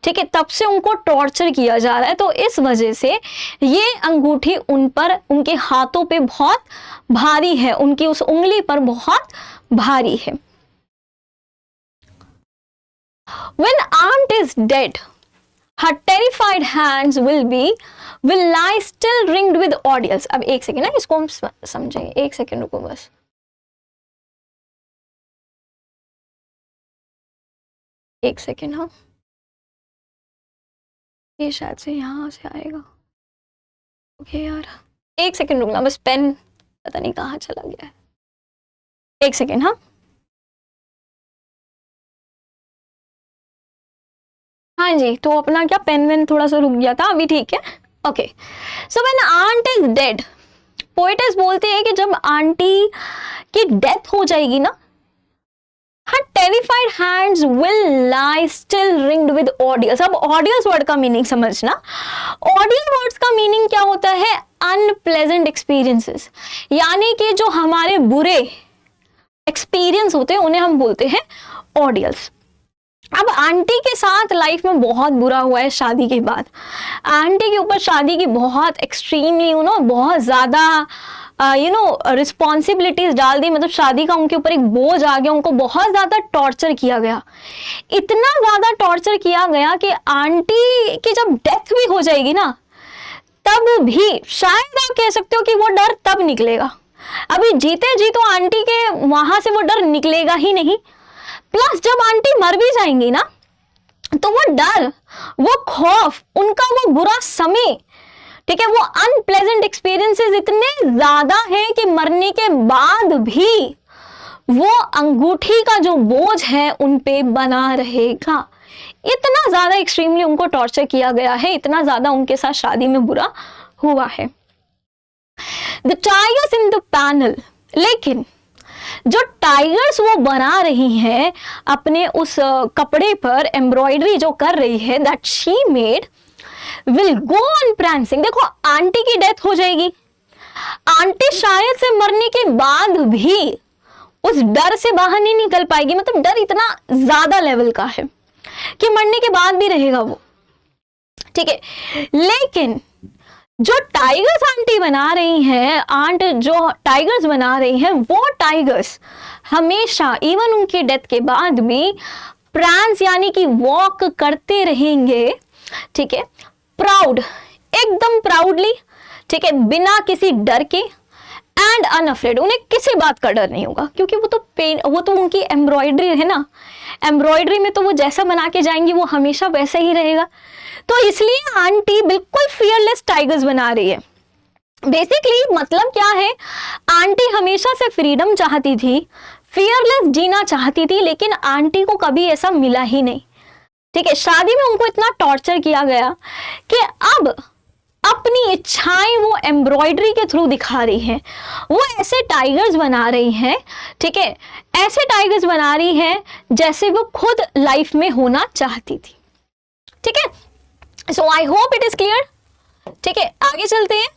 Speaker 1: ठीक है, तब से उनको टॉर्चर किया जा रहा है। तो इस वजह से ये अंगूठी उन पर, उनके हाथों पे बहुत भारी है, उनकी उस उंगली पर बहुत भारी है। When aunt is dead, her terrified hands will lie still ringed with ordeals। अब एक सेकेंड ना, इसको हम समझेंगे, एक सेकेंड रुको बस। एक सेकेंड, हाँ, ये शायद से यहाँ से आएगा। ओके यार, एक सेकेंड रुकना बस, पेन पता नहीं कहाँ चला गया है, एक सेकेंड, हाँ। हाँ जी, तो अपना क्या पेन वेन थोड़ा सा रुक गया था, अभी ठीक है। Okay, so when aunt is dead, poetess बोलते हैं कि जब आंटी की डेथ हो जाएगी ना, her terrified hands will lie still ringed with ordeals। अब ordeals वर्ड का मीनिंग समझना। ordeal वर्ड्स का मीनिंग क्या होता है? अनप्लेजेंट एक्सपीरियंसेस, यानी कि जो हमारे बुरे एक्सपीरियंस होते हैं उन्हें हम बोलते हैं ऑडियल्स। अब आंटी के साथ लाइफ में बहुत बुरा हुआ है शादी के बाद। आंटी के ऊपर शादी की बहुत एक्सट्रीमली बहुत ज़्यादा रिस्पॉन्सिबिलिटीज डाल दी, मतलब शादी का उनके ऊपर एक बोझ आ गया, उनको बहुत ज़्यादा टॉर्चर किया गया। इतना ज़्यादा टॉर्चर किया गया कि आंटी की जब डेथ भी हो जाएगी ना, तब भी शायद आप कह सकते हो कि वो डर तब निकलेगा। अभी जीते जी तो आंटी के वहां से वो डर निकलेगा ही नहीं, प्लस जब आंटी मर भी जाएंगी ना, तो वो डर, वो खौफ, उनका वो बुरा समय, ठीक है, वो अनप्लेजेंट एक्सपीरियंसेस इतने ज्यादा हैं कि मरने के बाद भी वो अंगूठी का जो बोझ है उन पे बना रहेगा। इतना ज्यादा एक्सट्रीमली उनको टॉर्चर किया गया है, इतना ज्यादा उनके साथ शादी में बुरा हुआ है। The tigers in the panel, लेकिन जो टाइगर्स वो बना रही हैं अपने उस कपड़े पर, एम्ब्रॉयडरी जो कर रही है, that she made, will go on prancing। देखो आंटी की डेथ हो जाएगी, आंटी शायद से मरने के बाद भी उस डर से बाहर नहीं निकल पाएगी, मतलब डर इतना ज्यादा लेवल का है कि मरने के बाद भी रहेगा वो, ठीक है। लेकिन जो टाइगर्स आंटी बना रही हैं, आंट जो टाइगर्स बना रही हैं, वो टाइगर्स हमेशा इवन उनके डेथ के बाद भी प्रांस यानी कि वॉक करते रहेंगे, ठीक है, प्राउड, एकदम प्राउडली, ठीक है, बिना किसी डर के, एंड अनअफ्रेड। उन्हें किसी बात का डर नहीं होगा, क्योंकि वो तो उनकी एम्ब्रॉयडरी है ना, एम्ब्रॉयडरी में तो वो जैसा बना के जाएंगी वो हमेशा वैसा ही रहेगा। तो इसलिए आंटी बिल्कुल फियरलेस टाइगर्स बना रही है। बेसिकली मतलब क्या है, आंटी हमेशा से फ्रीडम चाहती थी, फियरलेस जीना चाहती थी, लेकिन आंटी को कभी ऐसा मिला ही नहीं, ठीक है। शादी में उनको इतना टॉर्चर किया गया कि अब अपनी इच्छाएं वो एम्ब्रॉयडरी के थ्रू दिखा रही हैं, वो ऐसे टाइगर्स बना रही हैं, ठीक है, ऐसे टाइगर्स बना रही हैं जैसे वो खुद लाइफ में होना चाहती थी, ठीक है। So I hope it is clear, ठीक है। आगे चलते हैं।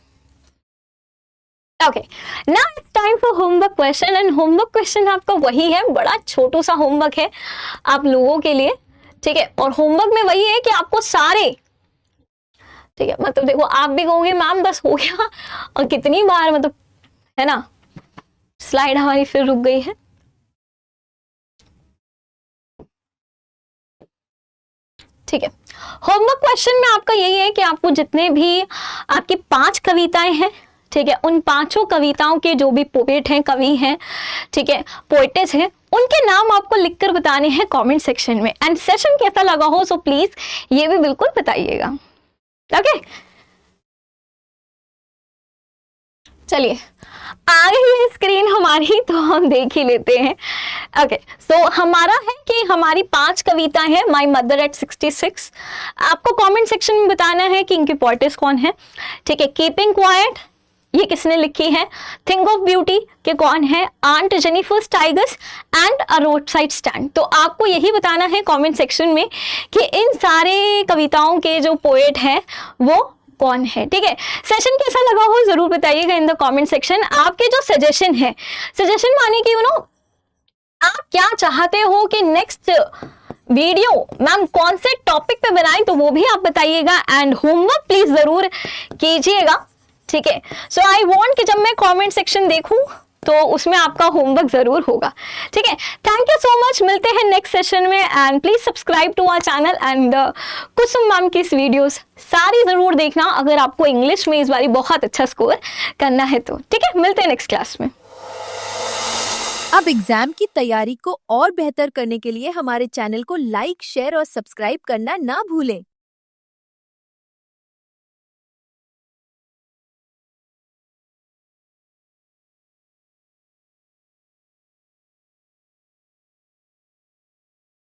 Speaker 1: Okay, now it's time for homework question, and homework question आपका वही है, बड़ा छोटू सा होमवर्क है आप लोगों के लिए, ठीक है। और होमवर्क में वही है कि आपको सारे, ठीक है, मतलब देखो आप भी कहोगे मैम बस हो गया, और कितनी बार, मतलब है ना, स्लाइड हमारी फिर रुक गई है, ठीक है। होमवर्क क्वेश्चन में आपका यही है कि आपको जितने भी आपकी 5 कविताएं हैं, ठीक है, उन 5 कविताओं के जो भी पोएट हैं, कवि हैं, ठीक है, पोएटेस हैं, उनके नाम आपको लिखकर बताने हैं कमेंट सेक्शन में। एंड सेशन कैसा लगा हो सो प्लीज ये भी बिल्कुल बताइएगा, ओके। चलिए आ गई है स्क्रीन हमारी, तो हम देख ही लेते हैं। ओके, सो हमारा है कि हमारी 5 कविताएं हैं, माई मदर एट 66। आपको कमेंट सेक्शन में बताना है कि इनके पोएटेस कौन है, ठीक है। कीपिंग क्वाइट ये किसने लिखी है, थिंग ऑफ ब्यूटी के कौन है, aunt Jennifer's tigers, and a road side stand. तो आपको यही बताना है कमेंट सेक्शन में कि इन सारे कविताओं के जो पोएट हैं वो कौन है, ठीक है। सेशन कैसा लगा हो जरूर बताइएगा इन द कमेंट सेक्शन। आपके जो सजेशन है, सजेशन माने कि आप क्या चाहते हो कि नेक्स्ट वीडियो मैम कौन से टॉपिक पे बनाए, तो वो भी आप बताइएगा। एंड होमवर्क प्लीज जरूर कीजिएगा, ठीक है। सो आई वांट कि जब मैं कमेंट सेक्शन देखूं तो उसमें आपका होमवर्क जरूर होगा, ठीक है। थैंक यू सो मच, मिलते हैं नेक्स्ट सेशन में, and please subscribe to our channel, and Kusum ma'am की वीडियोस सारी जरूर देखना अगर आपको इंग्लिश में इस बारी बहुत अच्छा स्कोर करना है तो, ठीक है। मिलते हैं नेक्स्ट क्लास में।
Speaker 2: अब एग्जाम की तैयारी को और बेहतर करने के लिए हमारे चैनल को लाइक, शेयर और सब्सक्राइब करना ना भूलें।